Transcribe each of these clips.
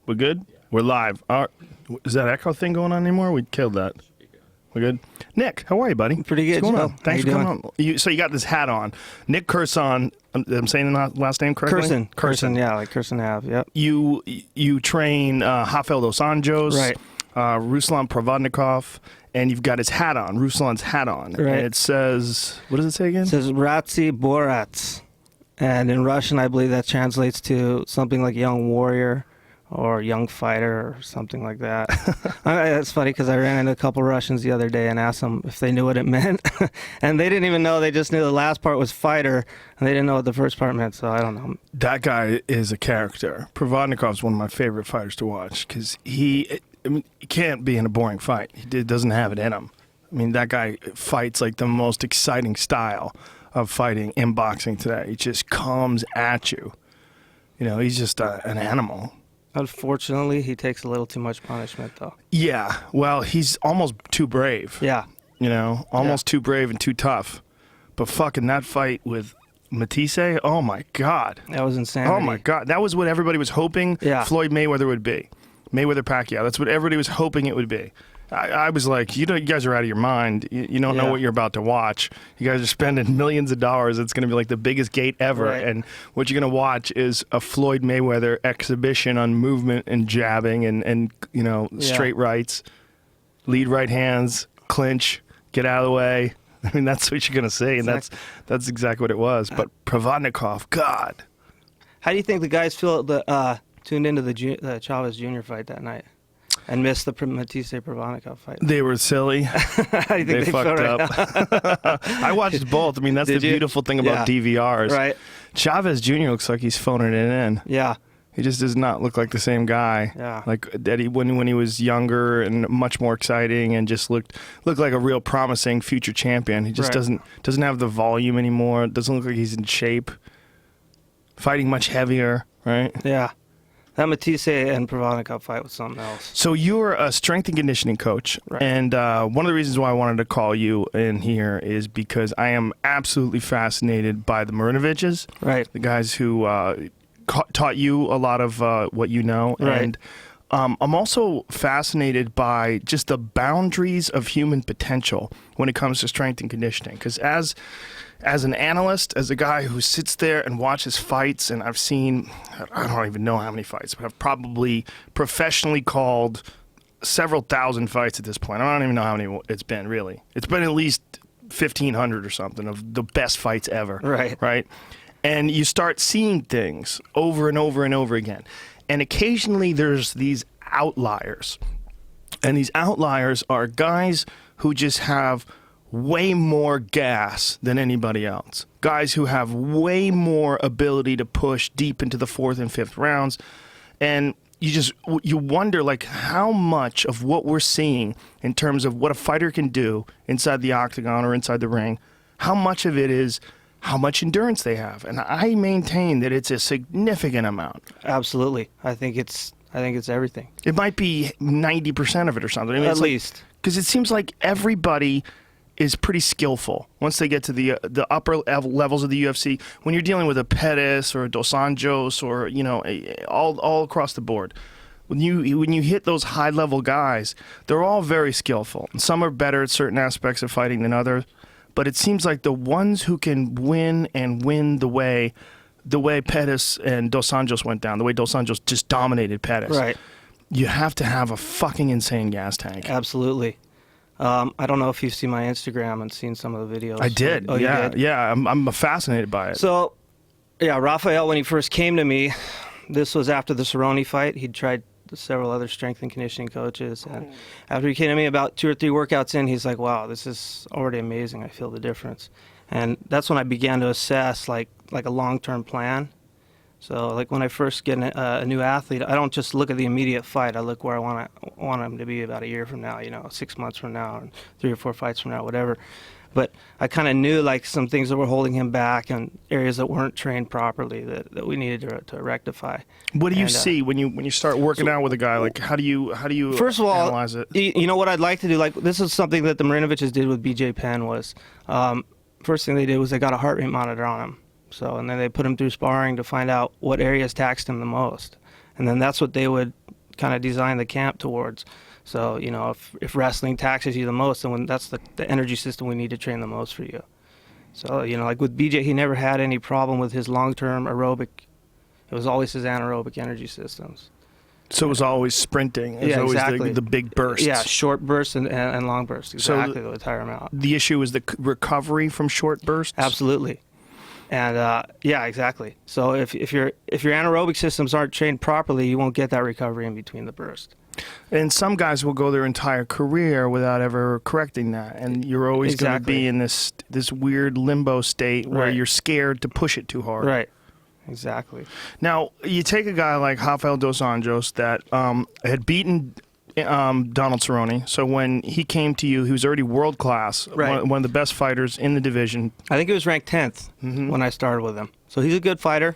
We're good? We're live. Is that echo thing going on anymore? We killed that. We're good? Nick, how are you, buddy? Pretty good, What's going Joe. on? Thanks for coming on. So you got this hat on. Nick Curson, I'm saying the last name correctly? Curson, yeah, like Curson Ave, yep. You train Rafael dos Anjos, Right. Ruslan Provodnikov, and you've got his hat on, Ruslan's hat on. Right. And it says, what does it say again? It says Ratsi Borats. And in Russian, I believe that translates to something like young warrior or young fighter or something like that. It's funny because I ran into a couple Russians the other day and asked them if they knew what it meant. And they didn't even know. They just knew the last part was fighter, and they didn't know what the first part meant, so I don't know. That guy is a character. Provodnikov's one of my favorite fighters to watch because he can't be in a boring fight. He doesn't have it in him. I mean, that guy fights like the most exciting style of fighting in boxing today. He just comes at you. You know, he's just an animal. Unfortunately, he takes a little too much punishment, though. Yeah, well, he's almost too brave. Yeah. You know, almost too brave and too tough. But fucking that fight with Matisse, oh my God. That was insanity. Oh my God. That was what everybody was hoping Floyd Mayweather would be. Mayweather-Pacquiao. That's what everybody was hoping it would be. I was like, you guys are out of your mind. You don't know what you're about to watch. You guys are spending millions of dollars. It's going to be like the biggest gate ever. Right. And what you're going to watch is a Floyd Mayweather exhibition on movement and jabbing and you know, straight rights, lead right hands, clinch, get out of the way. I mean, that's what you're going to see. And that's exactly what it was. But Provodnikov, God. How do you think the guys feel that tuned into the Chavez Jr. fight that night and missed the Matisse Provodnikov fight? They were silly. How do you think they fucked up. I watched both. I mean, that's the beautiful thing about DVRs. Right. Chavez Jr. looks like he's phoning it in. Yeah. He just does not look like the same guy. Yeah. Like that when he was younger and much more exciting and just looked like a real promising future champion. He just doesn't have the volume anymore. Doesn't look like he's in shape. Fighting much heavier, right? Yeah. That Matisse and Provodnikov fight was something else. So you're a strength and conditioning coach, and one of the reasons why I wanted to call you in here is because I am absolutely fascinated by the Marinoviches, the guys who taught you a lot of what you know, and I'm also fascinated by just the boundaries of human potential when it comes to strength and conditioning, because as an analyst, as a guy who sits there and watches fights, and I've seen, I don't even know how many fights, but I've probably professionally called several thousand fights at this point. I don't even know how many it's been, really. It's been at least 1,500 or something of the best fights ever. Right? And you start seeing things over and over and over again. And occasionally there's these outliers. And these outliers are guys who just have way more gas than anybody else. Guys who have way more ability to push deep into the fourth and fifth rounds. And you wonder, like, how much of what we're seeing in terms of what a fighter can do inside the octagon or inside the ring, how much of it is how much endurance they have. And I maintain that it's a significant amount. Absolutely. I think it's everything. It might be 90% of it or something. I mean, at least. Because it seems like everybody is pretty skillful once they get to the upper levels of the UFC. When you're dealing with a Pettis or a Dos Anjos or, you know, all across the board, when you hit those high level guys, they're all very skillful. And some are better at certain aspects of fighting than others, but it seems like the ones who can win the way Pettis and Dos Anjos went down, the way Dos Anjos just dominated Pettis. Right. You have to have a fucking insane gas tank. Absolutely. I don't know if you've seen my Instagram and seen some of the videos. I did. Oh, yeah, you did? yeah. I'm fascinated by it. So, yeah, Rafael, when he first came to me, this was after the Cerrone fight. He'd tried several other strength and conditioning coaches, and after he came to me about 2 or 3 workouts in, he's like, "Wow, this is already amazing. I feel the difference." And that's when I began to assess like a long-term plan. So, like when I first get a new athlete, I don't just look at the immediate fight. I look where I want him to be about a year from now, 6 months from now, and 3 or 4 fights from now, whatever. But I kind of knew like some things that were holding him back and areas that weren't trained properly that we needed to rectify. What do you see when you start working out with a guy? Like how do you first of all analyze it? You know what I'd like to do? Like this is something that the Marinoviches did with BJ Penn was first thing they did was they got a heart rate monitor on him. So, and then they put him through sparring to find out what areas taxed him the most. and then that's what they would kind of design the camp towards. So, you know, if wrestling taxes you the most, then that's the energy system we need to train the most for you. So, you know, like with BJ, he never had any problem with his long-term aerobic. It was always his anaerobic energy systems. So it was always sprinting. It was always exactly. the big bursts. Yeah, short bursts and long bursts. Exactly, so the entire amount. The issue is the recovery from short bursts? Absolutely. And yeah, exactly. So if your anaerobic systems aren't trained properly, you won't get that recovery in between the bursts. And some guys will go their entire career without ever correcting that, and you're always going to be in this weird limbo state where you're scared to push it too hard. Right. Exactly. Now, you take a guy like Rafael dos Anjos that had beaten Donald Cerrone, so when he came to you, he was already world class, one of the best fighters in the division. I think he was ranked 10th when I started with him. So he's a good fighter.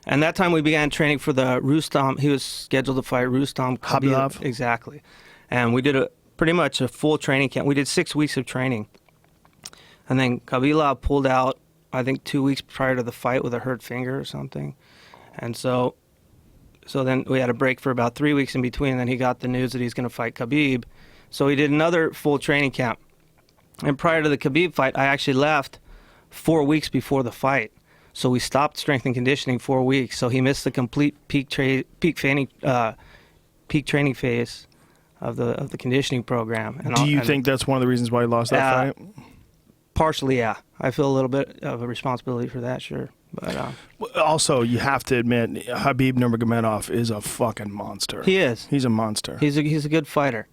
And that time we began training for the Rustam. He was scheduled to fight Rustam Khabib. Exactly. And we did pretty much a full training camp. We did 6 weeks of training. And then Khabib pulled out, I think 2 weeks prior to the fight with a hurt finger or something. And so then we had a break for about 3 weeks in between, and then he got the news that he's going to fight Khabib. So he did another full training camp. And prior to the Khabib fight, I actually left 4 weeks before the fight. So we stopped strength and conditioning 4 weeks. So he missed the complete peak training phase of the conditioning program. And do you think that's one of the reasons why he lost that fight? Partially, yeah. I feel a little bit of a responsibility for that, sure. But also, you have to admit, Khabib Nurmagomedov is a fucking monster. He is. He's a monster. He's a good fighter.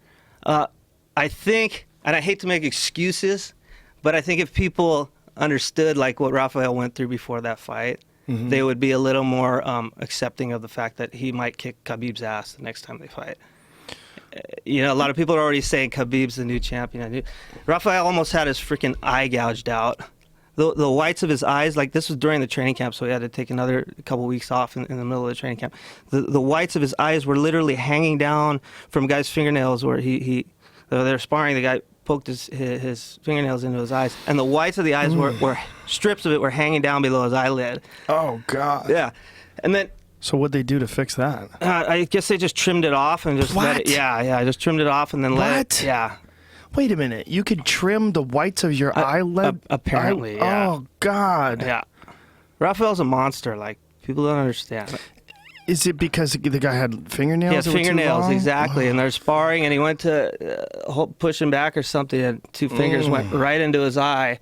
I think, and I hate to make excuses, but I think if people understood like what Rafael went through before that fight, they would be a little more accepting of the fact that he might kick Khabib's ass the next time they fight. You know, a lot of people are already saying Khabib's the new champion. Rafael almost had his freaking eye gouged out. The whites of his eyes, like this was during the training camp, so he had to take another couple weeks off in the middle of the training camp. The whites of his eyes were literally hanging down from guys' fingernails where they were sparring. The guy poked his fingernails into his eyes, and the whites of the eyes were strips of it were hanging down below his eyelid. Oh, God. Yeah. And then... So what'd they do to fix that? I guess they just trimmed it off and just let it... Yeah, just trimmed it off and then let it... Yeah. Wait a minute. You could trim the whites of your eyelid? Apparently, yeah. Oh, God. Yeah. Rafael's a monster. Like, people don't understand. Is it because the guy had fingernails? Yeah, fingernails, exactly. And they're sparring, and he went to push him back or something, and 2 fingers went right into his eye.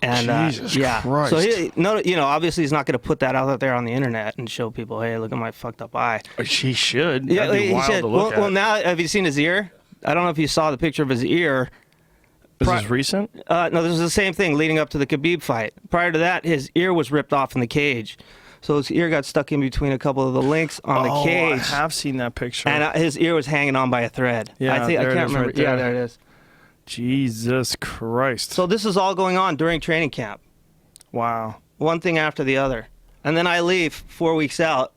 And Jesus Christ. So obviously he's not going to put that out there on the internet and show people, hey, look at my fucked up eye. He should. Yeah, That'd be wild to look at. Well, now, have you seen his ear? I don't know if you saw the picture of his ear. Is this recent? No, this was the same thing leading up to the Khabib fight. Prior to that, his ear was ripped off in the cage. So his ear got stuck in between a couple of the links on the cage. I have seen that picture. And his ear was hanging on by a thread. Yeah, I can't remember. Right there. Yeah, there it is. Jesus Christ. So this is all going on during training camp. Wow. One thing after the other. And then I leave 4 weeks out.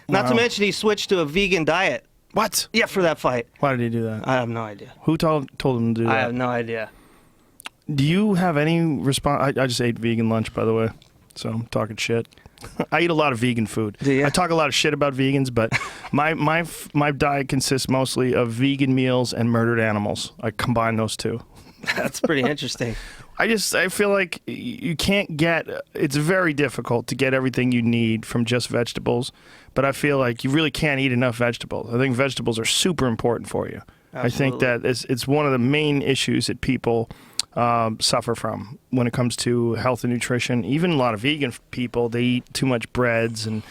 Not to mention he switched to a vegan diet. What? Yeah, for that fight. Why did he do that? I have no idea. Who told him to do that? I have no idea. Do you have any response? I just ate vegan lunch, by the way, so I'm talking shit. I eat a lot of vegan food. Do you? I talk a lot of shit about vegans, but my diet consists mostly of vegan meals and murdered animals. I combine those two. That's pretty interesting. I feel like you can't get, it's very difficult to get everything you need from just vegetables, but I feel like you really can't eat enough vegetables. I think vegetables are super important for you. Absolutely. I think that it's one of the main issues that people suffer from when it comes to health and nutrition. Even a lot of vegan people, they eat too much breads and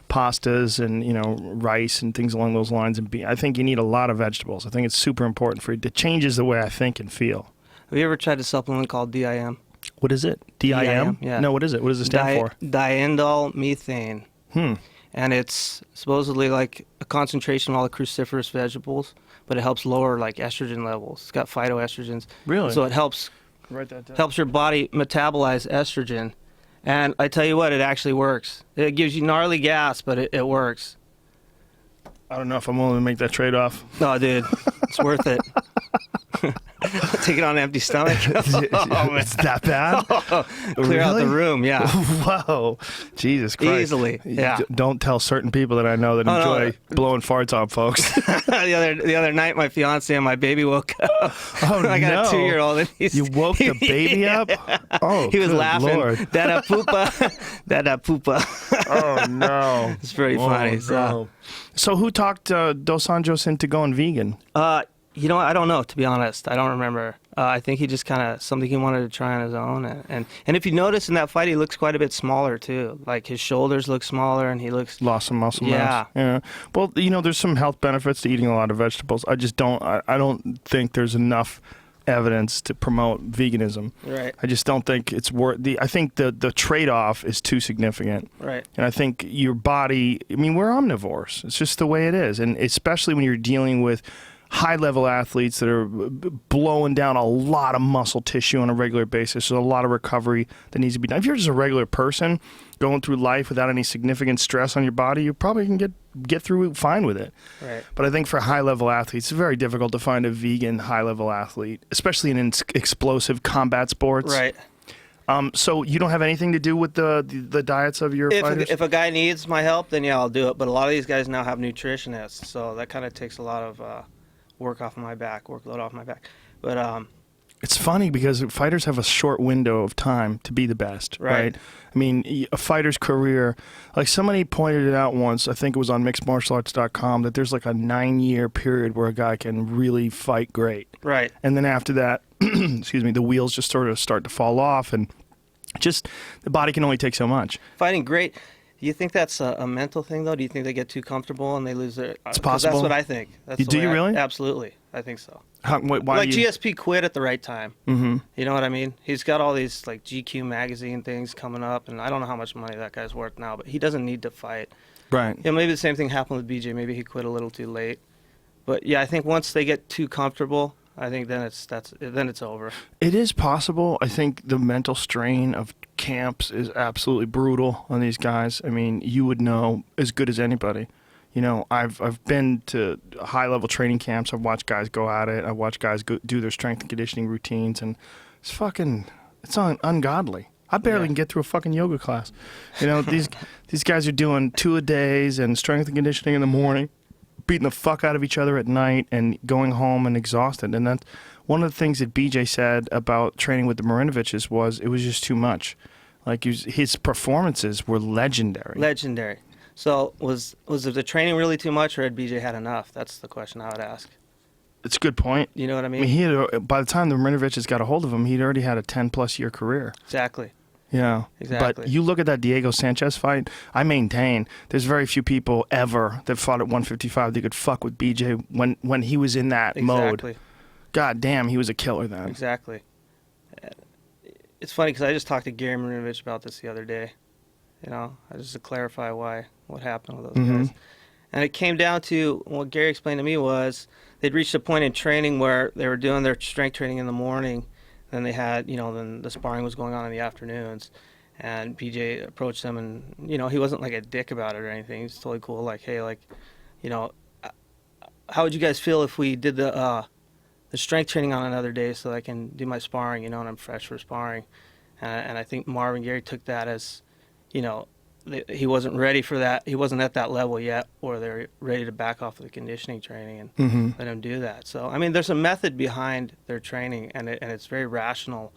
pastas and rice and things along those lines. And I think you need a lot of vegetables. I think it's super important for you. It changes the way I think and feel. Have you ever tried a supplement called DIM? What is it? DIM? Yeah. No, what is it? What does it stand for? Diindol methane. And it's supposedly like a concentration of all the cruciferous vegetables, but it helps lower like estrogen levels. It's got phytoestrogens. Really? So it helps Write that down. Helps your body metabolize estrogen. And I tell you what, it actually works. It gives you gnarly gas, but it works. I don't know if I'm willing to make that trade-off. No, dude, it's worth it. Take it on an empty stomach. It's that bad? Clear out the room, yeah. Whoa. Jesus Christ. Easily, yeah. Don't tell certain people that I know that enjoy blowing farts on folks. the other night, my fiance and my baby woke up. Oh, I got a 2-year-old. And you woke the baby up? Oh, he was laughing. Lord. Dada poopa. Dada poopa. Oh, no. It's pretty funny. So who talked Dos Anjos into going vegan? You know, I don't know, to be honest. I don't remember. I think he just kind of, something he wanted to try on his own. And if you notice in that fight, he looks quite a bit smaller, too. Like, his shoulders look smaller, and he looks... Lost some muscle mass. Yeah. Well, you know, there's some health benefits to eating a lot of vegetables. I just don't... I don't think there's enough evidence to promote veganism. Right. I just don't think it's worth... I think the trade-off is too significant. Right. And I think your body... I mean, we're omnivores. It's just the way it is. And especially when you're dealing with high-level athletes that are blowing down a lot of muscle tissue on a regular basis. There's a lot of recovery that needs to be done. If you're just a regular person going through life without any significant stress on your body, you probably can get through it fine with it. Right. But I think for high-level athletes, it's very difficult to find a vegan high-level athlete, especially in explosive combat sports. Right. So you don't have anything to do with the diets of your fighters? If a guy needs my help, then yeah, I'll do it. But a lot of these guys now have nutritionists, so that kind of takes a lot of workload off my back. But it's funny because fighters have a short window of time to be the best, right? I mean, a fighter's career, like somebody pointed it out once, I think it was on mixedmartialarts.com, that there's like a 9-year period where a guy can really fight great. Right. And then after that, excuse me, the wheels just sort of start to fall off, and just the body can only take so much. Fighting great. Do you think that's a mental thing, though? Do you think they get too comfortable and they lose their... It's possible. That's what I think. Do you really? Absolutely. I think so. Why like GSP quit at the right time. Mm-hmm. You know what I mean? He's got all these like GQ magazine things coming up, and I don't know how much money that guy's worth now, but he doesn't need to fight. Right. Yeah, maybe the same thing happened with BJ. Maybe he quit a little too late. But yeah, I think once they get too comfortable, I think then it's over. It is possible. I think the mental strain of camps is absolutely brutal on these guys. I mean, you would know as good as anybody. You know, I've been to high-level training camps. I've watched guys go at it. I've watched guys do their strength and conditioning routines, and it's ungodly. I barely can get through a fucking yoga class. You know, these guys are doing 2-a-days and strength and conditioning in the morning, beating the fuck out of each other at night, and going home and exhausted. And that's one of the things that BJ said about training with the Marinoviches was it was just too much. Like his performances were legendary. Legendary. So was the training really too much, or had BJ had enough? That's the question I would ask. It's a good point. You know what I mean? He had, by the time the Marinoviches got a hold of him, he'd already had a 10-plus year career. Exactly. Yeah. Exactly. But you look at that Diego Sanchez fight, I maintain there's very few people ever that fought at 155 that could fuck with BJ when he was in that mode. God damn, he was a killer then. Exactly. It's funny because I just talked to Gary Marinovich about this the other day. You know, just to clarify what happened with those guys. And it came down to what Gary explained to me was they'd reached a point in training where they were doing their strength training in the morning. Then they had, then the sparring was going on in the afternoons. And BJ approached them, and, he wasn't like a dick about it or anything. He was totally cool. Like, hey, how would you guys feel if we did the strength training on another day so I can do my sparring, and I'm fresh for sparring. And I think Marvin Gary took that as, he wasn't ready for that. He wasn't at that level yet where they're ready to back off of the conditioning training and let him do that. So, I mean, there's a method behind their training, and it's very rational.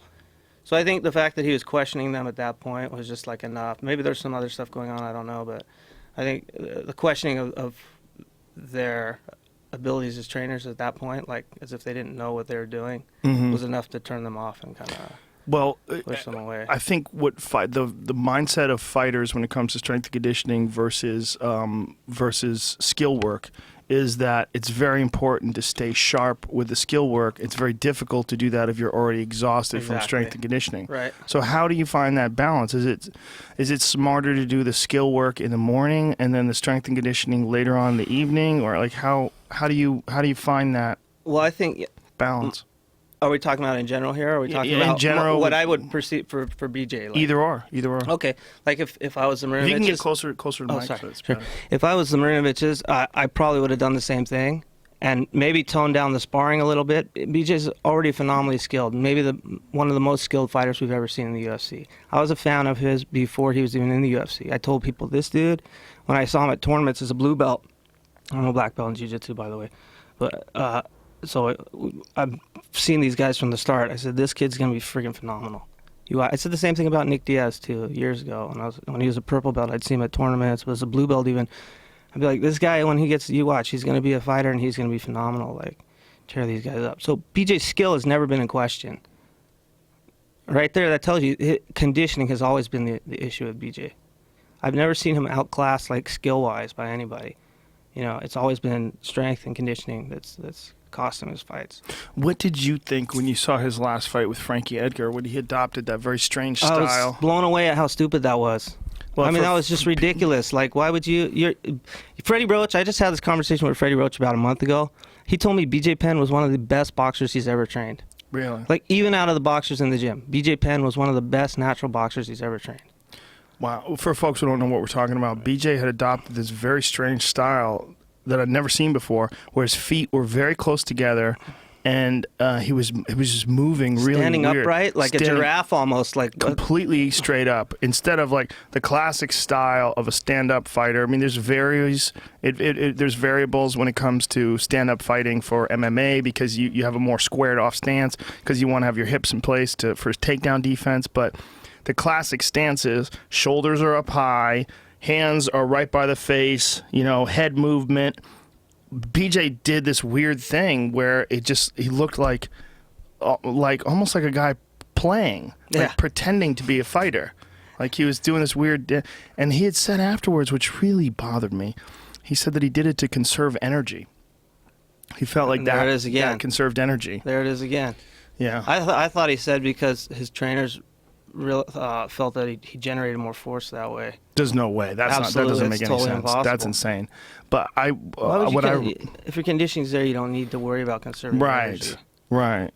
So I think the fact that he was questioning them at that point was just like enough. Maybe there's some other stuff going on, I don't know, but I think the questioning of their abilities as trainers at that point, like as if they didn't know what they were doing, was enough to turn them off and kind of... push them away. I think what the mindset of fighters when it comes to strength and conditioning versus skill work is that it's very important to stay sharp with the skill work. It's very difficult to do that if you're already exhausted from strength and conditioning. Right. So how do you find that balance? Is it smarter to do the skill work in the morning and then the strength and conditioning later on in the evening, or like how do you find that? Well, I think balance. Are we talking about in general here? Or are we talking about in general, what I would perceive for BJ? Like? Either or. Okay. Like if I was the Marinoviches... You can get closer to the mic. Sorry. Sure. If I was the Marinoviches, I probably would have done the same thing. and maybe tone down the sparring a little bit. BJ's already phenomenally skilled, maybe one of the most skilled fighters we've ever seen in the UFC. I was a fan of his before he was even in the UFC. I told people, this dude, when I saw him at tournaments as a blue belt, I'm a black belt in jiu-jitsu, by the way, but so I've seen these guys from the start. I said, this kid's going to be freaking phenomenal. I said the same thing about Nick Diaz, too, years ago. When he was a purple belt, I'd see him at tournaments, but as a blue belt even, I'd be like, this guy, when he gets, you watch, he's going to be a fighter and he's going to be phenomenal. Like, tear these guys up. So BJ's skill has never been in question. Right there, that tells you conditioning has always been the issue with BJ. I've never seen him outclassed, like, skill-wise by anybody. You know, it's always been strength and conditioning that's cost him his fights. What did you think when you saw his last fight with Frankie Edgar, when he adopted that very strange style? I was blown away at how stupid that was. Well, I mean, that was just ridiculous. Like, why would you're Freddie Roach, I just had this conversation with Freddie Roach about a month ago. He told me BJ Penn was one of the best boxers he's ever trained. Really? Like, even out of the boxers in the gym, BJ Penn was one of the best natural boxers he's ever trained. Wow. For folks who don't know what we're talking about, BJ had adopted this very strange style that I'd never seen before, where his feet were very close together, and he was just moving really standing weird. Upright, like a giraffe almost, like completely straight up, instead of like the classic style of a stand-up fighter. I mean, there's there's variables when it comes to stand-up fighting for MMA, because you have a more squared-off stance because you want to have your hips in place for takedown defense. But the classic stance is shoulders are up high, hands are right by the face, head movement. BJ did this weird thing where he looked like almost like a guy playing, like pretending to be a fighter. Like he was doing this weird, and he had said afterwards, which really bothered me, he said that he did it to conserve energy. He felt like there it is again. That conserved energy. There it is again. Yeah. I thought he said because his trainers felt that he generated more force that way. There's no way. That doesn't make any totally sense. Impossible. That's insane. But if your conditioning's there, you don't need to worry about conserving energy. Right.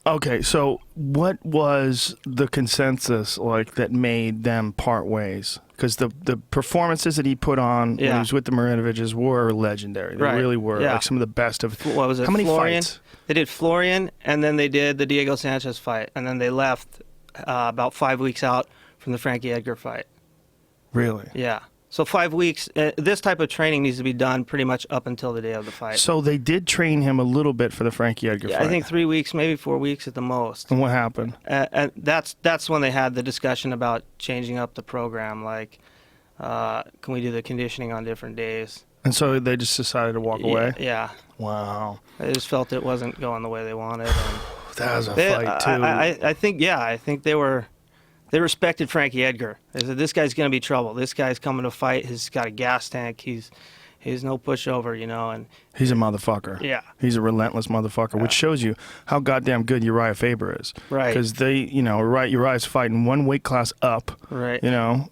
Okay, so what was the consensus like that made them part ways? Because the performances that he put on when he was with the Marinoviches were legendary. They really were. Like some of the best of. What was it? How many Florian? fights? They did Florian, and then they did the Diego Sanchez fight, and then they left about 5 weeks out from the Frankie Edgar fight. Really? Yeah. So 5 weeks. This type of training needs to be done pretty much up until the day of the fight. So they did train him a little bit for the Frankie Edgar fight. I think 3 weeks, maybe 4 weeks at the most. And what happened? And that's when they had the discussion about changing up the program. Like, can we do the conditioning on different days? And so they just decided to walk away? Yeah. Wow. They just felt it wasn't going the way they wanted. And that was a fight, too. I think they respected Frankie Edgar. They said, this guy's going to be trouble. This guy's coming to fight. He's got a gas tank. He's no pushover, and he's a motherfucker. Yeah. He's a relentless motherfucker, which shows you how goddamn good Uriah Faber is. Right. Because Uriah's fighting one weight class up. Right.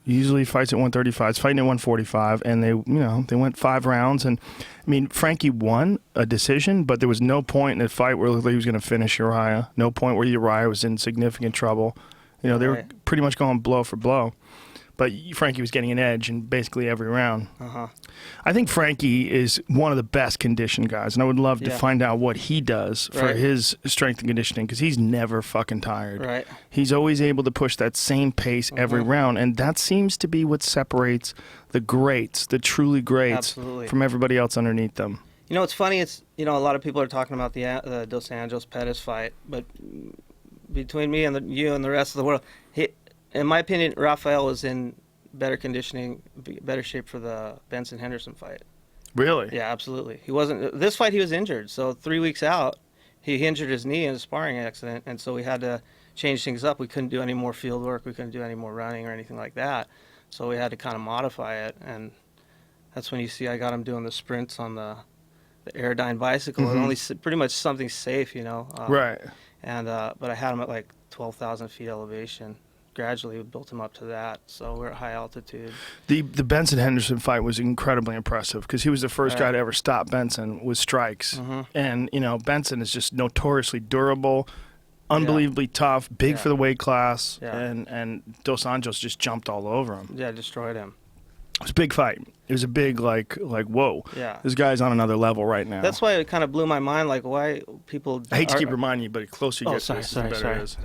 Usually fights at 135. He's fighting at 145, and they went 5 rounds. And I mean, Frankie won a decision, but there was no point in the fight where it looked like he was going to finish Uriah. No point where Uriah was in significant trouble. They were pretty much going blow for blow. But Frankie was getting an edge in basically every round. I think Frankie is one of the best conditioned guys, and I would love to find out what he does for his strength and conditioning, because he's never fucking tired. Right. He's always able to push that same pace every round, and that seems to be what separates the greats, the truly greats, from everybody else underneath them. It's funny. It's a lot of people are talking about the Dos Anjos Pettis fight, but between me and you and the rest of the world, in my opinion, Rafael was in better conditioning, better shape for the Benson Henderson fight. Really? Yeah, absolutely. He wasn't. This fight, he was injured. So 3 weeks out, he injured his knee in a sparring accident, and so we had to change things up. We couldn't do any more field work. We couldn't do any more running or anything like that. So we had to kind of modify it, and that's when you see I got him doing the sprints on the Aerodyne bicycle. Mm-hmm. Only pretty much something safe, Right. And but I had him at like 12,000 feet elevation. Gradually we built him up to that, so we're at high altitude. The Benson Henderson fight was incredibly impressive, because he was the first guy to ever stop Benson with strikes. And Benson is just notoriously durable, unbelievably tough, big for the weight class, and Dos Anjos just jumped all over him. Yeah, destroyed him. It was a big fight. It was a big, like whoa. Yeah. This guy's on another level right now. That's why it kind of blew my mind, like why people... I hate to keep reminding you, but the closer you get to this, the better it is.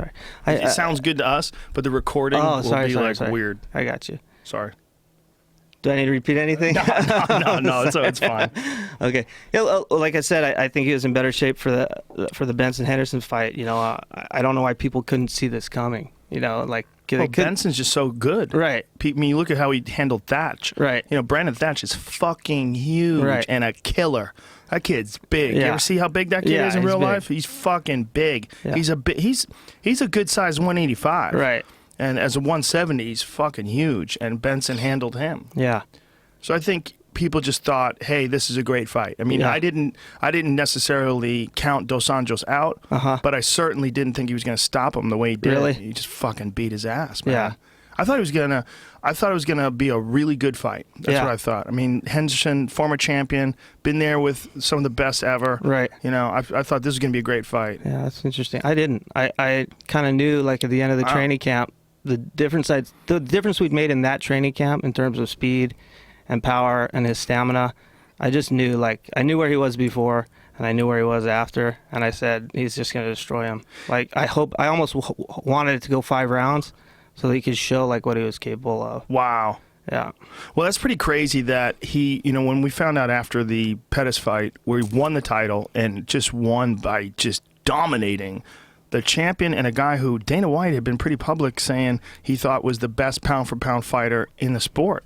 It sounds good to us, but the recording will be weird. I got you. Sorry. Do I need to repeat anything? No, it's fine. Okay. Yeah, like I said, I think he was in better shape for the Benson Henderson fight. You know, I don't know why people couldn't see this coming. You know, like Benson's just so good, right? I mean, you look at how he handled Thatch, right? You know, Brandon Thatch is fucking huge and a killer. That kid's big. You ever see how big that kid is in real life? He's fucking big. Yeah. He's a good size 185, right? And as a 170, he's fucking huge. And Benson handled him. Yeah. So I think people just thought, hey, this is a great fight. I mean, I didn't necessarily count Dos Anjos out, but I certainly didn't think he was going to stop him the way he did. Really? He just fucking beat his ass, man. Yeah. I thought it was gonna be a really good fight. That's what I thought. I mean, Henderson, former champion, been there with some of the best ever. Right. You know, I thought this was gonna be a great fight. Yeah, that's interesting. I didn't. I kind of knew, like, at the end of the training camp, the difference we'd made in that training camp in terms of speed and power and his stamina. I just knew, like, I knew where he was before and I knew where he was after, and I said he's just going to destroy him. Like, I almost wanted it to go 5 rounds so that he could show, like, what he was capable of. Wow. Yeah. Well, that's pretty crazy that he, you know, when we found out after the Pettis fight where he won the title and just won by just dominating the champion and a guy who Dana White had been pretty public saying he thought was the best pound-for-pound fighter in the sport.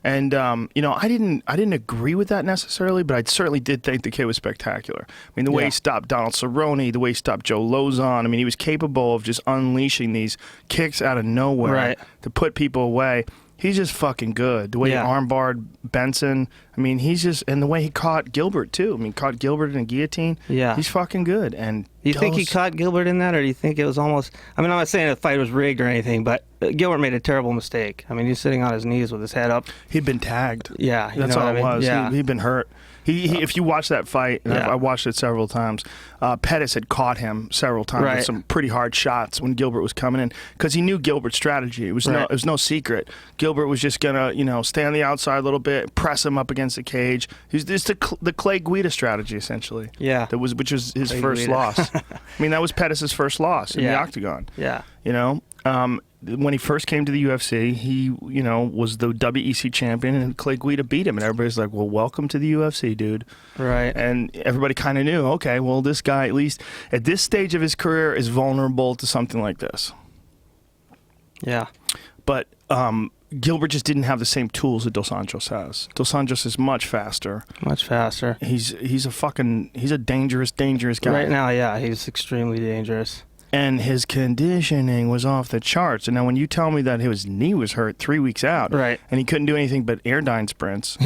And, you know, I didn't agree with that necessarily, but I certainly did think the kid was spectacular. I mean, the way he stopped Donald Cerrone, the way he stopped Joe Lozon, I mean, he was capable of just unleashing these kicks out of nowhere to put people away. He's just fucking good. The way he armbarred Benson, I mean, he's just, and the way he caught Gilbert, too. I mean, caught Gilbert in a guillotine. Yeah. He's fucking good. And do you think he caught Gilbert in that, or do you think it was almost, I mean, I'm not saying the fight was rigged or anything, but Gilbert made a terrible mistake. I mean, he's sitting on his knees with his head up. He'd been tagged. Yeah. That's all it was. Yeah. He'd been hurt. He, if you watch that fight, and I watched it several times, Pettis had caught him several times with some pretty hard shots when Gilbert was coming in, because he knew Gilbert's strategy. It was no secret. Gilbert was just gonna, you know, stay on the outside a little bit, press him up against the cage. It's the Clay Guida strategy, essentially. Yeah. Which was his first loss. I mean, that was Pettis' first loss in the octagon. Yeah. You know. When he first came to the UFC, he, you know, was the WEC champion, and Clay Guida beat him, and everybody's like, well, welcome to the UFC, dude. Right. And everybody kind of knew, okay, well, this guy, at least at this stage of his career, is vulnerable to something like this. Yeah. But Gilbert just didn't have the same tools that Dos Anjos has. Dos Anjos is much faster. Much faster. He's a dangerous guy. Right now, yeah, he's extremely dangerous. And his conditioning was off the charts. And now when you tell me that his knee was hurt 3 weeks out, and he couldn't do anything but airdyne sprints,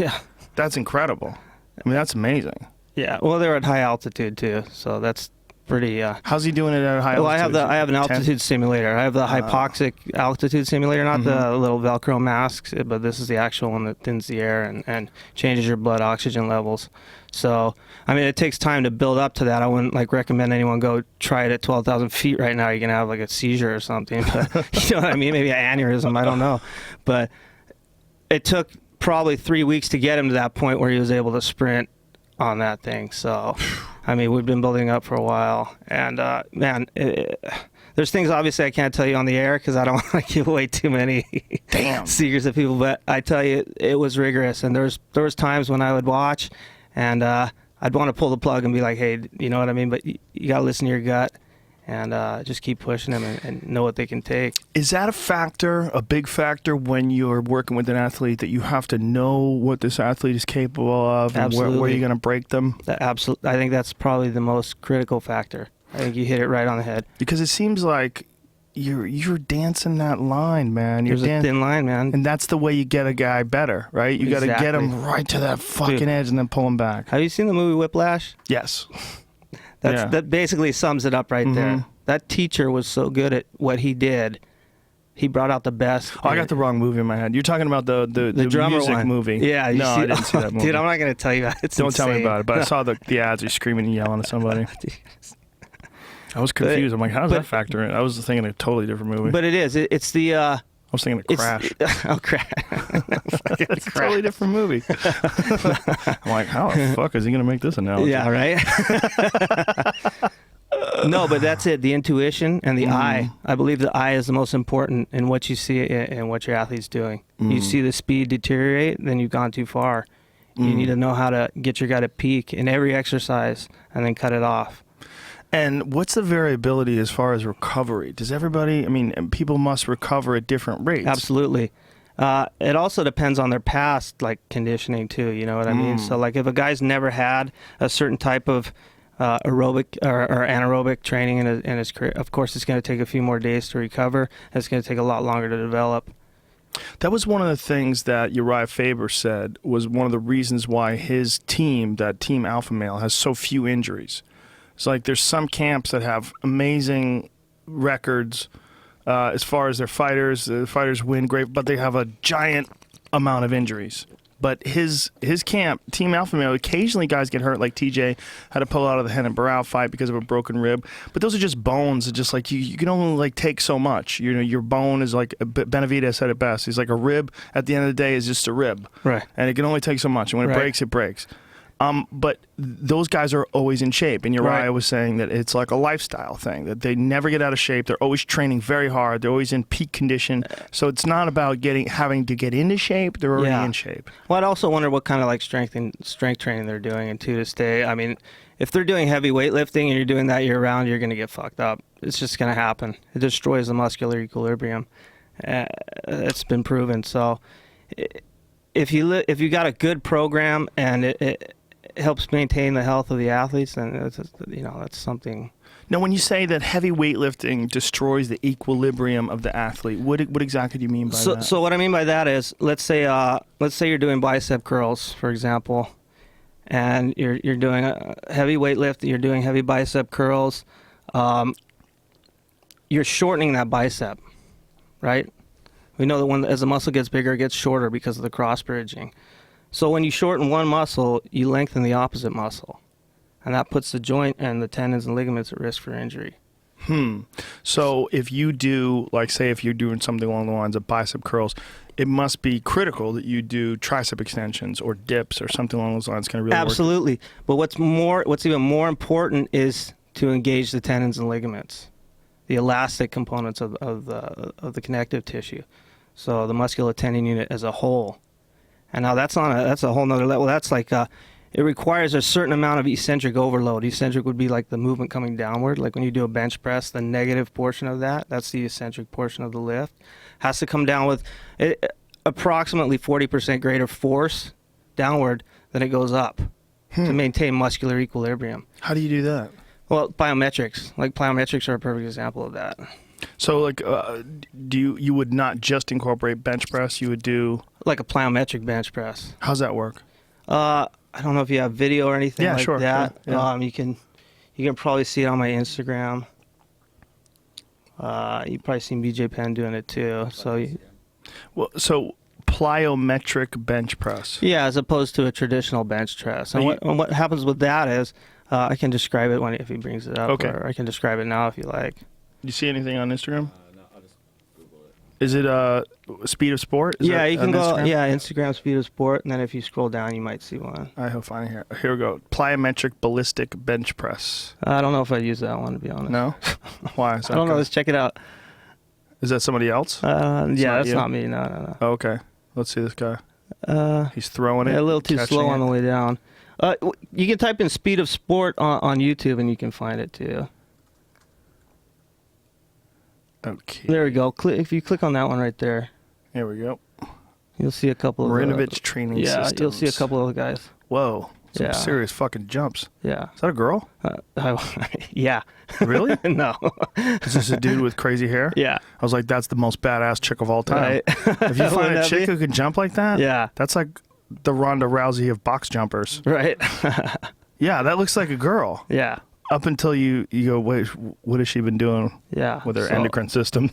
that's incredible. I mean, that's amazing. Yeah, well, they're at high altitude too, so that's pretty. How's he doing it at high altitude? Well, I have an altitude simulator. I have the hypoxic altitude simulator, not the little Velcro masks, but this is the actual one that thins the air and changes your blood oxygen levels. So, I mean, it takes time to build up to that. I wouldn't recommend anyone go try it at 12,000 feet right now. You're gonna have like a seizure or something. But, you know what I mean? Maybe an aneurysm. I don't know. But it took probably 3 weeks to get him to that point where he was able to sprint on that thing. So, I mean, we've been building up for a while, and man, there's things obviously I can't tell you on the air because I don't want to give away too many secrets of people. But I tell you, it was rigorous, and there was times when I would watch, and I'd want to pull the plug and be like, hey, you know what I mean? But you got to listen to your gut and just keep pushing them and know what they can take. Is that a big factor when you're working with an athlete, that you have to know what this athlete is capable of and where you're going to break them? Absolutely. I think that's probably the most critical factor. I think you hit it right on the head. Because it seems like you're dancing that line, man. There's a thin line, man. And that's the way you get a guy better, right? You got to get him right to that fucking edge and then pull him back. Have you seen the movie Whiplash? Yes. That basically sums it up right there. That teacher was so good at what he did. He brought out the best. Oh, I got the wrong movie in my head. You're talking about the drummer music one. Movie. Yeah. No, I didn't see that movie. Dude, I'm not going to tell you that. Don't tell me about it. But I saw the ads. You're screaming and yelling at somebody. I was confused. I'm like, how does that factor in? I was thinking a totally different movie. But it is. It's the was thinking of Crash. Oh, Crash. It's a totally different movie. I'm like, how the fuck is he going to make this analogy? Yeah, right? No, but that's it. The intuition and the eye. I believe the eye is the most important in what you see and what your athlete's doing. You see the speed deteriorate, then you've gone too far. You need to know how to get your guy to peak in every exercise and then cut it off. And what's the variability as far as recovery? Does everybody, I mean, people must recover at different rates. Absolutely. It also depends on their past, like, conditioning too, you know what I mean? So, like, if a guy's never had a certain type of aerobic or anaerobic training in his career, of course it's going to take a few more days to recover. It's going to take a lot longer to develop. That was one of the things that Uriah Faber said was one of the reasons why his team, that Team Alpha Male, has so few injuries. It's like there's some camps that have amazing records as far as their fighters. The fighters win great, but they have a giant amount of injuries. But his camp, Team Alpha Male, occasionally guys get hurt, like TJ had to pull out of the Hen and Barrow fight because of a broken rib. But those are just bones. It's just like you can only like take so much. You know, your bone is like, Benavidez said it best. He's like, a rib at the end of the day is just a rib. Right. And it can only take so much. And when it breaks, it breaks. But those guys are always in shape. And Uriah was saying that it's like a lifestyle thing, that they never get out of shape. They're always training very hard. They're always in peak condition. So it's not about having to get into shape. They're already in shape. Well, I'd also wonder what kind of like strength training they're doing and to stay. I mean, if they're doing heavy weightlifting and you're doing that year round, you're going to get fucked up. It's just going to happen. It destroys the muscular equilibrium. It's been proven. So if you got a good program and it helps maintain the health of the athletes, then that's something. Now, when you say that heavy weightlifting destroys the equilibrium of the athlete, what exactly do you mean by that? So what I mean by that is, let's say you're doing bicep curls, for example, and you're doing a heavy weightlifting, you're doing heavy bicep curls, you're shortening that bicep, right? We know that as the muscle gets bigger, it gets shorter because of the cross bridging. So when you shorten one muscle, you lengthen the opposite muscle. And that puts the joint and the tendons and ligaments at risk for injury. So if you do, like, say if you're doing something along the lines of bicep curls, it must be critical that you do tricep extensions or dips or something along those lines. Can it really Absolutely. But what's even more important is to engage the tendons and ligaments, the elastic components of the connective tissue. So the muscular tendon unit as a whole. And now that's a whole nother level. That's like it requires a certain amount of eccentric overload. Eccentric would be like the movement coming downward. Like when you do a bench press, the negative portion of that's the eccentric portion of the lift, has to come down with approximately 40% greater force downward than it goes up to maintain muscular equilibrium. How do you do that? Well, plyometrics. Like plyometrics are a perfect example of that. So, like, you would not just incorporate bench press? You would do like a plyometric bench press. How's that work? I don't know if you have video or anything like that. Yeah. You can probably see it on my Instagram. You've probably seen BJ Penn doing it too. So plyometric bench press. Yeah, as opposed to a traditional bench press. And what happens with that is, I can describe it if he brings it up. Okay. Or I can describe it now if you like. You see anything on Instagram? No, I'll just Google it. Is it Speed of Sport? You can go. Instagram? Yeah, Instagram Speed of Sport, and then if you scroll down, you might see one. I hope find it here. Here we go. Plyometric ballistic bench press. I don't know if I use that one, to be honest. No? Why? I don't know. Let's check it out. Is that somebody else? That's not me. No. Oh, okay. Let's see this guy. He's throwing it. A little too slow on the way down. You can type in Speed of Sport on YouTube, and you can find it too. Okay. There we go. If you click on that one right there. Here we go. You'll see a couple of Marinovich training systems. Yeah, you'll see a couple of guys. Whoa. Some serious fucking jumps. Yeah. Is that a girl? Yeah. Really? No. Is this a dude with crazy hair? Yeah. I was like, that's the most badass chick of all time. Right. If you find a chick who can jump like that, yeah, that's like the Ronda Rousey of box jumpers. Right. Yeah, that looks like a girl. Yeah. Up until you go, wait, what has she been doing with her endocrine system?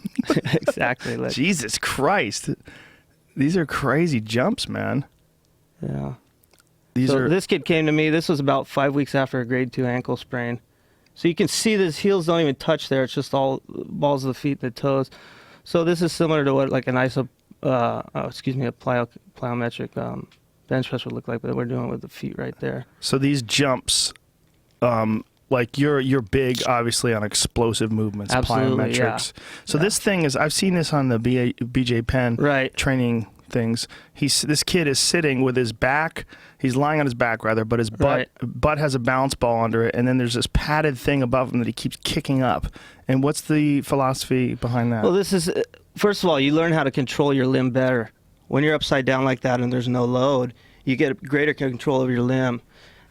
Exactly. Jesus Christ. These are crazy jumps, man. Yeah. This kid came to me. This was about 5 weeks after a grade 2 ankle sprain. So you can see his heels don't even touch there. It's just all balls of the feet and the toes. So this is similar to what like an a plyometric bench press would look like, but we're doing it with the feet right there. So these jumps, like you're big, obviously, on explosive movements, Absolutely, plyometrics. yeah. So this thing is, I've seen this on the BJ Penn training things. This kid is sitting with his back. He's lying on his back rather, but his butt has a bounce ball under it, and then there's this padded thing above him that he keeps kicking up. And what's the philosophy behind that? Well, this is first of all, you learn how to control your limb better. When you're upside down like that and there's no load, you get greater control of your limb.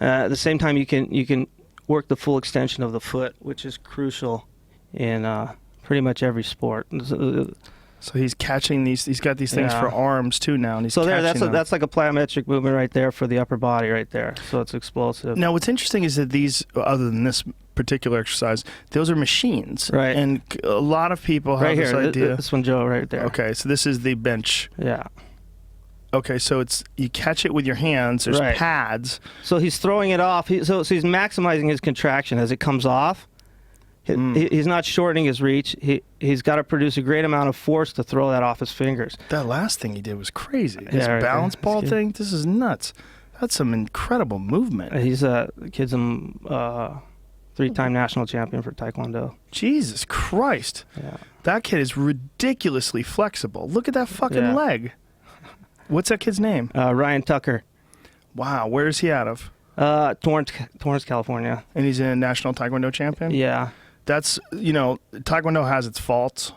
At the same time, you can work the full extension of the foot, which is crucial in pretty much every sport. So he's catching these. He's got these things for arms too now, and he's that's like a plyometric movement right there for the upper body right there. So it's explosive. Now, what's interesting is that these, other than this particular exercise, those are machines, right? And a lot of people have this idea. This one, Joe, right there. Okay, so this is the bench. Yeah. Okay, so you catch it with your hands. There's pads. So he's throwing it off. So he's maximizing his contraction as it comes off. He's not shortening his reach. He's got to produce a great amount of force to throw that off his fingers. That last thing he did was crazy. His balance ball thing. This is nuts. That's some incredible movement. He's the kid's a 3-time national champion for Taekwondo. Jesus Christ. Yeah. That kid is ridiculously flexible. Look at that fucking leg. What's that kid's name? Ryan Tucker. Wow. Where is he out of? Torrance, California. And he's a national Taekwondo champion? Yeah. That's, Taekwondo has its faults,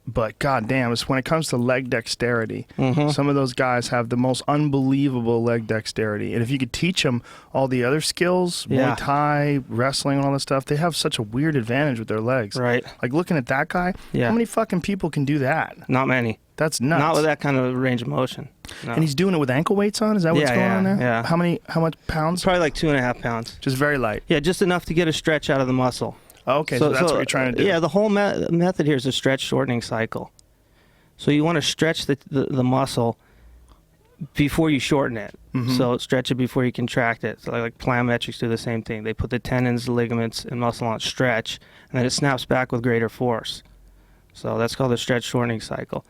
but goddamn, it's when it comes to leg dexterity, some of those guys have the most unbelievable leg dexterity. And if you could teach them all the other skills, Muay Thai, wrestling, and all that stuff, they have such a weird advantage with their legs. Right. Like looking at that guy, how many fucking people can do that? Not many. That's nuts. Not with that kind of range of motion. No. And he's doing it with ankle weights on? Is that what's going on there? Yeah. How much pounds? Probably like 2.5 pounds. Just very light. Yeah, just enough to get a stretch out of the muscle. Oh, okay, so that's what you're trying to do. Yeah, the whole method here is a stretch shortening cycle. So you want to stretch the muscle before you shorten it. So stretch it before you contract it. So like plyometrics do the same thing. They put the tendons, the ligaments, and muscle on stretch, and then it snaps back with greater force. So that's called the stretch shortening cycle.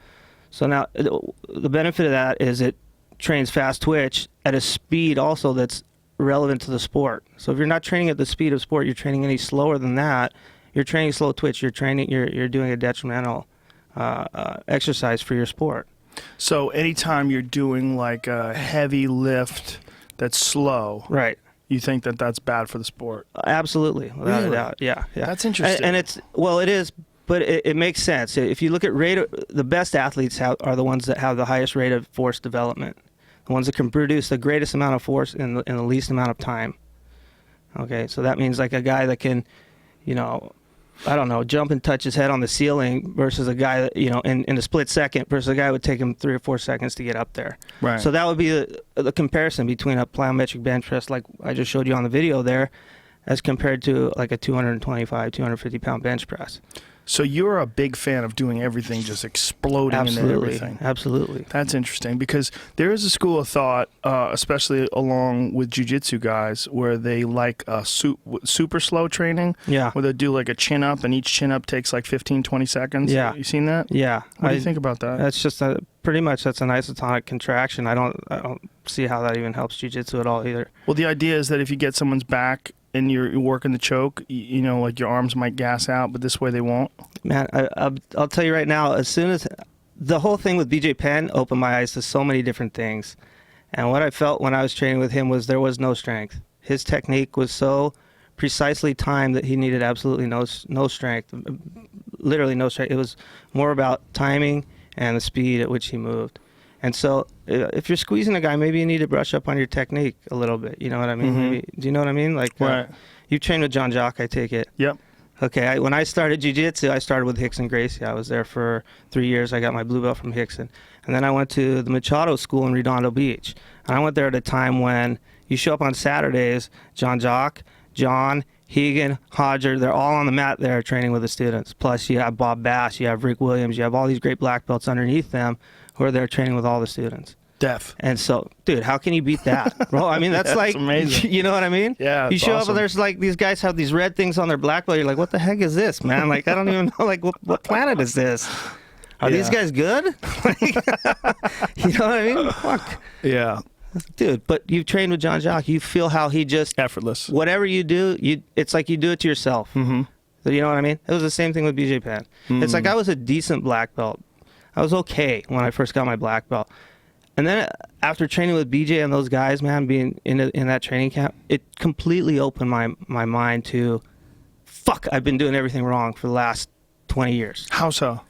So now the benefit of that is it trains fast twitch at a speed also that's relevant to the sport. So if you're not training at the speed of sport, you're training any slower than that, you're training slow twitch, you're doing a detrimental exercise for your sport. So anytime you're doing like a heavy lift that's slow, right, you think that that's bad for the sport? Absolutely, without a doubt. Yeah. That's interesting. And it is, but it makes sense. If you look at the best athletes are the ones that have the highest rate of force development. The ones that can produce the greatest amount of force in the least amount of time. Okay, so that means like a guy that can, jump and touch his head on the ceiling versus a guy that, in a split second versus a guy would take him 3 or 4 seconds to get up there. Right. So that would be the comparison between a plyometric bench press like I just showed you on the video there as compared to like a 225, 250 pound bench press. So you're a big fan of doing everything just exploding into everything. Absolutely. That's interesting because there is a school of thought, especially along with jiu-jitsu guys, where they like super slow training. Yeah. Where they do like a chin up, and each chin up takes like 15, 20 seconds. Yeah. You seen that? Yeah. What do you think about that? That's just pretty much that's an isotonic contraction. I don't see how that even helps jiu-jitsu at all either. Well, the idea is that if you get someone's back and you're working the choke, like your arms might gas out, but this way they won't. Man, I'll tell you right now, as soon as the whole thing with BJ Penn opened my eyes to so many different things. And what I felt when I was training with him was there was no strength. His technique was so precisely timed that he needed absolutely no strength, literally no strength. It was more about timing and the speed at which he moved. And so if you're squeezing a guy, maybe you need to brush up on your technique a little bit. You know what I mean? Maybe, do you know what I mean? Like, right. You trained with John Jock, I take it. Yep. Okay, when I started jiu-jitsu, I started with Rickson Gracie. I was there for 3 years. I got my blue belt from Rickson. And then I went to the Machado School in Redondo Beach. And I went there at a time when you show up on Saturdays, John Jock, John, Hegan, Hodger, they're all on the mat there training with the students. Plus you have Bob Bass, you have Rick Williams, you have all these great black belts underneath them who are there training with all the students. Deaf. And so, dude, how can you beat that? Bro, I mean, that's like, amazing. You know what I mean? Yeah, you show awesome. up and there's like, these guys have these red things on their black belt. You're like, what the heck is this, man? Like, I don't even know, like, what planet is this? Are these guys good? You know what I mean? Fuck. Yeah. Dude, but you've trained with John Jock. You feel how he just... Effortless. Whatever you do, it's like you do it to yourself. Mm-hmm. You know what I mean? It was the same thing with BJ Penn. It's like I was a decent black belt. I was okay when I first got my black belt. And then after training with BJ and those guys, man, being in that training camp, it completely opened my mind to, fuck, I've been doing everything wrong for the last 20 years. How so?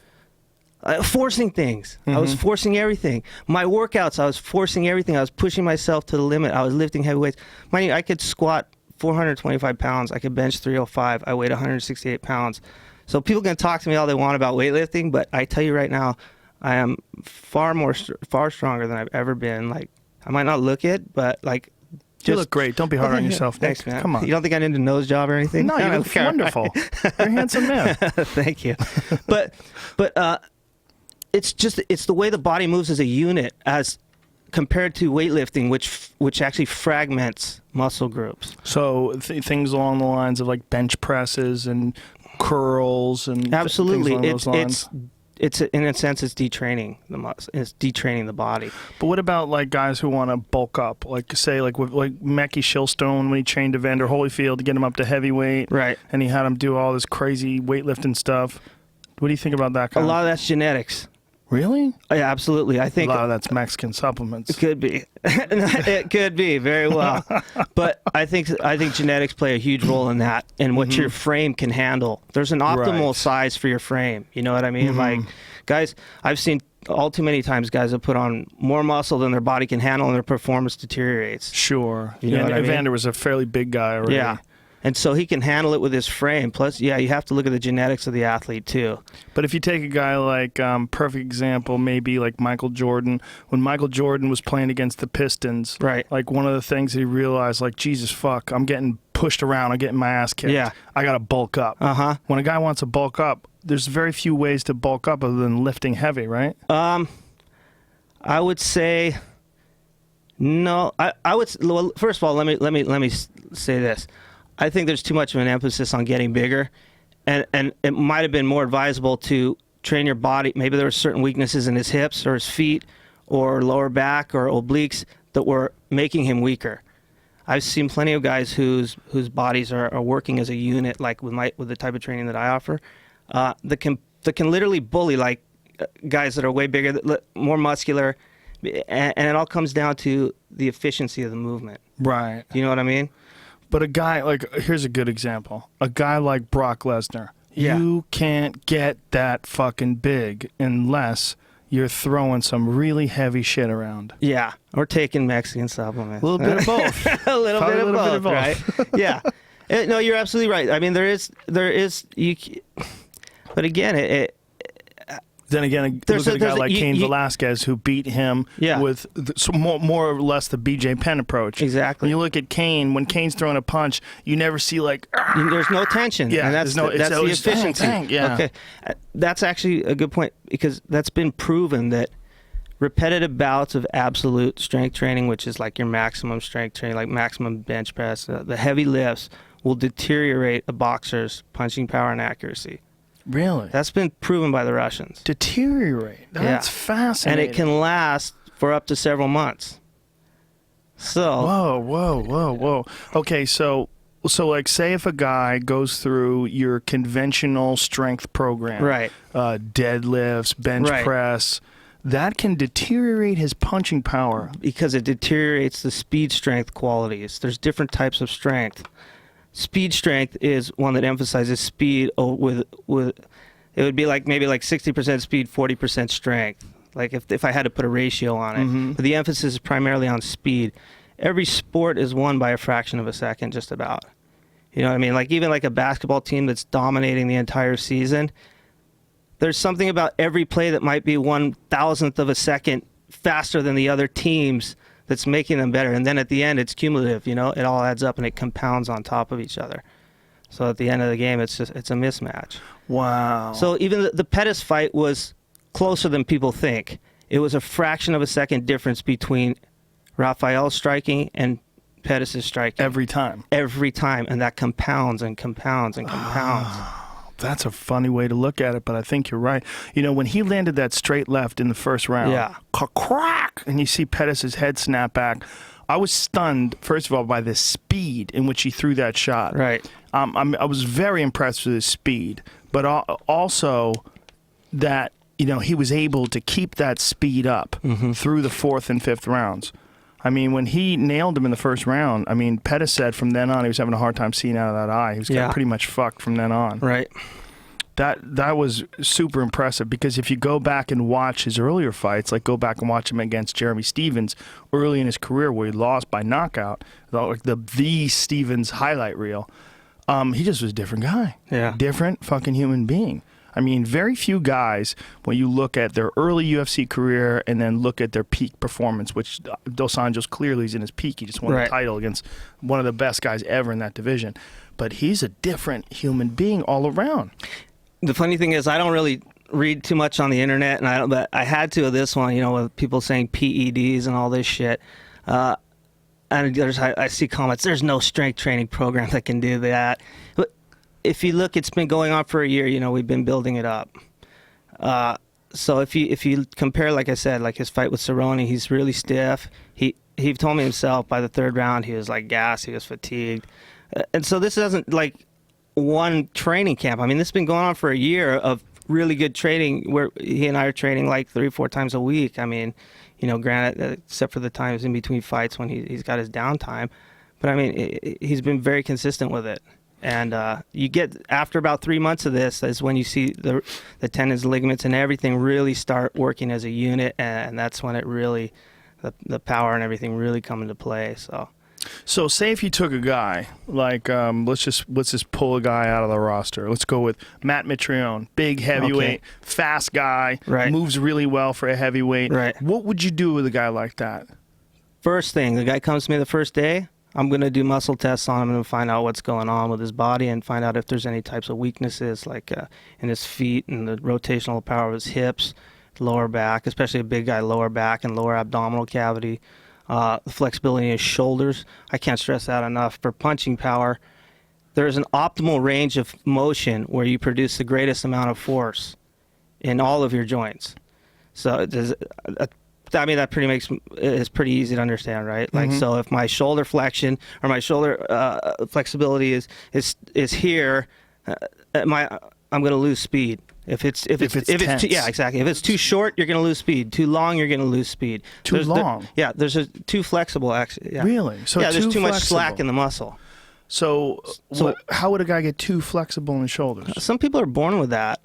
Forcing things. I was forcing everything. My workouts, I was forcing everything. I was pushing myself to the limit. I was lifting heavy weights. Mind you, I could squat 425 pounds. I could bench 305. I weighed 168 pounds. So people can talk to me all they want about weightlifting, but I tell you right now, I am far stronger than I've ever been. Like, I might not look it, but like, you look great. Don't be hard on yourself, Nick. Thanks, man. Come on. You don't think I need a nose job or anything? No, you look wonderful. You're a handsome man. Thank you. But it's the way the body moves as a unit as compared to weightlifting, which actually fragments muscle groups. So things along the lines of like bench presses and curls and absolutely, things along those lines. It's in a sense, it's detraining the muscle. It's detraining the body. But what about like guys who want to bulk up, like say like with like Mackie Shilstone when he trained Evander Holyfield to get him up to heavyweight, right? And he had him do all this crazy weightlifting stuff. What do you think about that? A lot of that's genetics. Really? Yeah, absolutely. I think a lot of that's Mexican supplements. It could be. It could be very well. But I think genetics play a huge role in that and what your frame can handle. There's an optimal size for your frame. You know what I mean? Like, guys, I've seen all too many times guys have put on more muscle than their body can handle and their performance deteriorates. Sure. You know what I mean? Evander was a fairly big guy already. Yeah. And so he can handle it with his frame. Plus, yeah, you have to look at the genetics of the athlete, too. But if you take a guy like, perfect example, maybe like Michael Jordan, when Michael Jordan was playing against the Pistons, right? Like one of the things he realized, like, Jesus, fuck, I'm getting pushed around, I'm getting my ass kicked. Yeah. I got to bulk up. When a guy wants to bulk up, there's very few ways to bulk up other than lifting heavy, right? I would say no. I would, well, first of all, let me say this. I think there's too much of an emphasis on getting bigger, and it might have been more advisable to train your body. Maybe there were certain weaknesses in his hips or his feet or lower back or obliques that were making him weaker. I've seen plenty of guys whose bodies are working as a unit, like with the type of training that I offer, that can literally bully like guys that are way bigger, more muscular, and it all comes down to the efficiency of the movement. Right. You know what I mean? But a guy, like, here's a good example. A guy like Brock Lesnar, you can't get that fucking big unless you're throwing some really heavy shit around. Yeah, or taking Mexican supplements. A little bit of both. a little bit of both, right? Yeah. No, you're absolutely right. I mean, there is, but again, then again, look at a guy like Cain Velasquez who beat him with more or less the BJ Penn approach. Exactly. When you look at Cain, when Cain's throwing a punch, you never see like... There's no tension. Yeah, and that's the efficiency. Yeah. Okay. That's actually a good point because that's been proven that repetitive bouts of absolute strength training, which is like your maximum strength training, like maximum bench press, the heavy lifts, will deteriorate a boxer's punching power and accuracy. Really? That's been proven by the Russians. Deteriorate. That's fascinating. And it can last for up to several months. So. Whoa. Okay, so like say if a guy goes through your conventional strength program, right? Deadlifts, bench press, that can deteriorate his punching power. Because it deteriorates the speed strength qualities. There's different types of strength. Speed strength is one that emphasizes speed with it would be like maybe like 60% speed, 40% strength. Like if I had to put a ratio on it. But the emphasis is primarily on speed. Every sport is won by a fraction of a second, just about. You know what I mean? Like even like a basketball team that's dominating the entire season, there's something about every play that might be 1,000th of a second faster than the other teams that's making them better. And then at the end, it's cumulative, you know? It all adds up and it compounds on top of each other. So at the end of the game, it's a mismatch. Wow. So even the Pettis fight was closer than people think. It was a fraction of a second difference between Rafael's striking and Pettis' striking. Every time. Every time. And that compounds and compounds and compounds. That's a funny way to look at it, but I think you're right. When he landed that straight left in the first round, crack, and you see Pettis' head snap back, I was stunned, first of all, by the speed in which he threw that shot. Right. I was very impressed with his speed, but also that he was able to keep that speed up through the fourth and fifth rounds. I mean, when he nailed him in the first round, Pettis said from then on he was having a hard time seeing out of that eye. He was getting pretty much fucked from then on. Right. That was super impressive, because if you go back and watch his earlier fights, like go back and watch him against Jeremy Stevens early in his career where he lost by knockout, like the Stevens highlight reel, he just was a different guy. Yeah. Different fucking human being. Very few guys, when you look at their early UFC career and then look at their peak performance, which Dos Anjos clearly is in his peak. He just won the title against one of the best guys ever in that division. But he's a different human being all around. The funny thing is, I don't really read too much on the internet, but I had to with this one, with people saying PEDs and all this shit. And I see comments, there's no strength training program that can do that. But if you look, it's been going on for a year. We've been building it up. So if you compare, like I said, like his fight with Cerrone, he's really stiff. He told me himself by the third round he was like gassed, he was fatigued. And so this isn't like one training camp. This has been going on for a year of really good training where he and I are training like 3 or 4 times a week. Granted, except for the times in between fights when he's got his downtime. But he's been very consistent with it. And you get, after about 3 months of this, is when you see the tendons, ligaments, and everything really start working as a unit, and that's when it really, the power and everything really come into play. So say if you took a guy like let's just pull a guy out of the roster. Let's go with Matt Mitrione, big heavyweight, fast guy, moves really well for a heavyweight. Right. What would you do with a guy like that? First thing, the guy comes to me the first day, I'm going to do muscle tests on him and find out what's going on with his body and find out if there's any types of weaknesses like in his feet and the rotational power of his hips, lower back, especially a big guy, lower back and lower abdominal cavity. The flexibility in his shoulders. I can't stress that enough. For punching power, there's an optimal range of motion where you produce the greatest amount of force in all of your joints. So that is pretty easy to understand, right? Like, so if my shoulder flexion or my shoulder flexibility is here, I'm going to lose speed. If it's yeah, exactly. If it's too short, you're going to lose speed. Too long, you're going to lose speed. Too long. There's too flexible. Actually, yeah. Really? So there's too much flexible. slack in the muscle. So how would a guy get too flexible in his shoulders? Some people are born with that.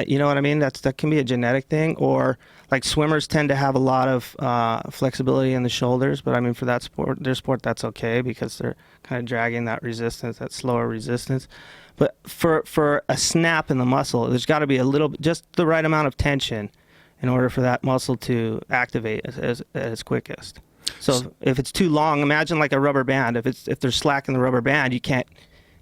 You know what I mean? That can be a genetic thing, or like swimmers tend to have a lot of flexibility in the shoulders. But for that sport, that's okay because they're kind of dragging that resistance, that slower resistance. But for a snap in the muscle, there's got to be just the right amount of tension in order for that muscle to activate at its quickest. So if it's too long, imagine like a rubber band. If there's slack in the rubber band, you can't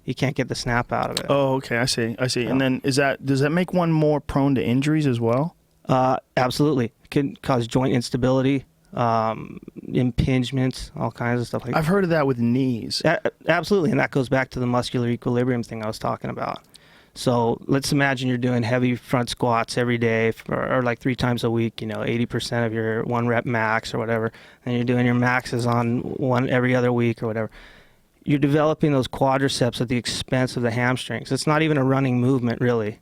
get the snap out of it. Oh, okay, I see. Yeah. And then does that make one more prone to injuries as well? Absolutely. It can cause joint instability, impingements, all kinds of stuff like that. I've heard of that with knees. Absolutely, and that goes back to the muscular equilibrium thing I was talking about. So let's imagine you're doing heavy front squats every day or like 3 times a week, 80% of your 1 rep max or whatever, and you're doing your maxes on 1 every other week or whatever. You're developing those quadriceps at the expense of the hamstrings. It's not even a running movement, really.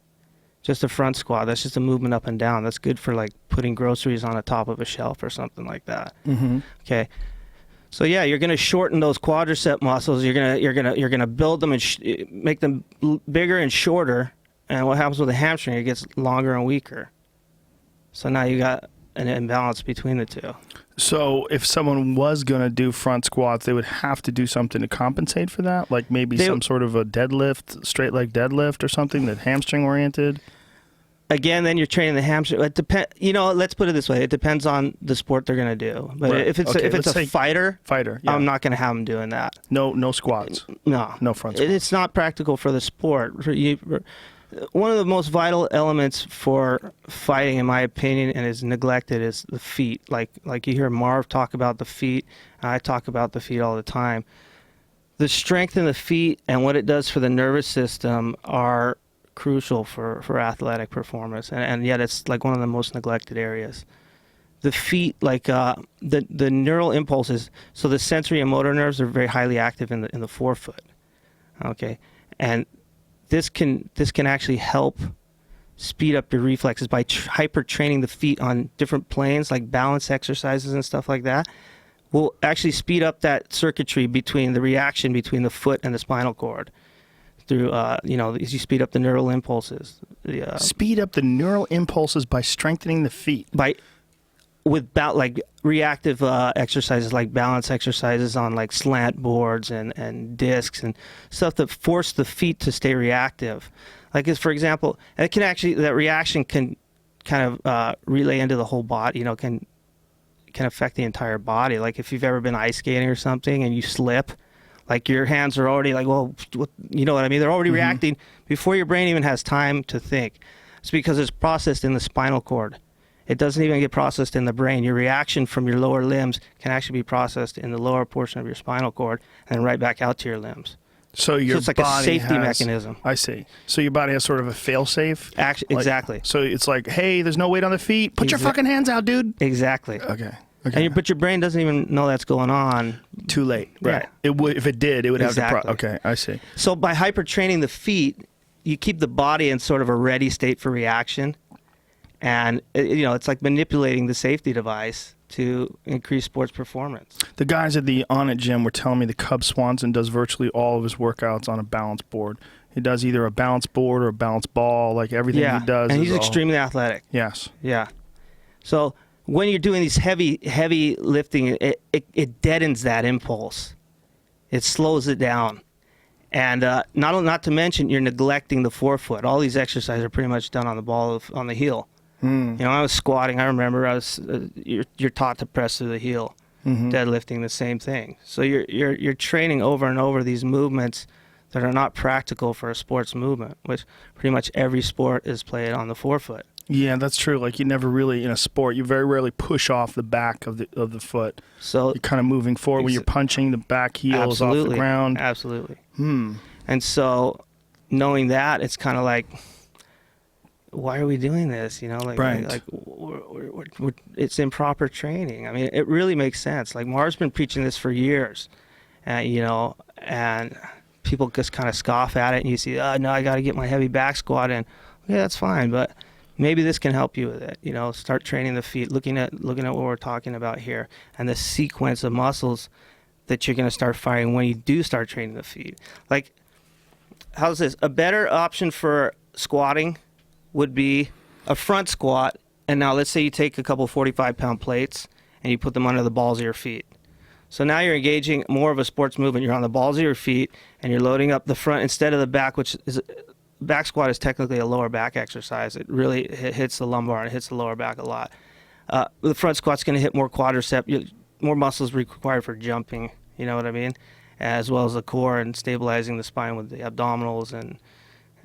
Just a front squat. That's just a movement up and down. That's good for like putting groceries on the top of a shelf or something like that. Mm-hmm. Okay. So yeah, you're going to shorten those quadricep muscles. You're going to build them and make them bigger and shorter. And what happens with the hamstring? It gets longer and weaker. So now you got an imbalance between the two. So if someone was going to do front squats, they would have to do something to compensate for that, like maybe some sort of a deadlift, straight leg deadlift or something that hamstring oriented. Again, then you're training the hamstring. It let's put it this way: it depends on the sport they're going to do. But right. if it's a fighter, yeah. I'm not going to have them doing that. No squats. No front squats. It's not practical for the sport. One of the most vital elements for fighting, in my opinion, and is neglected, is the feet. Like you hear Marv talk about the feet. I talk about the feet all the time. The strength in the feet and what it does for the nervous system are crucial for athletic performance, and yet it's like one of the most neglected areas. The feet, like the neural impulses, so the sensory and motor nerves are very highly active in the forefoot. Okay, and this can actually help speed up your reflexes by hyper training the feet on different planes, like balance exercises and stuff like that. Will actually speed up that circuitry between the reaction between the foot and the spinal cord through, as you speed up the neural impulses. Speed up the neural impulses by strengthening the feet. With like reactive exercises, like balance exercises on like slant boards and discs and stuff that force the feet to stay reactive. Like, for example, that reaction can kind of relay into the whole body, can affect the entire body. Like if you've ever been ice skating or something and you slip, like your hands are already like, well, you know what I mean? They're already reacting before your brain even has time to think. It's because it's processed in the spinal cord. It doesn't even get processed in the brain. Your reaction from your lower limbs can actually be processed in the lower portion of your spinal cord and right back out to your limbs. So it's like a safety mechanism. I see. So your body has sort of a fail-safe? Exactly. So it's like, hey, there's no weight on the feet. Put your fucking hands out, dude. Exactly. Okay. But your brain doesn't even know that's going on. Too late. Right. Yeah. It would, if it did, it would have to. Okay, I see. So by hyper-training the feet, you keep the body in sort of a ready state for reaction. And, it's like manipulating the safety device to increase sports performance. The guys at the On It gym were telling me that Cub Swanson does virtually all of his workouts on a balance board. He does either a balance board or a balance ball, like everything he does. And he's extremely athletic. Yes. Yeah. So when you're doing these heavy lifting, it deadens that impulse. It slows it down. And not to mention, you're neglecting the forefoot. All these exercises are pretty much done on the heel. I was squatting. I remember you're taught to press through the heel. Deadlifting, the same thing. So you're training over and over these movements that are not practical for a sports movement, which pretty much every sport is played on the forefoot. Yeah, that's true. Like you never really in a sport, you very rarely push off the back of the foot. So you're kind of moving forward when you're punching, the back heel is off the ground. Absolutely. And so knowing that, it's kind of like, why are we doing this? Right. It's improper training. I mean, it really makes sense. Like Marv's been preaching this for years, and people just kind of scoff at it, and you see, oh no, I got to get my heavy back squat in. Yeah, that's fine, but maybe this can help you with it. Start training the feet, looking at what we're talking about here, and the sequence of muscles that you're going to start firing when you do start training the feet. Like, how's this? A better option for squatting would be a front squat, and now let's say you take a couple 45-pound plates and you put them under the balls of your feet. So now you're engaging more of a sports movement. You're on the balls of your feet, and you're loading up the front instead of the back, which is back squat is technically a lower back exercise. It really hits the lumbar and it hits the lower back a lot. The front squat's going to hit more quadricep, more muscles required for jumping, you know what I mean, as well as the core and stabilizing the spine with the abdominals and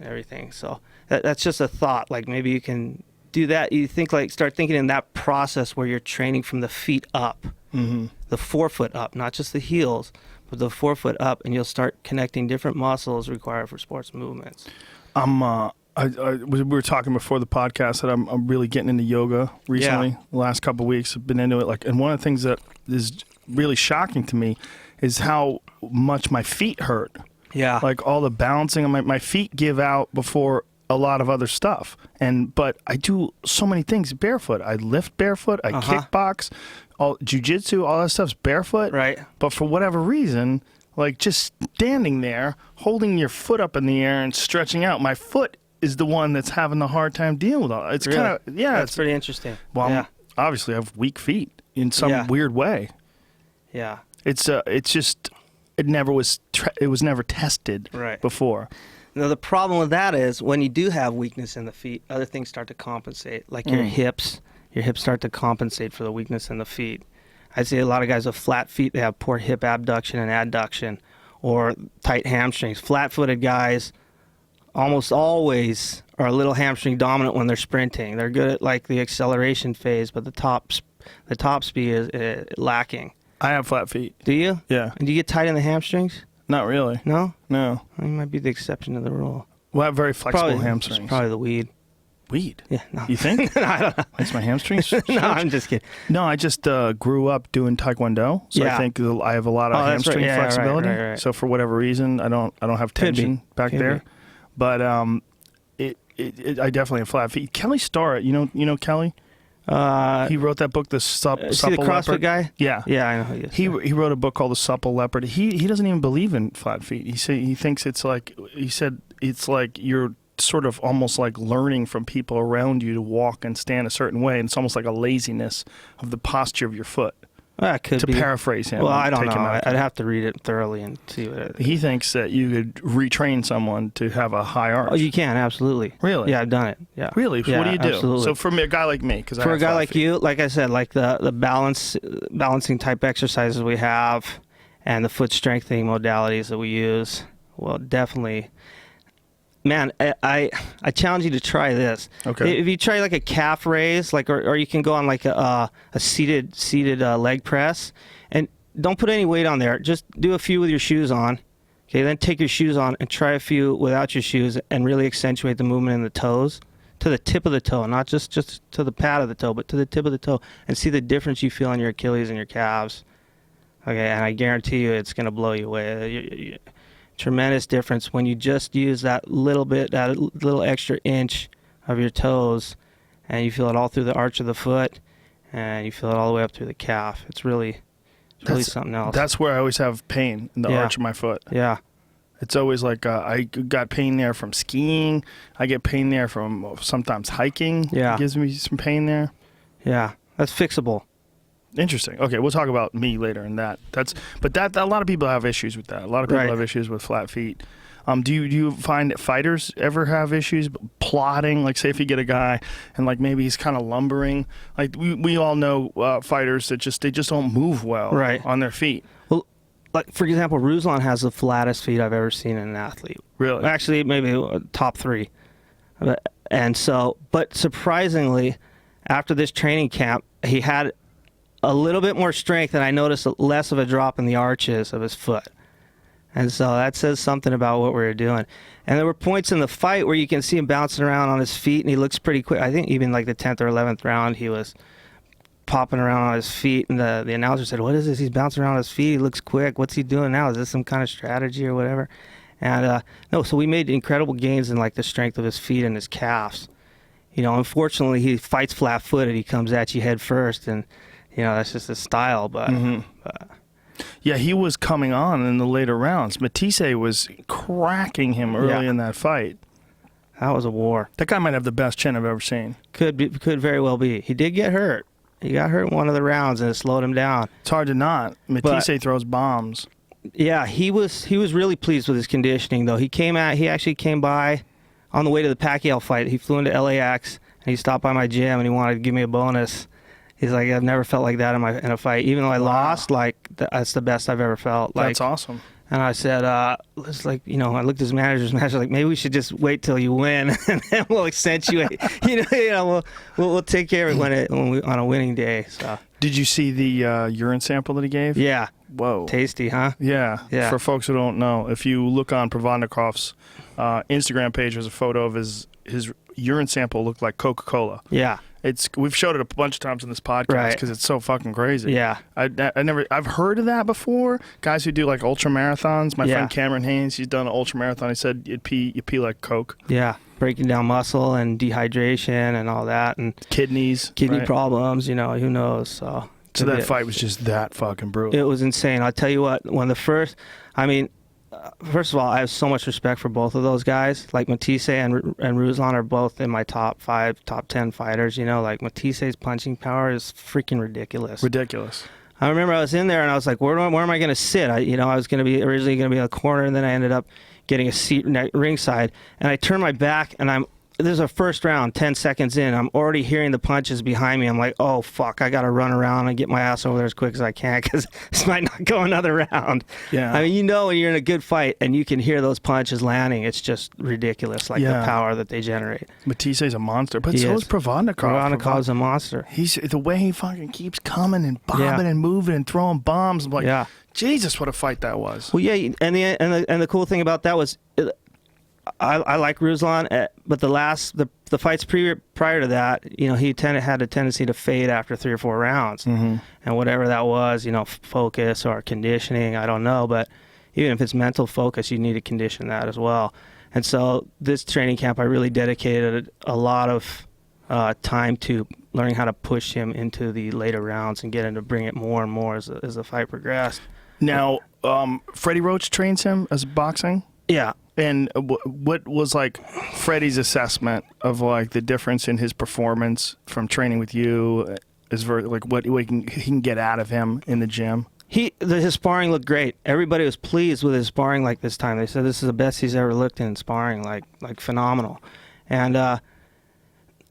everything. So that's just a thought. Like maybe you can do that. You start thinking in that process where you're training from the feet up, the forefoot up, not just the heels, but the forefoot up, and you'll start connecting different muscles required for sports movements. We were talking before the podcast that I'm really getting into yoga recently. The last couple of weeks I've been into it. And one of the things that is really shocking to me is how much my feet hurt. Yeah. Like all the balancing, my feet give out before a lot of other stuff. But I do so many things barefoot. I lift barefoot. I kickbox. All jiu-jitsu, all that stuff's barefoot. Right. But for whatever reason, like just standing there, holding your foot up in the air and stretching out, my foot is the one that's having the hard time dealing with all. It's really? kind of That's pretty interesting. Well, obviously I have weak feet in some weird way. Yeah. It's just it was never tested before. Now the problem with that is when you do have weakness in the feet, other things start to compensate, like your hips. Your hips start to compensate for the weakness in the feet. I see a lot of guys with flat feet, they have poor hip abduction and adduction, or tight hamstrings. Flat-footed guys almost always are a little hamstring dominant when they're sprinting. They're good at like the acceleration phase, but the top speed is lacking. I have flat feet. Do you? Yeah. And do you get tight in the hamstrings? Not really. No? No. You might be the exception to the rule. Well, very flexible Probably, hamstrings. Probably the weed. Weed? Yeah, no. You think? I don't know. Makes my hamstrings? No, I'm just kidding. No, I just grew up doing Taekwondo, so Yeah. I think I have a lot of Oh, that's right. hamstring Yeah, right, flexibility. right. So for whatever reason, I don't have Could be. tension back Could there. be. But I definitely have flat feet. Kelly Starrett, you know Kelly? He wrote that book, The Supple see the CrossFit Leopard. guy? Yeah. Yeah, I know who he is. He wrote a book called The Supple Leopard. He doesn't even believe in flat feet. He thinks it's like, he said it's like you're sort of almost like learning from people around you to walk and stand a certain way, and it's almost like a laziness of the posture of your foot. That could To be. paraphrase him. Well, I don't take him know. out. I'd have to read it thoroughly and see what it is. He thinks that you could retrain someone to have a high arch. Oh, you can, absolutely. Really? Yeah, I've done it. Yeah. Really? Yeah, What do you do? absolutely. So for me, a guy like me, because For a guy like you, like I said, like the balancing type exercises we have and the foot strengthening modalities that we use, well, definitely. Man, I challenge you to try this. Okay. If you try like a calf raise, like or you can go on like a seated leg press, and don't put any weight on there. Just do a few with your shoes on. Okay, then take your shoes on and try a few without your shoes, and really accentuate the movement in the toes to the tip of the toe, not just to the pad of the toe, but to the tip of the toe, and see the difference you feel in your Achilles and your calves. Okay, and I guarantee you it's going to blow you away. Tremendous difference when you just use that little bit, that little extra inch of your toes, and you feel it all through the arch of the foot, and you feel it all the way up through the calf. It's really something else. That's where I always have pain in the arch of my foot. Yeah. It's always like I got pain there from skiing. I get pain there from sometimes hiking. Yeah. It gives me some pain there. Yeah. That's fixable. Interesting. Okay, we'll talk about me later in that. But a lot of people have issues with that. A lot of people have issues with flat feet. Do you find that fighters ever have issues plotting? Like, say if you get a guy and like maybe he's kind of lumbering. Like we all know fighters that they just don't move well on their feet. Well, like for example, Ruslan has the flattest feet I've ever seen in an athlete. Really? Actually, maybe top 3. But surprisingly, after this training camp, he had a little bit more strength, and I noticed less of a drop in the arches of his foot. And so that says something about what we were doing. And there were points in the fight where you can see him bouncing around on his feet, and he looks pretty quick. I think even like the 10th or 11th round, he was popping around on his feet, and the announcer said, "What is this? He's bouncing around on his feet. He looks quick. What's he doing now? Is this some kind of strategy or whatever?" And no, so we made incredible gains in like the strength of his feet and his calves. You know, unfortunately, he fights flat-footed. He comes at you head first, and you know that's just his style. But yeah, he was coming on in the later rounds. Matisse was cracking him early in that fight. That was a war. That guy might have the best chin I've ever seen. Could very well be. He did get hurt. He got hurt in one of the rounds, and it slowed him down. It's hard to not. Matisse throws bombs. Yeah, he was really pleased with his conditioning, though. He actually came by on the way to the Pacquiao fight. He flew into LAX, and he stopped by my gym, and he wanted to give me a bonus. He's like, I've never felt like that in a fight. Even though I lost, like that's the best I've ever felt. Like, that's awesome. And I said, let's I looked at his manager's manager, like, maybe we should just wait till you win, and then we'll accentuate. We'll take care of it on a winning day. So. Did you see the urine sample that he gave? Yeah. Whoa. Tasty, huh? Yeah. Yeah. For folks who don't know, if you look on Provodnikov's Instagram page, there's a photo of his urine sample looked like Coca-Cola. Yeah. We've showed it a bunch of times in this podcast because it's so fucking crazy. Yeah. I've heard of that before. Guys who do like ultra marathons. My friend Cameron Haynes, he's done an ultra marathon. He said you pee like Coke. Yeah. Breaking down muscle and dehydration and all that, and kidney problems. Who knows? So that fight was just that fucking brutal. It was insane. I'll tell you what. First of all, I have so much respect for both of those guys. Like Matisse and Ruslan are both in my top 5, top 10 fighters. Like Matisse's punching power is freaking ridiculous. Ridiculous. I remember I was in there and I was like, where am I going to sit? I was originally going to be in the corner, and then I ended up getting a seat ringside. And I turned my back, and this is a first round, 10 seconds in. I'm already hearing the punches behind me. I'm like, oh, fuck, I got to run around and get my ass over there as quick as I can because this might not go another round. Yeah. I mean, when you're in a good fight and you can hear those punches landing, it's just ridiculous, the power that they generate. Matisse's a monster, but so is Provodnikov. Provodnikov's a monster. He's the way he fucking keeps coming and bobbing and moving and throwing bombs. I'm like, Jesus, what a fight that was. Well, yeah, and the cool thing about that was I like Ruslan, but the fights prior to that, you know, he had a tendency to fade after 3 or 4 rounds, and whatever that was, you know, focus or conditioning, I don't know, but even if it's mental focus, you need to condition that as well. And so this training camp, I really dedicated a lot of time to learning how to push him into the later rounds and get him to bring it more and more as the fight progressed. Now, Freddie Roach trains him as boxing? Yeah. And what was like Freddie's assessment of like the difference in his performance from training with you, like what he can get out of him in the gym? His sparring looked great. Everybody was pleased with his sparring like this time. They said this is the best he's ever looked in sparring, like phenomenal. And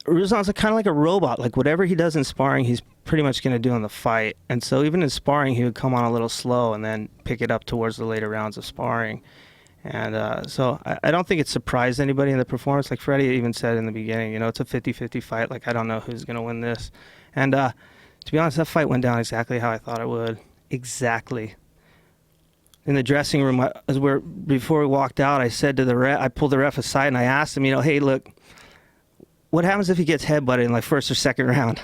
Ruslan's kind of like a robot. Like whatever he does in sparring, he's pretty much going to do in the fight. And so even in sparring, he would come on a little slow and then pick it up towards the later rounds of sparring. And so I don't think it surprised anybody in the performance. Like Freddie even said in the beginning, you know, it's a 50-50 fight. Like, I don't know who's going to win this. And to be honest, that fight went down exactly how I thought it would. Exactly. In the dressing room, before we walked out, I said to the ref, I pulled the ref aside and I asked him, you know, hey, look, what happens if he gets headbutted in like first or second round?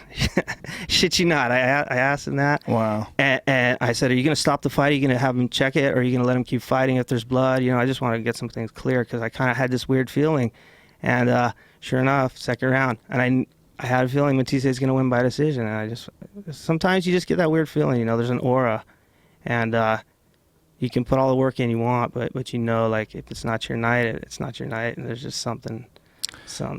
Shit you not. I asked him that. Wow. And I said, are you going to stop the fight? Are you going to have him check it? Or are you going to let him keep fighting if there's blood? You know, I just want to get some things clear because I kind of had this weird feeling. And sure enough, second round. And I had a feeling Matisse is going to win by decision. And sometimes you just get that weird feeling, you know, there's an aura. And you can put all the work in you want, but you know, like if it's not your night, it's not your night. And there's just something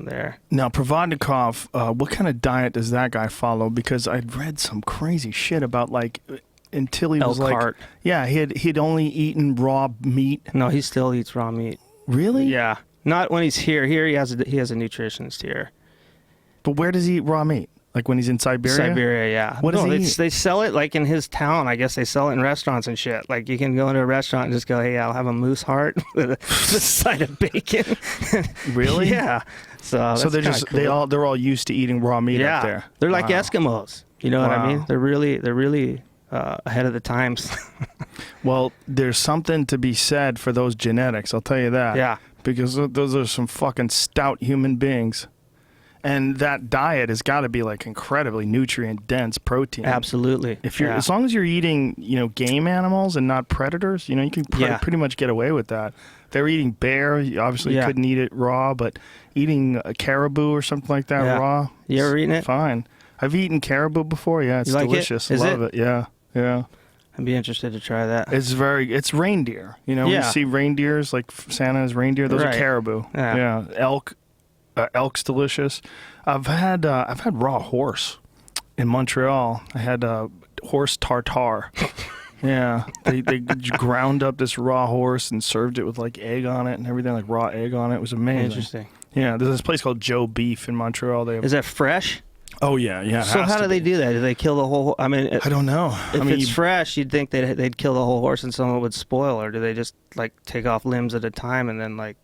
there. Now, Provodnikov, what kind of diet does that guy follow? Because I'd read some crazy shit about like until he was like, yeah, he'd only eaten raw meat. No, he still eats raw meat. Really? Yeah, not when he's here. Here he has a nutritionist here. But where does he eat raw meat? Like when he's in Siberia? Siberia, yeah. What does he eat? They sell it like in his town. I guess they sell it in restaurants and shit. Like you can go into a restaurant and just go, hey, I'll have a moose heart with a side of bacon. Really? Yeah. So they're just cool. They're all used to eating raw meat up there. They're like Eskimos. You know what I mean? They're really ahead of the times. Well, there's something to be said for those genetics. I'll tell you that. Yeah. Because those are some fucking stout human beings. And that diet has got to be like incredibly nutrient dense protein. Absolutely. As long as you're eating, you know, game animals and not predators, you know, you can pretty much get away with that. If they're eating bear, you obviously couldn't eat it raw, but eating a caribou or something like that raw, you ever eaten it? Fine. I've eaten caribou before. Yeah, it's delicious. Is Love it? Yeah. I'd be interested to try that. It's reindeer. You know, when you see reindeers like Santa's reindeer, those are caribou. Yeah. Elk's delicious. I've had raw horse in Montreal. I had horse tartare. Yeah, they ground up this raw horse and served it with like egg on it and everything, like raw egg on it. It was amazing. Interesting. Yeah, there's this place called Joe Beef in Montreal. Is that fresh? Oh yeah. So how do they do that? Do they kill the whole? I mean, I don't know. If it's fresh, you'd think they'd kill the whole horse and someone would spoil, or do they just like take off limbs at a time and then like?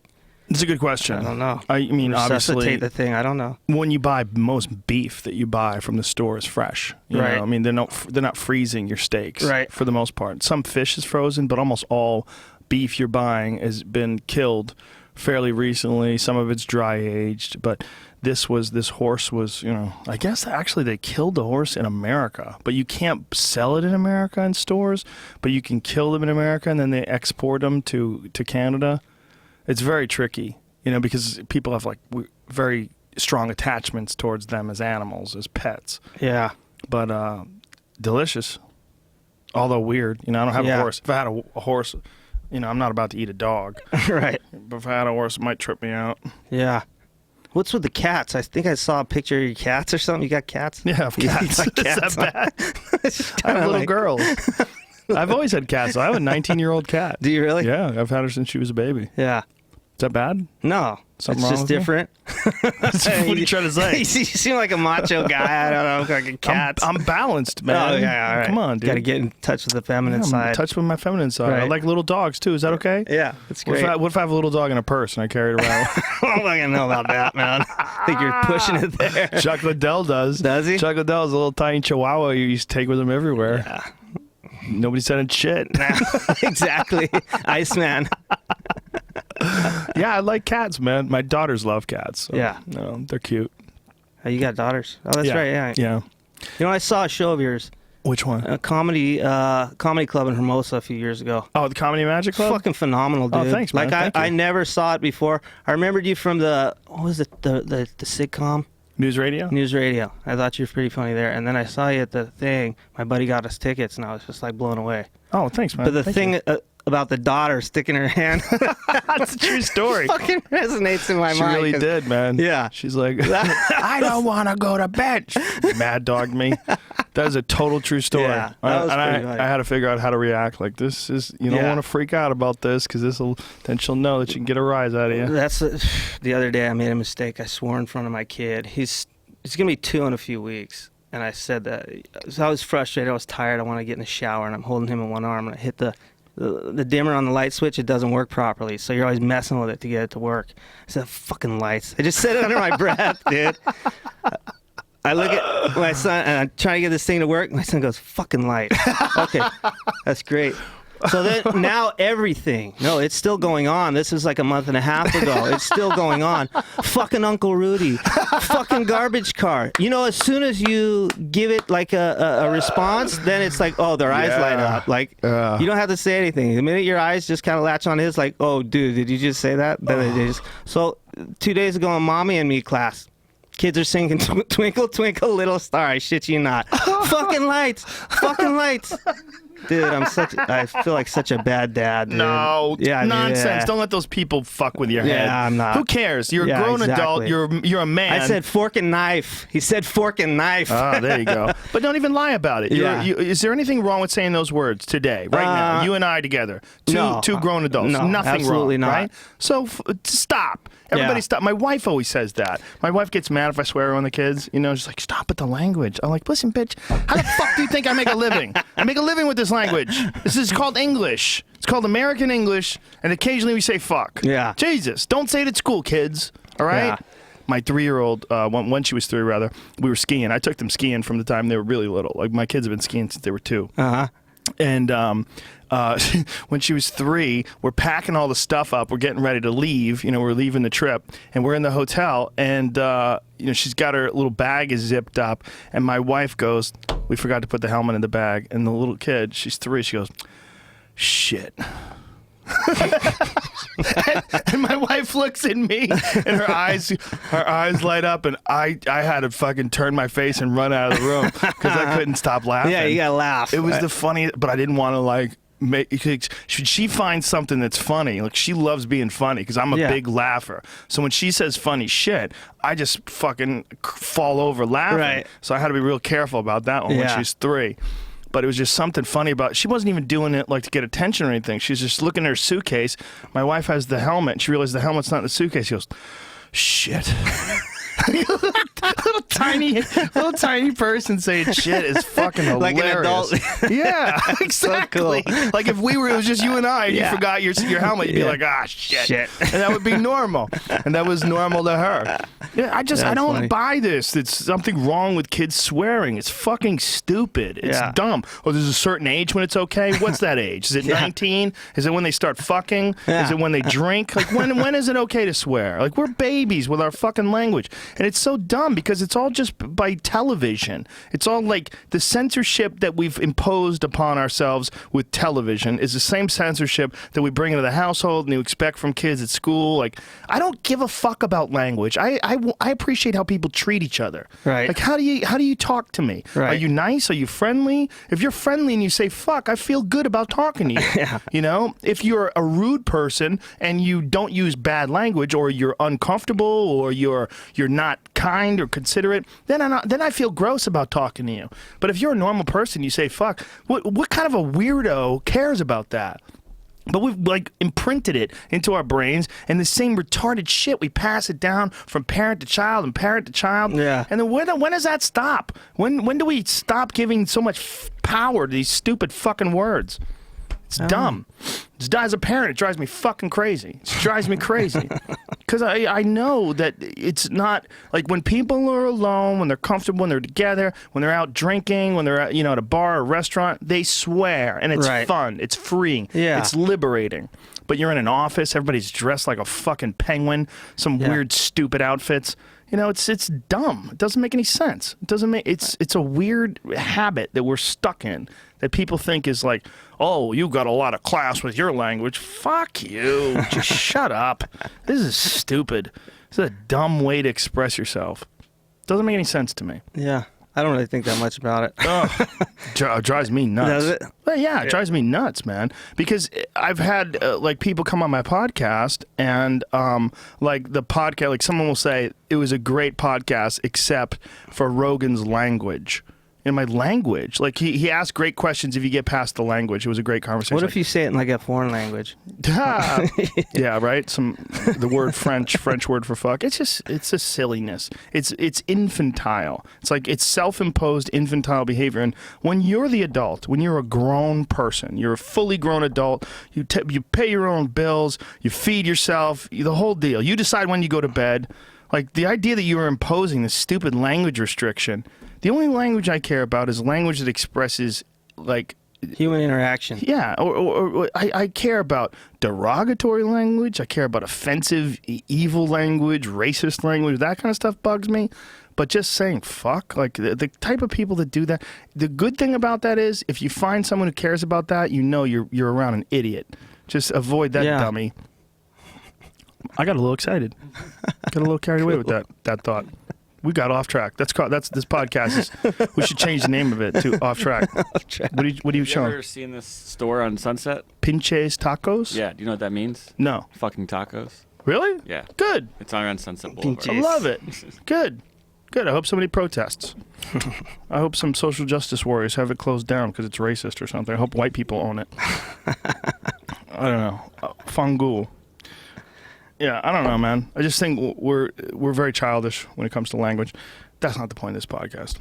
It's a good question. I don't know. I mean, obviously, resuscitate the thing. I don't know. When you buy most beef that you buy from the store is fresh. You know? I mean, they're not freezing your steaks. Right. For the most part, some fish is frozen, but almost all beef you're buying has been killed fairly recently. Some of it's dry aged, but this horse was, you know, I guess actually they killed the horse in America, but you can't sell it in America in stores, but you can kill them in America and then they export them to Canada. It's very tricky, you know, because people have like very strong attachments towards them as animals, as pets. Yeah. But delicious, although weird. You know, I don't have a horse. If I had a horse, you know, I'm not about to eat a dog. Right. But if I had a horse, it might trip me out. Yeah. What's with the cats? I think I saw a picture of your cats or something. You got cats? Yeah, I have cats. Is that bad? I have little girls. I've always had cats. I have a 19-year-old cat. Do you really? Yeah, I've had her since she was a baby. Yeah. Is that bad? No. Something it's wrong just different. What are you trying to say? You seem like a macho guy. I don't know, like a cat. I'm balanced, man. Oh, yeah, all right. Come on, dude. Got to get in touch with the feminine side. I'm in touch with my feminine side. Right. I like little dogs, too. Is that okay? Yeah, it's great. What if I have a little dog in a purse and I carry it around? I don't fucking know about that, man. I think you're pushing it there. Chuck Liddell does. Does he? Chuck Liddell is a little tiny chihuahua you used to take with him everywhere. Yeah. Nobody said shit. Exactly. Iceman. Yeah, I like cats, man. My daughters love cats. So, Yeah. no, they're cute. Oh, you got daughters? Oh, that's right. Yeah. Yeah. You know, I saw a show of yours, Which one? a comedy club in Hermosa a few years ago. Oh, the Comedy Magic Club? Fucking phenomenal, dude. Oh, thanks, man. Like Thank you. I never saw it before. I remembered you from the what was it the sitcom News Radio? News Radio. I thought you were pretty funny there, and then I saw you at the thing. My buddy got us tickets, and I was just like blown away. Oh, thanks, man. But the Thank thing you. about the daughter sticking her hand That's a true story. fucking resonates in my She mind. really 'cause- did, man. Yeah. She's like, I don't want to go to bed. Mad dogged me. That is a total true story. Yeah, that was pretty funny. I had to figure out how to react. Like, this is, you don't Yeah. want to freak out about this because then she'll know that you can get a rise out of you. That's the other day I made a mistake. I swore in front of my kid. He's gonna be 2 in a few weeks, and I said that. So I was frustrated. I was tired. I want to get in the shower, and I'm holding him in one arm, and I hit the dimmer on the light switch. It doesn't work properly, so you're always messing with it to get it to work. I said, "Fucking lights!" I just said it under my breath, dude. I look at my son, and I'm trying to get this thing to work. My son goes, "Fucking light." Okay, that's great. So then now everything. No, it's still going on. This is like a month and a half ago. It's still going on. Fucking Uncle Rudy. Fucking garbage car. You know, as soon as you give it like a response, then it's like, oh, their eyes light up. Like, you don't have to say anything. The minute your eyes just kind of latch on his, like, oh, dude, did you just say that? Then they just. So 2 days ago in Mommy and Me class, kids are singing Twinkle, Twinkle, Little Star. I shit you not. Fucking lights. Fucking lights. Dude, I feel like such a bad dad, dude. No, yeah, nonsense. Yeah. Don't let those people fuck with your head. Yeah, I'm not. Who cares? You're a grown adult. You're a man. I said fork and knife. He said fork and knife. Oh, there you go. But don't even lie about it. Yeah. Is there anything wrong with saying those words today, right now? You and I together, two grown adults. No, nothing absolutely wrong, not. right? So stop. Everybody stop. My wife always says that. My wife gets mad if I swear on the kids. You know, she's like, stop with the language. I'm like, listen, bitch, how the fuck do you think I make a living? I make a living with this language. This is called English. It's called American English, and occasionally we say fuck. Yeah. Jesus, don't say it at school, kids. All right? Yeah. My 3-year-old, when she was 3, rather, we were skiing. I took them skiing from the time they were really little. Like, my kids have been skiing since they were 2. Uh-huh. And when she was 3, we're packing all the stuff up. We're getting ready to leave. You know, we're leaving the trip, and we're in the hotel. And you know, she's got her little bag is zipped up, and my wife goes, "We forgot to put the helmet in the bag." And the little kid, she's 3, she goes, "Shit." and my wife looks at me, and her eyes light up, and I had to fucking turn my face and run out of the room because I couldn't stop laughing. Yeah, you gotta laugh. It was the funniest, but I didn't want to like make. Should she find something that's funny? Like, she loves being funny because I'm a big laugher. So when she says funny shit, I just fucking fall over laughing. Right. So I had to be real careful about that one when Yeah. she was 3. But it was just something funny about. She wasn't even doing it like to get attention or anything. She's just looking at her suitcase. My wife has the helmet, and she realized the helmet's not in the suitcase. She goes, "Shit." little tiny person saying shit is fucking hilarious. Like an adult. Yeah, exactly. cool. Like if it was just you and I, and you forgot your helmet, you'd be like, "Ah, shit," and that would be normal, and that was normal to her. Yeah, I don't funny. buy this. It's something wrong with kids swearing. It's fucking stupid. It's dumb. Oh, there's a certain age when it's okay. What's that age? Is it 19? Is it when they start fucking? Yeah. Is it when they drink? Like when is it okay to swear? Like, we're babies with our fucking language. And it's so dumb because it's all just by television. It's all like the censorship that we've imposed upon ourselves with television is the same censorship that we bring into the household and you expect from kids at school. Like, I don't give a fuck about language. I appreciate how people treat each other. Right. Like, how do you talk to me? Right. Are you nice? Are you friendly? If you're friendly and you say fuck, I feel good about talking to you. Yeah. You know, if you're a rude person and you don't use bad language, or you're uncomfortable, or you're not kind or considerate, then I feel gross about talking to you. But if you're a normal person, you say fuck. What kind of a weirdo cares about that? But we've like imprinted it into our brains, and the same retarded shit, we pass it down from parent to child and parent to child. Yeah. And then when does that stop? When do we stop giving so much power to these stupid fucking words? It's dumb. As a parent, it drives me fucking crazy. It drives me crazy. because I know that it's not like when people are alone, when they're comfortable, when they're together, when they're out drinking, when they're at, at a bar or a restaurant, they swear, and it's fun, it's freeing, it's liberating. But you're in an office, everybody's dressed like a fucking penguin, some weird stupid outfits. It's dumb. It doesn't make any sense. It doesn't make it's a weird habit that we're stuck in, that people think is like, oh, you got a lot of class with your language. Fuck you. Just shut up. This is stupid. This is a dumb way to express yourself. Doesn't make any sense to me. Yeah. I don't really think that much about it. It drives me nuts. Does it? Well, yeah, it drives me nuts, man. Because I've had people come on my podcast, and the podcast, like someone will say it was a great podcast except for Rogan's language. In my language, like he asked great questions. If you get past the language, it was a great conversation. What if you say it in like a foreign language? Yeah, right. The word French word for fuck. It's a silliness. It's infantile. It's like it's self-imposed infantile behavior. And when you're the adult, when you're a grown person, you're a fully grown adult. You pay your own bills. You feed yourself. The whole deal. You decide when you go to bed. Like the idea that you are imposing this stupid language restriction. The only language I care about is language that expresses, like... human interaction. Yeah, or I care about derogatory language. I care about offensive, evil language, racist language. That kind of stuff bugs me. But just saying fuck, like the type of people that do that, the good thing about that is if you find someone who cares about that, you're around an idiot. Just avoid that dummy. I got a little excited. Got a little carried away with that thought. We got off track. That's this podcast is. We should change the name of it to Off Track. Off Track. What are you showing? You ever seen this store on Sunset? Pinches Tacos? Yeah. Do you know what that means? No. Fucking tacos. Really? Yeah. Good. It's on around Sunset Boulevard. I love it. Good. I hope somebody protests. I hope some social justice warriors have it closed down because it's racist or something. I hope white people own it. I don't know. Fangul. Yeah, I don't know, man. I just think we're very childish when it comes to language. That's not the point of this podcast.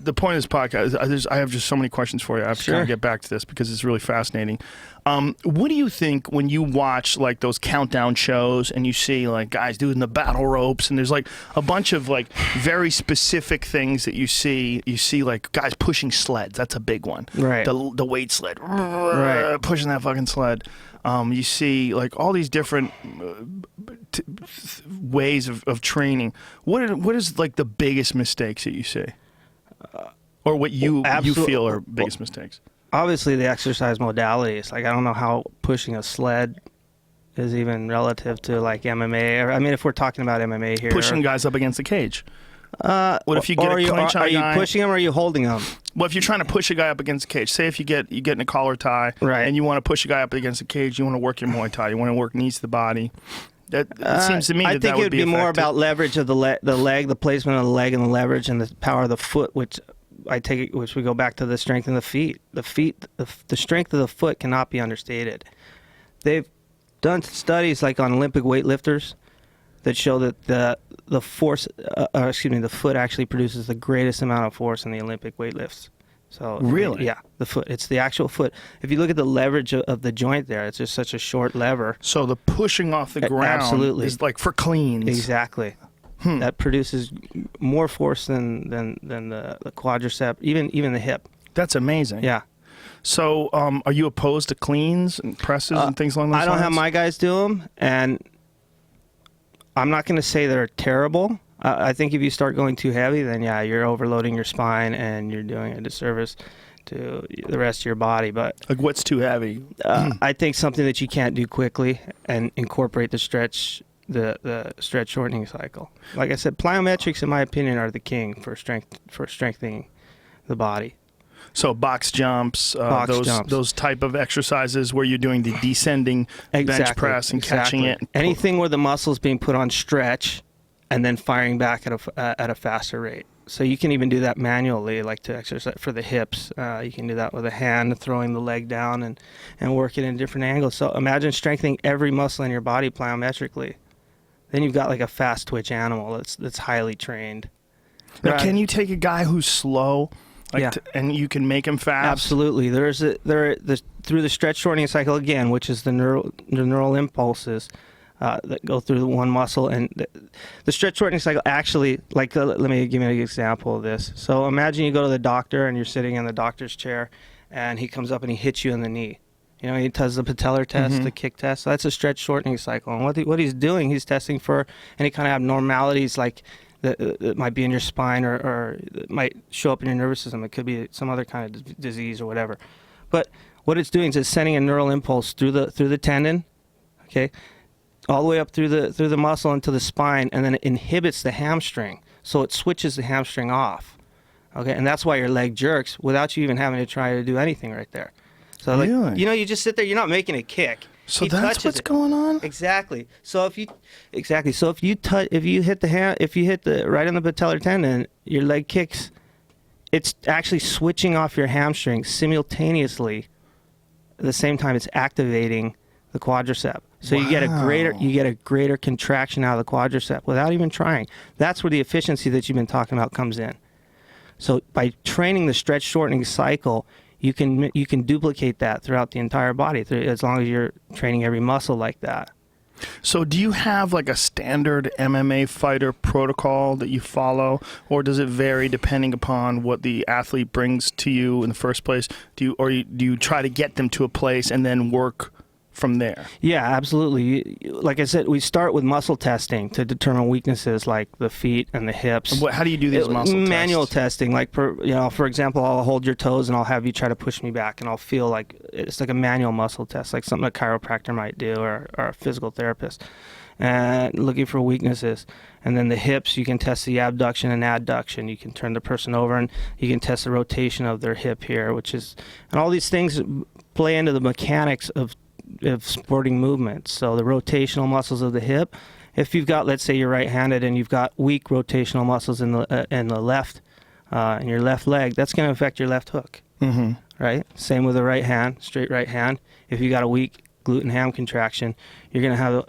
The point of this podcast is I have just so many questions for you. I have to kind of get back to this because it's really fascinating. What do you think when you watch like those countdown shows and you see like guys doing the battle ropes and there's like a bunch of like very specific things that you see? You see like guys pushing sleds. That's a big one. Right. The weight sled. Right. Pushing that fucking sled. You see like all these different ways of training. What is like the biggest mistakes that you see, or what you feel are biggest mistakes? Obviously, the exercise modalities. Like I don't know how pushing a sled is even relative to like MMA. I mean, if we're talking about MMA here, pushing guys up against the cage. What if you get a clinch on a guy? Are you pushing him or are you holding him? Well, if you're trying to push a guy up against a cage, say if you get in a collar tie, and you want to push a guy up against a cage, you want to work your Muay Thai, you want to work knees to the body. It seems to me I think it would be more about leverage of the leg, the placement of the leg, and the leverage and the power of the foot, which we go back to the strength in the feet. The strength of the foot cannot be understated. They've done studies like on Olympic weightlifters that show that the foot actually produces the greatest amount of force in the Olympic weightlifts. So really, yeah, the foot. It's the actual foot. If you look at the leverage of the joint there, it's just such a short lever. So the pushing off the ground is like for cleans. Exactly. That produces more force than the quadricep, even the hip. That's amazing. Yeah. So are you opposed to cleans and presses and things along those lines? I don't have my guys do them, and I'm not going to say they're terrible. I think if you start going too heavy, then yeah, you're overloading your spine and you're doing a disservice to the rest of your body. But like, what's too heavy? I think something that you can't do quickly and incorporate the stretch shortening cycle. Like I said, plyometrics, in my opinion, are the king for strengthening the body. So box jumps, those type of exercises where you're doing the descending bench press and catching it. Anything where the muscle's being put on stretch and then firing back at a faster rate. So you can even do that manually, like to exercise for the hips. You can do that with a hand, throwing the leg down and work it in different angles. So imagine strengthening every muscle in your body plyometrically. Then you've got like a fast twitch animal that's highly trained. Now, can you take a guy who's slow, and you can make him fast? Absolutely. Through the stretch shortening cycle again, which is the neural impulses. that go through the one muscle. And the stretch shortening cycle actually, like, let me give you an example of this. So imagine you go to the doctor and you're sitting in the doctor's chair, and he comes up and he hits you in the knee. You know, he does the patellar test, the kick test. So that's a stretch shortening cycle. And what he's doing, he's testing for any kind of abnormalities, like that might be in your spine, or it might show up in your nervous system. It could be some other kind of disease or whatever. But what it's doing is it's sending a neural impulse through the tendon, okay, all the way up through the muscle into the spine, and then it inhibits the hamstring. So it switches the hamstring off, okay, and that's why your leg jerks without you even having to try to do anything right there. So, like, really? you know, you just sit there. You're not making a kick. So that's what's going on. Exactly. So if you hit the right on the patellar tendon, your leg kicks. It's actually switching off your hamstring simultaneously. At the same time, it's activating the quadricep. So you get a greater contraction out of the quadricep without even trying. That's where the efficiency that you've been talking about comes in. So by training the stretch shortening cycle, you can duplicate that throughout the entire body as long as you're training every muscle like that. So do you have like a standard MMA fighter protocol that you follow, or does it vary depending upon what the athlete brings to you in the first place? Do you try to get them to a place and then work from there? Yeah, absolutely. Like I said, we start with muscle testing to determine weaknesses like the feet and the hips. How do you do these muscle tests? Manual testing, like for example, I'll hold your toes and I'll have you try to push me back, and I'll feel like it's like a manual muscle test, like something a chiropractor might do or a physical therapist, and looking for weaknesses. And then the hips, you can test the abduction and adduction. You can turn the person over and you can test the rotation of their hip here, and all these things play into the mechanics of sporting movements. So the rotational muscles of the hip, if you've got, let's say you're right-handed and you've got weak rotational muscles in the left, in your left leg, that's going to affect your left hook, right? Same with the right hand, straight right hand. If you got a weak glute and ham contraction, you're going to have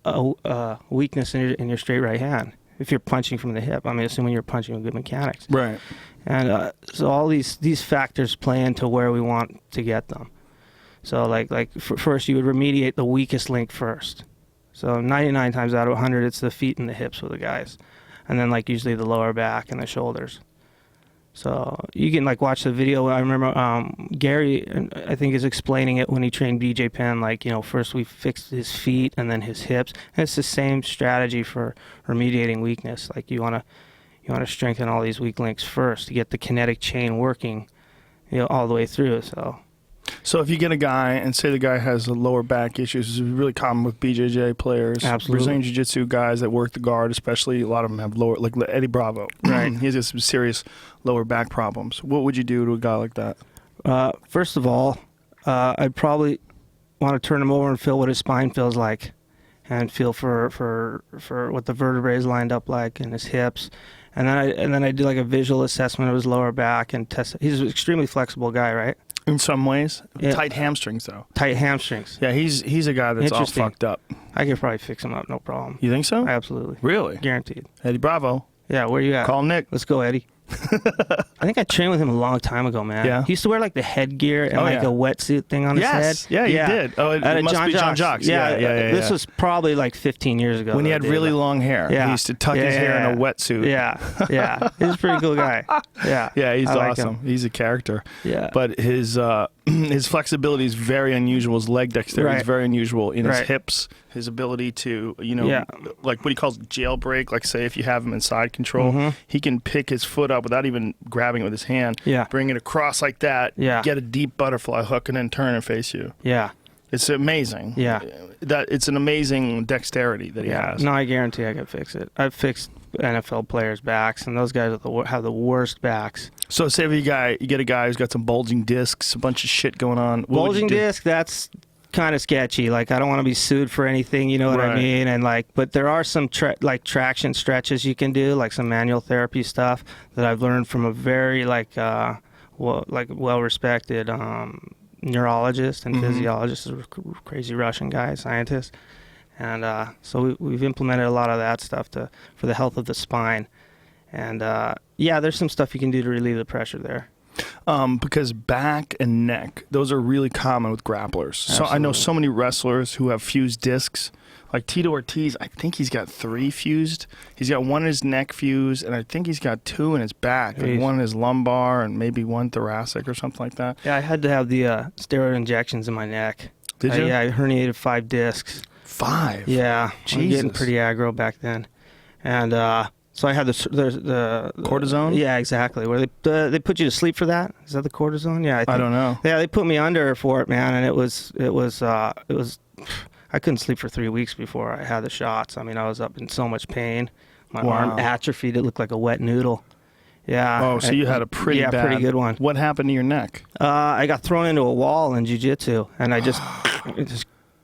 a weakness in your straight right hand. If you're punching from the hip, I mean, assuming you're punching with good mechanics, right? And so all these factors play into where we want to get them. So first you would remediate the weakest link first. So 99 times out of 100, it's the feet and the hips with the guys. And then usually the lower back and the shoulders. So you can watch the video. I remember Gary, I think, is explaining it when he trained BJ Penn. First we fixed his feet and then his hips. And it's the same strategy for remediating weakness. You want to strengthen all these weak links first to get the kinetic chain working, all the way through. So if you get a guy and say the guy has lower back issues, this is really common with BJJ players, absolutely. Brazilian Jiu-Jitsu guys that work the guard, especially, a lot of them have lower, like Eddie Bravo. Right. He has some serious lower back problems. What would you do to a guy like that? First of all, I'd probably want to turn him over and feel what his spine feels like, and feel for what the vertebrae is lined up like in his hips. And then I do a visual assessment of his lower back and test it. He's an extremely flexible guy, right? In some ways. Yeah. Tight hamstrings, though. Tight hamstrings. Yeah, he's a guy that's all fucked up. I could probably fix him up, no problem. You think so? Absolutely. Really? Guaranteed. Eddie Bravo. Yeah, where you at? Call Nick. Let's go, Eddie. I think I trained with him a long time ago, man. Yeah. He used to wear the headgear and a wetsuit thing on his head. Yeah, he did. Oh, it must be John Jocks. Yeah. This was probably 15 years ago. When he had really long hair. Yeah. He used to tuck his hair in a wetsuit. Yeah. He's a pretty cool guy. Yeah. Yeah, he's awesome. Like he's a character. Yeah. But his flexibility is very unusual. His leg dexterity is very unusual in his hips. His ability to, like what he calls jailbreak, like say if you have him in side control, he can pick his foot up without even grabbing it with his hand, bring it across like that, get a deep butterfly hook, and then turn and face you. Yeah. It's amazing. Yeah. It's an amazing dexterity that he has. No, I guarantee I can fix it. I've fixed NFL players' backs, and those guys have the worst backs. So say if you get a guy who's got some bulging discs, a bunch of shit going on. Bulging disc, that's kind of sketchy. I don't want to be sued for anything, you know what I mean? And but there are some traction stretches you can do, some manual therapy stuff that I've learned from a very well-respected neurologist and physiologist, a crazy Russian guy, scientist. And so we've implemented a lot of that stuff for the health of the spine. And there's some stuff you can do to relieve the pressure there. Because back and neck, those are really common with grapplers. Absolutely. So I know so many wrestlers who have fused discs, Like Tito Ortiz, I think he's got 3 fused. He's got 1 in his neck fused, and I think he's got 2 in his back. Like 1 in his lumbar and maybe 1 thoracic or something like that. Yeah, I had to have the steroid injections in my neck. Did you? Yeah, I herniated 5 discs. 5? Yeah. Jesus. I'm getting pretty aggro back then. And so I had the cortisone? Yeah, exactly. Where they put you to sleep for that? Is that the cortisone? Yeah, I don't know. Yeah, they put me under for it, man, and it was I couldn't sleep for 3 weeks before I had the shots. I mean, I was up in so much pain. My arm atrophied. It looked like a wet noodle. Yeah. Oh, so you had a pretty pretty good one. What happened to your neck? I got thrown into a wall in jiu-jitsu, and I just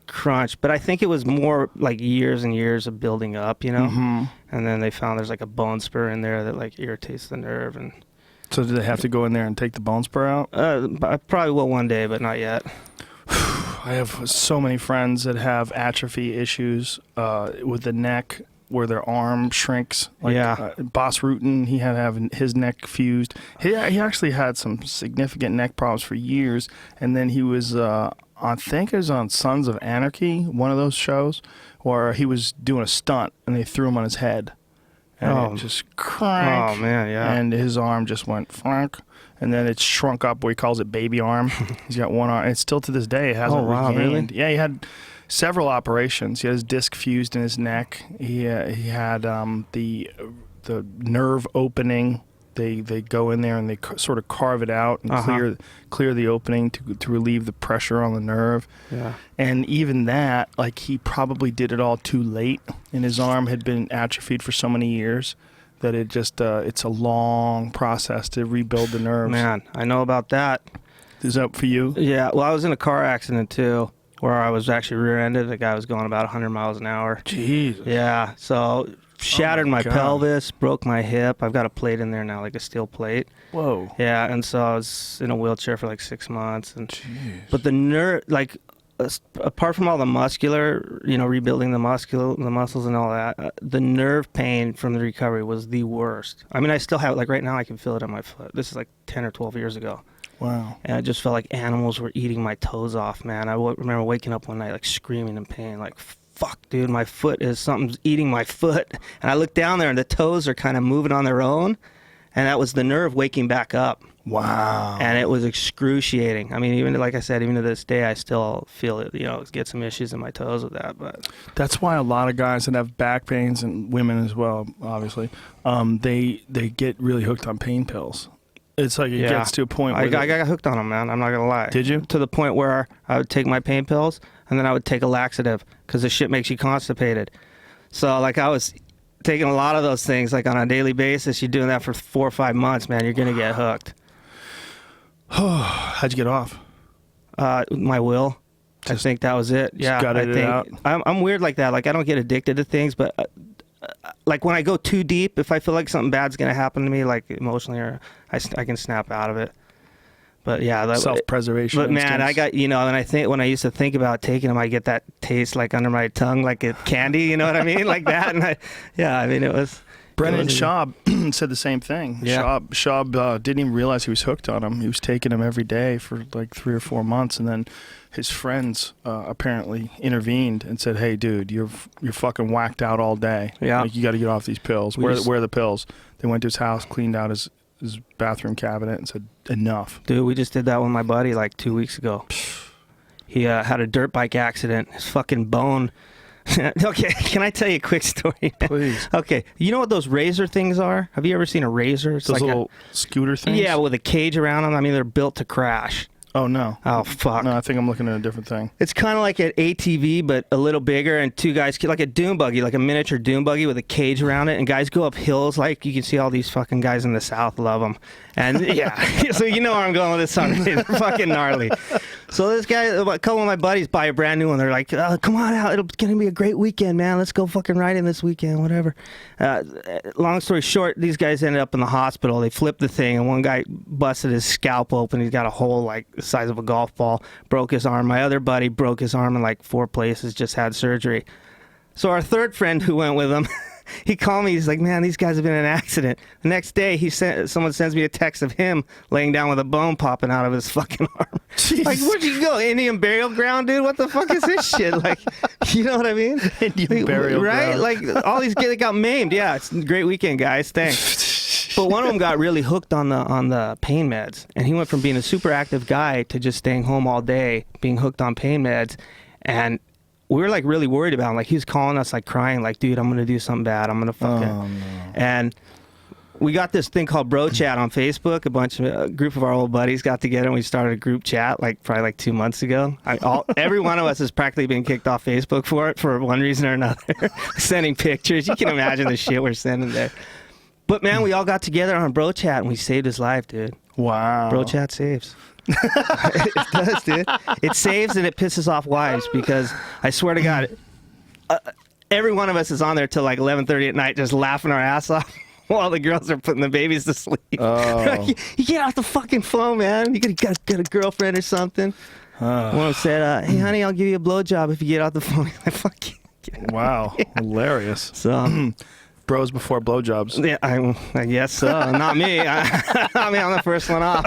crunched. But I think it was more like years and years of building up, you know? Mm-hmm. And then they found there's like a bone spur in there that like irritates the nerve. And so did they have to go in there and take the bone spur out? I probably will one day, but not yet. I have so many friends that have atrophy issues with the neck, where their arm shrinks. Like, Boss Rutan, he had to have his neck fused. He actually had some significant neck problems for years, and then he was, I think it was on Sons of Anarchy, one of those shows, where he was doing a stunt, and they threw him on his head. And it just cranked. Oh, man, yeah. And his arm just went frank. And then it shrunk up where he calls it baby arm. He's got one arm. And still to this day, it hasn't regained. Really? Yeah, he had several operations. He had his disc fused in his neck. He had the nerve opening. They go in there and they sort of carve it out and clear the opening to relieve the pressure on the nerve. Yeah. And even that, like, he probably did it all too late, and his arm had been atrophied for so many years that it just it's a long process to rebuild the nerves. Man, I know about that. Is that for you? Yeah. Well, I was in a car accident too, where I was actually rear-ended. The guy was going about 100 miles an hour. Jeez. Yeah. So shattered my pelvis, broke my hip. I've got a plate in there now, like a steel plate. Whoa. Yeah, and so I was in a wheelchair for like 6 months. But the nerve, like, apart from all the muscular, you know, rebuilding the muscles and all that, the nerve pain from the recovery was the worst. I mean, I still have it. Like right now, I can feel it on my foot. This is like 10 or 12 years ago. Wow. And I just felt like animals were eating my toes off, man. I remember waking up one night like screaming in pain, like, fuck, dude, my foot something's eating my foot. And I looked down there and the toes are kind of moving on their own. And that was the nerve waking back up. Wow. And it was excruciating. I mean, even like I said, even to this day, I still feel it, you know, get some issues in my toes with that. But that's why a lot of guys that have back pains, and women as well, obviously, they get really hooked on pain pills. It's like it gets to a point where I got hooked on them, man. I'm not gonna lie. Did you? To the point where I would take my pain pills and then I would take a laxative because the shit makes you constipated. So like I was taking a lot of those things like on a daily basis. You're doing that for 4 or 5 months, man. You're gonna get hooked. How'd you get off? My will. I think that was it. Yeah, I think out. I'm weird like that. Like I don't get addicted to things, but like when I go too deep, if I feel like something bad's gonna happen to me, like emotionally, or I can snap out of it. But yeah, self-preservation. But man, I got, you know, and I think when I used to think about taking them, I get that taste like under my tongue, like a candy. You know what I mean, like that. And I mean, it was. Brennan Schaub said the same thing. Yeah. Schaub didn't even realize he was hooked on him. He was taking him every day for like 3 or 4 months, and then his friends apparently intervened and said, "Hey, dude, you're fucking whacked out all day. Yeah, like you got to get off these pills. Where are the pills?" They went to his house, cleaned out his bathroom cabinet, and said, "Enough." Dude, we just did that with my buddy like 2 weeks ago. He had a dirt bike accident. His fucking bone. Okay, can I tell you a quick story? Please. Okay, you know what those razor things are? Have you ever seen a razor? It's those like little scooter things? Yeah, with a cage around them. I mean, they're built to crash. Oh, no. Oh, fuck. No, I think I'm looking at a different thing. It's kind of like an ATV, but a little bigger, and 2 guys, like a dune buggy, like a miniature dune buggy with a cage around it, and guys go up hills. Like, you can see all these fucking guys in the South love them. And, yeah, so you know where I'm going with this song. They're fucking gnarly. So this guy, a couple of my buddies buy a brand new one. They're like, oh, come on out. It's going to be a great weekend, man. Let's go fucking riding this weekend, whatever. Long story short, these guys ended up in the hospital. They flipped the thing, and one guy busted his scalp open. He's got a hole like the size of a golf ball, broke his arm. My other buddy broke his arm in like 4 places, just had surgery. So our third friend who went with him, he called me. He's like, man, these guys have been in an accident. The next day, someone sends me a text of him laying down with a bone popping out of his fucking arm. Jeez. Like, where'd you go? Indian burial ground, dude? What the fuck is this shit? Like, You know what I mean? Indian burial right? ground. Like all these kids got maimed. Yeah, it's a great weekend, guys. Thanks. But one of them got really hooked on the pain meds, and he went from being a super active guy to just staying home all day, being hooked on pain meds, and we were like really worried about him. Like he was calling us, like crying, like, "Dude, I'm gonna do something bad. I'm gonna fucking." No. And we got this thing called Bro Chat on Facebook. A group of our old buddies got together and we started a group chat probably 2 months ago. Every one of us has practically been kicked off Facebook for it for one reason or another. Sending pictures. You can imagine the shit we're sending there. But man, we all got together on Bro Chat and we saved his life, dude. Wow. Bro Chat saves. It does, dude. It saves and it pisses off wives because I swear to God, every one of us is on there till like 11:30 at night just laughing our ass off. While the girls are putting the babies to sleep. Oh. You get off the fucking phone, man. You gotta get a girlfriend or something. One of them said, "Hey, honey, I'll give you a blowjob if you get off the phone." Like, fuck you. Wow. Hilarious. So, Bros before blowjobs. yeah, I guess so. Not me. I'm the first one off.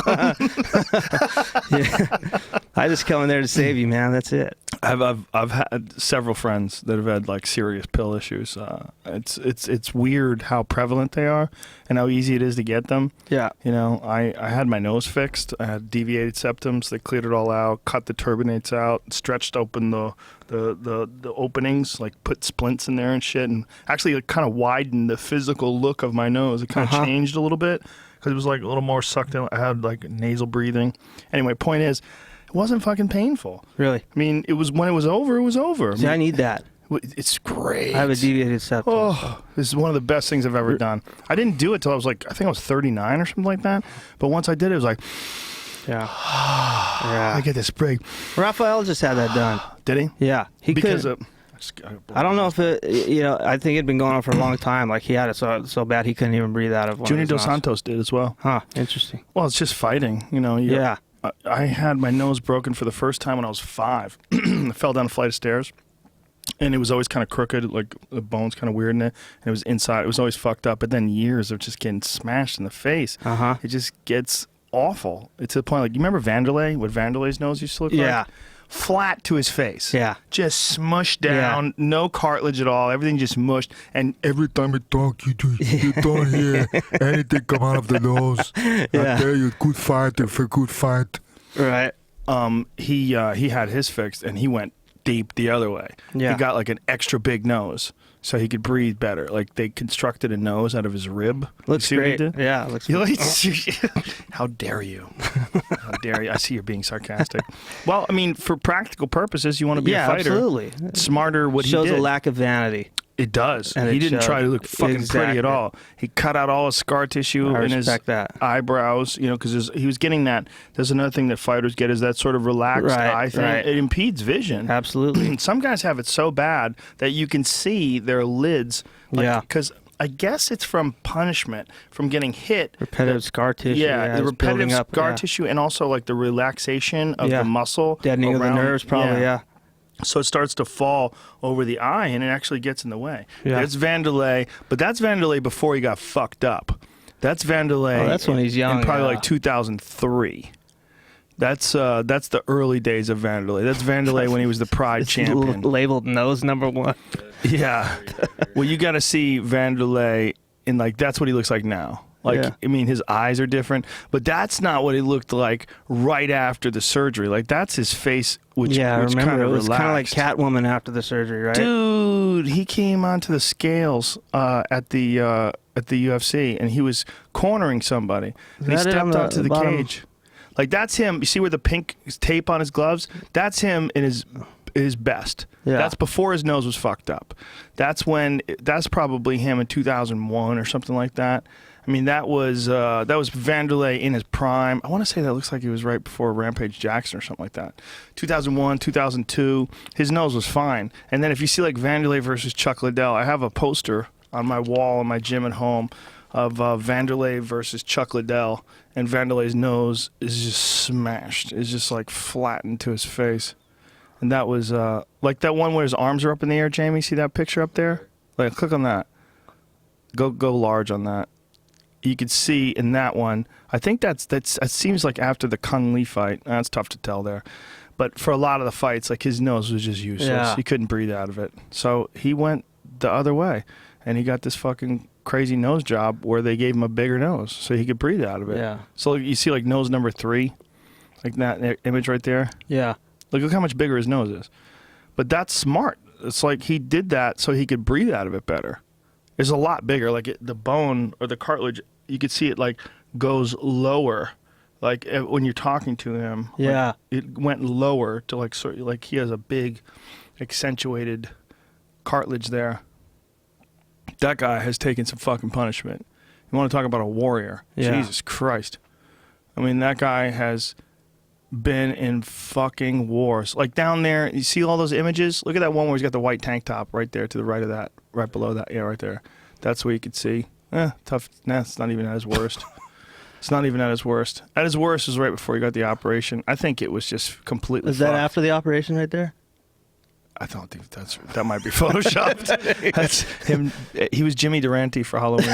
Yeah. I just come in there to save you, man. That's it. I've had several friends that have had like serious pill issues. It's weird how prevalent they are and how easy it is to get them. Yeah. You know, I had my nose fixed. I had deviated septums. They cleared it all out, cut the turbinates out, stretched open the openings, like put splints in there and shit, and actually it kind of widened the physical look of my nose. It kind of changed a little bit because it was like a little more sucked in. I had like nasal breathing. Anyway, point is, it wasn't fucking painful. Really? I mean, it was when it was over, it was over. See, I need that. It's great. I have a deviated septum. Oh, this is one of the best things I've ever done. I didn't do it till I was like, I think I was 39 or something like that. But once I did it, it was like, yeah. Yeah. I get this break. Raphael just had that done. Did he? Yeah. He Because could. I I don't know if it, I think it'd been going on for a long time. Like he had it so bad he couldn't even breathe out of one. Junior of his Dos nostrils. Santos did as well. Huh. Interesting. Well, it's just fighting, you know. Yeah. I had my nose broken for the first time when I was 5. I fell down a flight of stairs, and it was always kind of crooked, like the bone's kind of weird in it, and it was inside. It was always fucked up. But then years of just getting smashed in the face, it just gets awful. It's to the point, like, you remember Vanderlei? What Vanderlei's nose used to look like? Yeah. Flat to his face. Yeah. Just smushed down, no cartilage at all. Everything just mushed. And every time you talk, you don't hear anything come out of the nose. I tell you, good fighter for good fight. Right. He had his fixed, and he went deep the other way. Yeah. He got like an extra big nose, so he could breathe better. Like they constructed a nose out of his rib. Looks great. Yeah, it looks great. How dare you? How dare you? I see you're being sarcastic. Well, I mean, for practical purposes, you want to be a fighter. Absolutely. Smarter what Shows he did. a lack of vanity. It does. And He it didn't showed. try to look fucking pretty at all. He cut out all his scar tissue I in his respect that. eyebrows, you know, because he was getting that. There's another thing that fighters get is that sort of relaxed eye thing. Right. It impedes vision. Absolutely. Some guys have it so bad that you can see their lids. Yeah. Because I guess it's from punishment, from getting hit. Repetitive scar tissue. Yeah, the it's repetitive building up, scar tissue and also like the relaxation of Yeah. the muscle. Deadening of the around- nerves, probably, yeah. So it starts to fall over the eye, and it actually gets in the way. Yeah. There's Vanderlei, but that's Vanderlei before he got fucked up. That's Vanderlei. Oh, that's when he's young, in probably yeah. like 2003. That's the early days of Vanderlei. That's Vanderlei when he was the Pride champion. Labeled nose #1. Yeah. Well, you got to see Vanderlei in like that's what he looks like now. Like, Yeah. I mean, his eyes are different, but that's not what he looked like right after the surgery. Like, that's his face, which I which remember. kind of It was kind of like relaxed. Catwoman after the surgery, right? Dude, he came onto the scales at the UFC, and he was cornering somebody. And he that it on stepped the onto the bottom? cage. Like, that's him. You see where the pink tape on his gloves? That's him in his best. Yeah. That's before his nose was fucked up. That's probably him in 2001 or something like that. I mean, that was Vanderlei in his prime. I want to say that looks like he was right before Rampage Jackson or something like that. 2001, 2002, his nose was fine. And then if you see like Vanderlei versus Chuck Liddell, I have a poster on my wall in my gym at home of Vanderlei versus Chuck Liddell, and Vanderlei's nose is just smashed. It's just like flattened to his face. And that was like that one where his arms are up in the air, Jamie. See that picture up there? Like, click on that. Go large on that. you could see in that one. I think it seems like after the Kung Lee fight. That's tough to tell there. But for a lot of the fights, like his nose was just useless. Yeah. He couldn't breathe out of it. So he went the other way, and he got this fucking crazy nose job where they gave him a bigger nose so he could breathe out of it. Yeah. So you see like nose number 3, like that image right there. Yeah. Look how much bigger his nose is. But that's smart. It's like he did that so he could breathe out of it better. It's a lot bigger. Like the bone or the cartilage, you could see it like goes lower. Like when you're talking to him, yeah, like, it went lower to like sort of like he has a big, accentuated cartilage there. That guy has taken some fucking punishment. You want to talk about a warrior? Yeah. Jesus Christ! I mean, that guy has been in fucking wars. Like down there, you see all those images? Look at that one where he's got the white tank top right there to the right of that, right below that. Yeah, right there. That's where you could see. Tough. Nah, it's not even at his worst. It's not even at his worst. At his worst was right before he got the operation. I think it was just completely Is that fucked. after the operation right there? I don't think that might be photoshopped. That's him. He was Jimmy Durante for Halloween.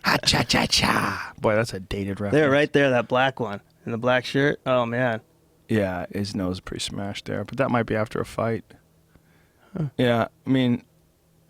Ha-cha-cha-cha. Boy, that's a dated reference. There, right there, that black one in the black shirt. Oh man. Yeah, his nose is pretty smashed there, but that might be after a fight. Huh. Yeah, I mean,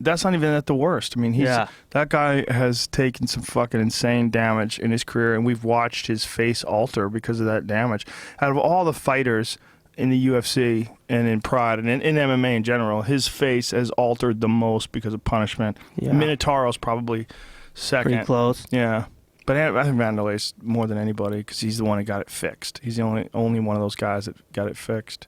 that's not even at the worst. I mean, that guy has taken some fucking insane damage in his career, and we've watched his face alter because of that damage. Out of all the fighters in the UFC and in Pride and in MMA in general, his face has altered the most because of punishment. Yeah. Minotauro's probably second. Pretty close. Yeah. But I think Vanderlei's more than anybody because he's the one who got it fixed. He's the only one of those guys that got it fixed.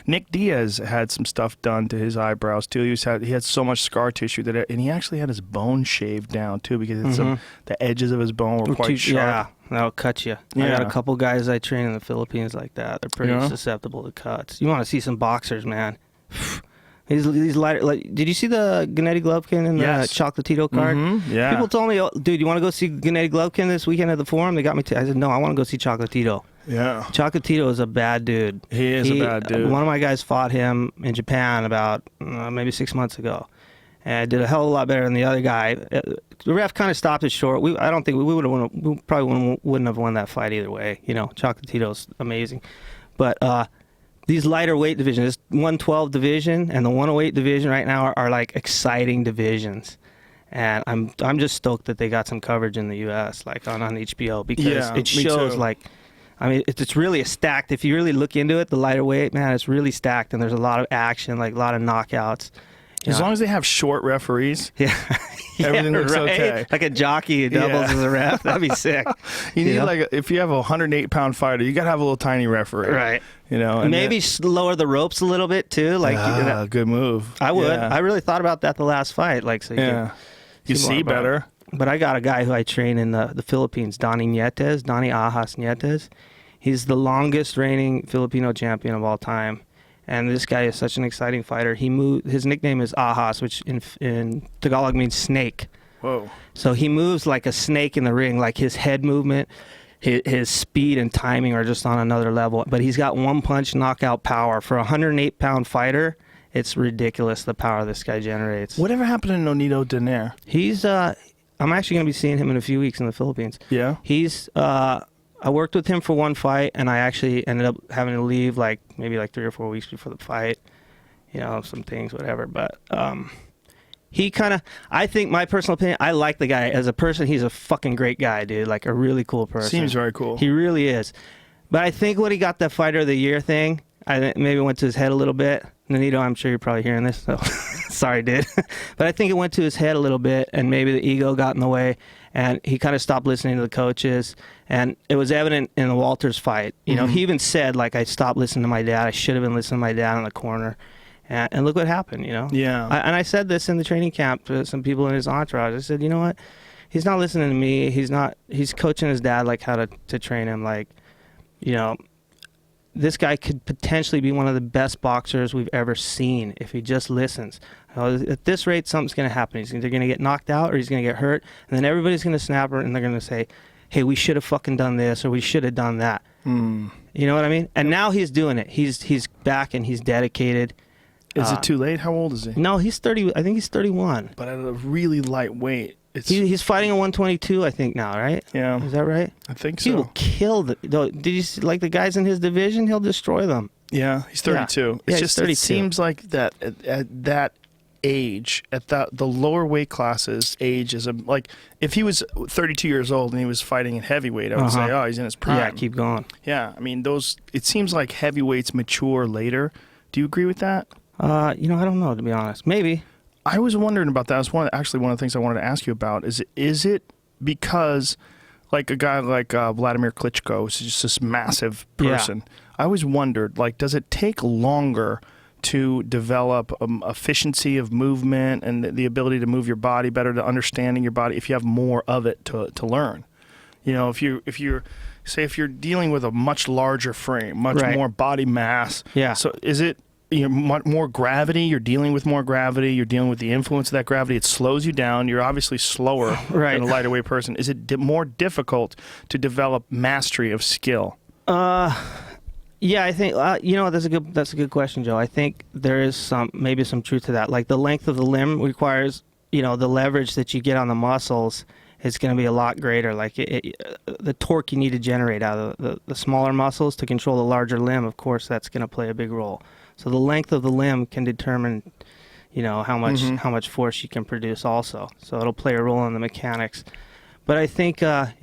Nick Diaz had some stuff done to his eyebrows too. He had so much scar tissue and he actually had his bone shaved down too because the edges of his bone were quite sharp. Yeah, that'll cut you. Yeah. I got a couple guys I train in the Philippines like that. They're pretty susceptible to cuts. You want to see some boxers, man. These lighter. Like, did you see the Gennady Golovkin and the Chocolatito card? Mm-hmm. Yeah. People told me, oh, dude, you want to go see Gennady Golovkin this weekend at the Forum? They got me. I said, no, I want to go see Chocolatito. Yeah. Chocolatito is a bad dude. He is a bad dude. One of my guys fought him in Japan about maybe 6 months ago, and did a hell of a lot better than the other guy. The ref kind of stopped it short. I don't think we would have won. We probably wouldn't have won that fight either way. You know, Chocolatito's amazing, but these lighter weight divisions, this 112 division and the 108 division right now are like exciting divisions. And I'm just stoked that they got some coverage in the U.S. like on HBO because it shows like, I mean, it's really stacked. If you really look into it, the lighter weight, man, it's really stacked and there's a lot of action, like a lot of knockouts. As long as they have short referees, everything looks okay. Like a jockey who doubles as a ref, that'd be sick. You need like if you have a 108-pound fighter, you gotta have a little tiny referee, right? You know, and maybe lower the ropes a little bit too. Like good move. I would. Yeah. I really thought about that the last fight. Like, so you see better. But I got a guy who I train in the Philippines, Donnie Ahas Nietes. He's the longest reigning Filipino champion of all time. And this guy is such an exciting fighter. His nickname is Ahas, which in Tagalog means snake. Whoa. So he moves like a snake in the ring, like his head movement, his speed and timing are just on another level. But he's got one-punch knockout power. For a 108-pound fighter, it's ridiculous the power this guy generates. Whatever happened to Nonito Donaire? He's, I'm actually going to be seeing him in a few weeks in the Philippines. Yeah? He's, I worked with him for one fight, and I actually ended up having to leave maybe 3 or 4 weeks before the fight. You know, some things, whatever. But he kind of, I think, my personal opinion, I like the guy. As a person, he's a fucking great guy, dude. Like a really cool person. Seems very cool. He really is. But I think when he got the Fighter of the Year thing, I think maybe went to his head a little bit. Nonito, I'm sure you're probably hearing this, so sorry, dude. But I think it went to his head a little bit, and maybe the ego got in the way, and he kind of stopped listening to the coaches. And it was evident in the Walters fight. You know, he even said, like, I stopped listening to my dad. I should have been listening to my dad in the corner. And look what happened, you know? Yeah. And I said this in the training camp to some people in his entourage. I said, you know what? He's not listening to me. He's coaching his dad, like, how to train him. Like, you know, this guy could potentially be one of the best boxers we've ever seen if he just listens. At this rate, something's going to happen. He's either going to get knocked out or he's going to get hurt. And then everybody's going to snap and they're going to say, hey, we should have fucking done this or we should have done that. You know what I mean? And now he's doing it. He's back and he's dedicated. Is it too late? How old is he? No, he's 30. I think he's 31. But at a really light weight, He's fighting a 122, I think now, right? Yeah. Is that right? I think He so. will kill did you see, like the guys in his division? He'll destroy them. Yeah, he's 32. Yeah, It's he's just 32. it seems like that at that age, at the lower weight classes, age is like if he was 32 years old and he was fighting in heavyweight, I would say, oh, he's in his prime. Yeah, keep going. Yeah, I mean it seems like heavyweights mature later. Do you agree with that? I don't know, to be honest. Maybe. I was wondering about that. That's one of the things I wanted to ask you about. Is it because like a guy like Vladimir Klitschko is just this massive person? Yeah. I always wondered, like, does it take longer to develop efficiency of movement and the ability to move your body better, to understanding your body, if you have more of it to learn? You know, if you're dealing with a much larger frame, much more body mass. Yeah. So is it more gravity? You're dealing with more gravity. You're dealing with the influence of that gravity. It slows you down. You're obviously slower than a lighter weight person. Is it more difficult to develop mastery of skill? Yeah, I think that's a good question, Joe. I think there is maybe some truth to that. Like the length of the limb requires, the leverage that you get on the muscles is going to be a lot greater. Like the torque you need to generate out of the smaller muscles to control the larger limb, of course, that's going to play a big role. So the length of the limb can determine, how much force you can produce also. So it'll play a role in the mechanics. But I think, I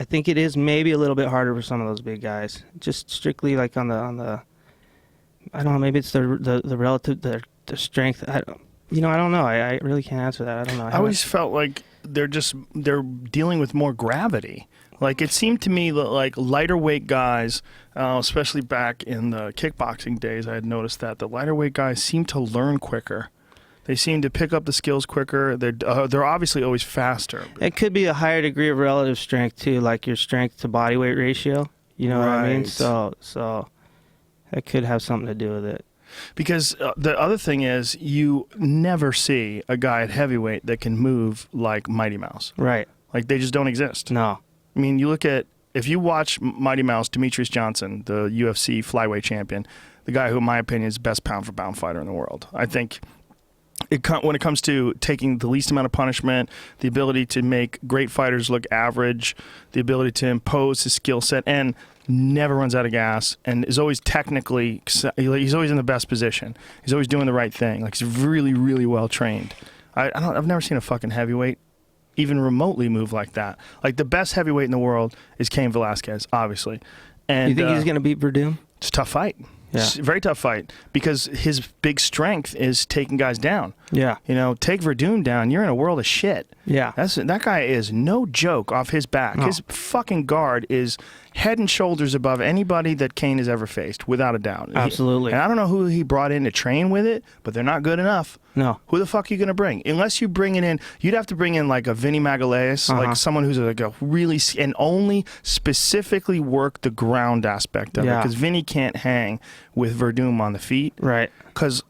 think it is maybe a little bit harder for some of those big guys. Just strictly like on the I don't know, maybe it's the relative the strength. I don't know. I really can't answer that. I don't know. I always felt like they're dealing with more gravity. Like it seemed to me that like lighter weight guys, especially back in the kickboxing days, I had noticed that the lighter weight guys seem to learn quicker. They seem to pick up the skills quicker. They're obviously always faster. It could be a higher degree of relative strength too, like your strength to body weight ratio. You know what I mean? So that could have something to do with it. Because the other thing is, you never see a guy at heavyweight that can move like Mighty Mouse. Right. Like they just don't exist. No. I mean, if you watch Mighty Mouse, Demetrius Johnson, the UFC flyweight champion, the guy who, in my opinion, is the best pound-for-pound fighter in the world. I think when it comes to taking the least amount of punishment, the ability to make great fighters look average, the ability to impose his skill set, and never runs out of gas, and is always technically, he's always in the best position. He's always doing the right thing. Like, he's really, really well trained. I've never seen a fucking heavyweight even remotely move like that. Like, the best heavyweight in the world is Cain Velasquez, obviously. And you think he's going to beat Verdum? It's a tough fight. Yeah. It's a very tough fight because his big strength is taking guys down. Yeah. Take Verdum down, you're in a world of shit. Yeah. That guy is no joke off his back. No. His fucking guard is head and shoulders above anybody that Cain has ever faced, without a doubt. Absolutely. And I don't know who he brought in to train with it, but they're not good enough. No. Who the fuck are you going to bring? Unless you bring it in, you'd have to bring in like a Vinny Magalhaes, like someone who's like a really, and only specifically work the ground aspect of it, because Vinny can't hang with Verdum on the feet. Right. Because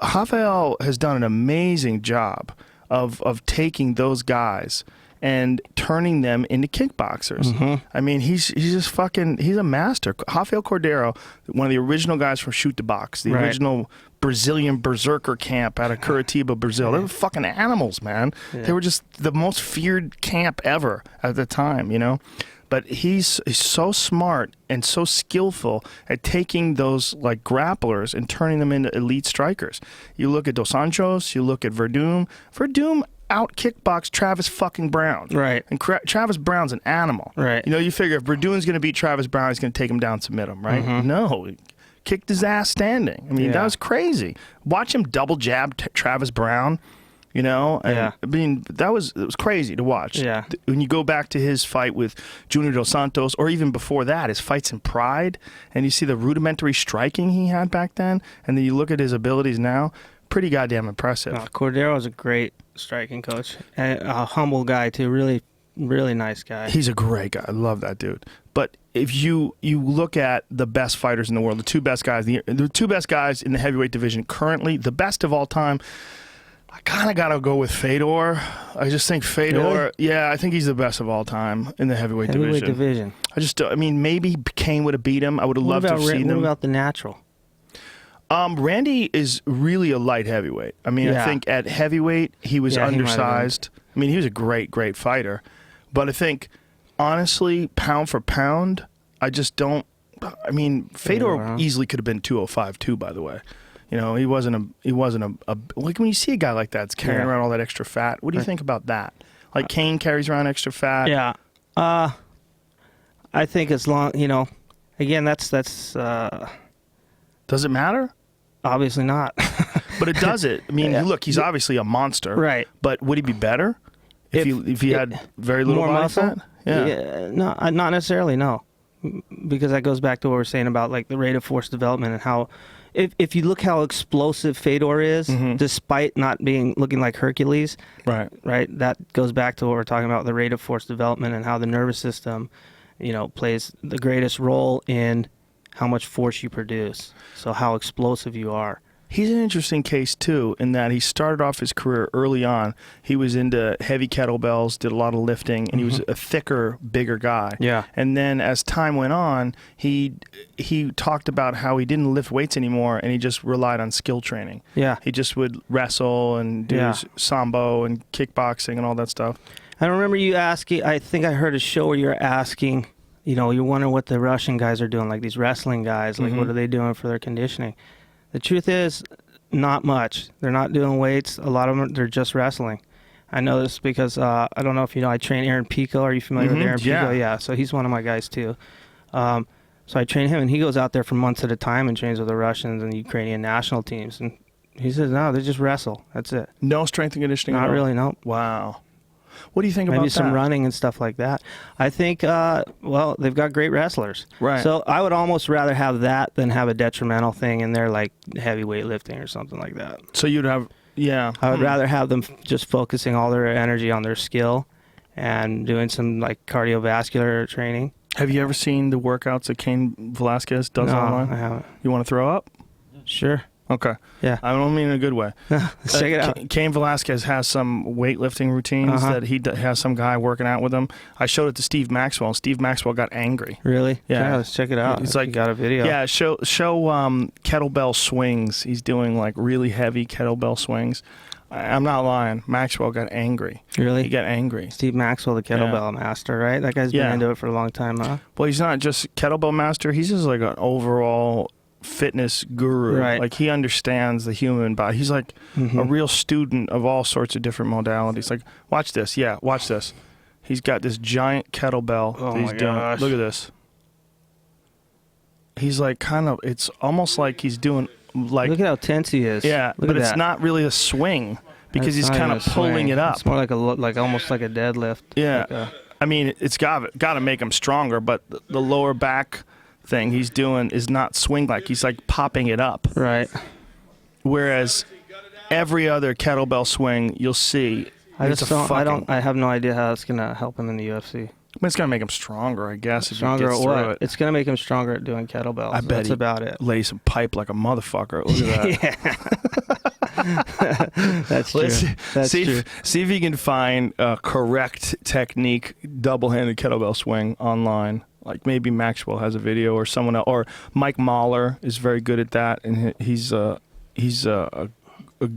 Rafael has done an amazing job of taking those guys and turning them into kickboxers. Mm-hmm. I mean, he's a master. Rafael Cordeiro, one of the original guys from Shoot the Box, the original Brazilian berserker camp out of Curitiba, Brazil. They were fucking animals, man. Yeah. They were just the most feared camp ever at the time, But he's so smart and so skillful at taking those like grapplers and turning them into elite strikers. You look at Dos Anjos, you look at Verdum. Verdum out kickbox Travis fucking Brown. Right. And Travis Brown's an animal. Right. You figure if Verdum's going to beat Travis Brown, he's going to take him down, submit him, right? Mm-hmm. No. Kicked his ass standing. I mean, that was crazy. Watch him double jab Travis Brown. And, I mean, it was crazy to watch. Yeah. When you go back to his fight with Junior Dos Santos, or even before that, his fights in Pride, and you see the rudimentary striking he had back then, and then you look at his abilities now, pretty goddamn impressive. Cordeiro's a great striking coach, and a humble guy too. Really, really nice guy. He's a great guy. I love that dude. But if you look at the best fighters in the world, the two best guys in the heavyweight division currently, the best of all time, I kind of got to go with Fedor. I just think Fedor, really? Yeah, I think he's the best of all time in the heavyweight division. Maybe Cain would have beat him. I would have loved to have seen him. What about the natural? Randy is really a light heavyweight. I mean, I think at heavyweight he was undersized. I mean, he was a great fighter. But I think, honestly, pound for pound, I just don't. I mean, Fedor easily could have been 205 too. By the way, he wasn't a like when you see a guy like that's carrying around all that extra fat. What do you think about that? Like Kane carries around extra fat. Yeah, I think as long again, that's does it matter? Obviously not. But it does it. I mean, look, he's obviously a monster. Right. But would he be better if he had very little more body muscle? fat? Yeah. No, not necessarily. No, because that goes back to what we're saying about like the rate of force development and how, if you look how explosive Fedor is, despite not looking like Hercules. Right. That goes back to what we're talking about, the rate of force development and how the nervous system, plays the greatest role in how much force you produce. So how explosive you are. He's an interesting case, too, in that he started off his career early on. He was into heavy kettlebells, did a lot of lifting, and he was a thicker, bigger guy. Yeah. And then as time went on, he talked about how he didn't lift weights anymore, and he just relied on skill training. Yeah. He just would wrestle and do his sambo and kickboxing and all that stuff. I remember you asking, I think I heard a show where you're asking, you're wondering what the Russian guys are doing, like these wrestling guys, like what are they doing for their conditioning? The truth is, not much. They're not doing weights. A lot of them, they're just wrestling. I know this because, I don't know if you know, I train Aaron Pico. Are you familiar with Aaron Pico? Yeah, so he's one of my guys too. So I train him, and he goes out there for months at a time and trains with the Russians and the Ukrainian national teams. And he says, no, they just wrestle. That's it. No strength and conditioning at all? Not really, no. Wow. What do you think about that? Maybe some running and stuff like that. I think, they've got great wrestlers. Right. So I would almost rather have that than have a detrimental thing in there like heavy weightlifting or something like that. So you'd have, yeah. I would rather have them just focusing all their energy on their skill and doing some like cardiovascular training. Have you ever seen the workouts that Cain Velasquez does online? No, I haven't. You want to throw up? Sure. Okay. Yeah. I don't mean in a good way. Let's check it out. Cain Velasquez has some weightlifting routines that he has some guy working out with him. I showed it to Steve Maxwell, and Steve Maxwell got angry. Really? Yeah. Let's check it out. He's like, you got a video. Yeah, show kettlebell swings. He's doing like really heavy kettlebell swings. I'm not lying. Maxwell got angry. Really? He got angry. Steve Maxwell, the kettlebell master, right? That guy's been into it for a long time, huh? Well, he's not just kettlebell master. He's just like an overall fitness guru. Right. Like he understands the human body. He's like a real student of all sorts of different modalities. Like, watch this. Yeah, watch this. He's got this giant kettlebell that he's doing. Look at this. He's like it's almost like he's doing like. Look at how tense he is. Yeah, Look but at it's that. not really a swing because It's he's not kind even of a pulling swing. it up. It's more like almost like a deadlift. Yeah. I mean, it's got to make him stronger, but the lower back thing he's doing is not swing-like. He's like popping it up. Right. Whereas every other kettlebell swing you'll see, I have no idea how it's going to help him in the UFC. It's going to make him stronger, I guess, Stronger if he gets at through what? it. It's going to make him stronger at doing kettlebells. I bet That's about it. Lay some pipe like a motherfucker. Look at that. Yeah. That's true. That's true. See if you can find a correct technique double-handed kettlebell swing online. Like maybe Maxwell has a video or someone else, or Mike Mahler is very good at that, and he's a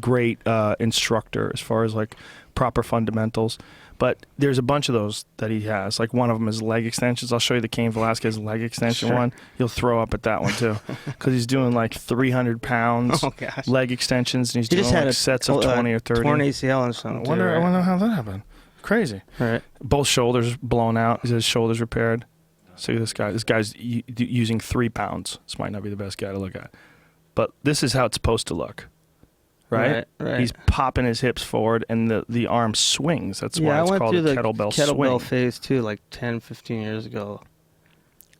great instructor as far as like proper fundamentals. But there's a bunch of those that he has. Like one of them is leg extensions. I'll show you the Cain Velasquez leg extension one. You'll throw up at that one too, because he's doing like 300 pounds leg extensions, and he's doing like sets of 20 or 30. Torn ACL and something. I wonder how that happened. Crazy. Right. Both shoulders blown out. His shoulders repaired. See this guy. This guy's using 3 pounds. This might not be the best guy to look at, but this is how it's supposed to look. Right? He's popping his hips forward, and the arm swings. That's why it's called a kettlebell swing. Kettlebell phase too, like 10, 15 years ago.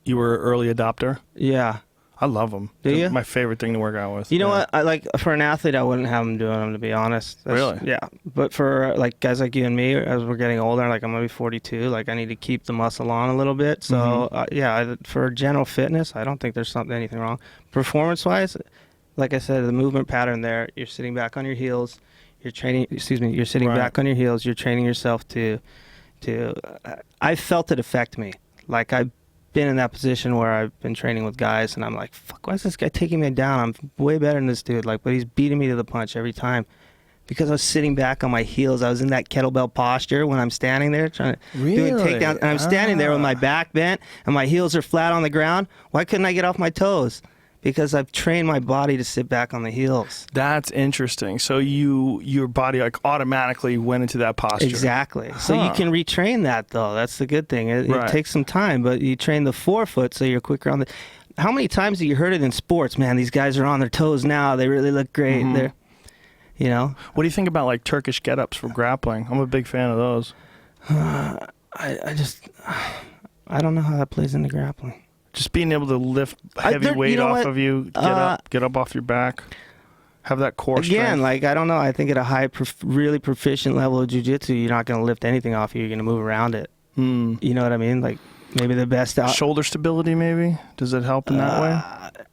You were an early adopter? Yeah. I love them. Do you? My favorite thing to work out with. You know what? I like for an athlete, I wouldn't have them doing them, to be honest. Really? Yeah. But for like guys like you and me, as we're getting older, like I'm gonna be 42. Like I need to keep the muscle on a little bit. So for general fitness, I don't think there's anything wrong. Performance-wise, like I said, the movement pattern there. You're sitting back on your heels. You're training. You're sitting back on your heels. You're training yourself to. I felt it affect me. Like I've been in that position where I've been training with guys, and I'm like, fuck, why is this guy taking me down? I'm way better than this dude. Like, but he's beating me to the punch every time. because I was sitting back on my heels. I was in that kettlebell posture when I'm standing there trying to do a takedown. And I'm standing there with my back bent and my heels are flat on the ground. Why couldn't I get off my toes? Because I've trained my body to sit back on the heels. That's interesting. So your body like automatically went into that posture. Exactly. So you can retrain that, though. That's the good thing. It takes some time, but you train the forefoot so you're quicker on the... How many times have you heard it in sports? Man, these guys are on their toes now. They really look great. They're, you know. What do you think about like Turkish get-ups for grappling? I'm a big fan of those. I don't know how that plays into grappling. Just being able to lift heavy weight off of you, get up off your back, have that core strength. Again, like, I don't know. I think at a really proficient level of jiu-jitsu, you're not going to lift anything off you. You're going to move around it. You know what I mean? Like, maybe the best shoulder stability, maybe? Does it help in that way?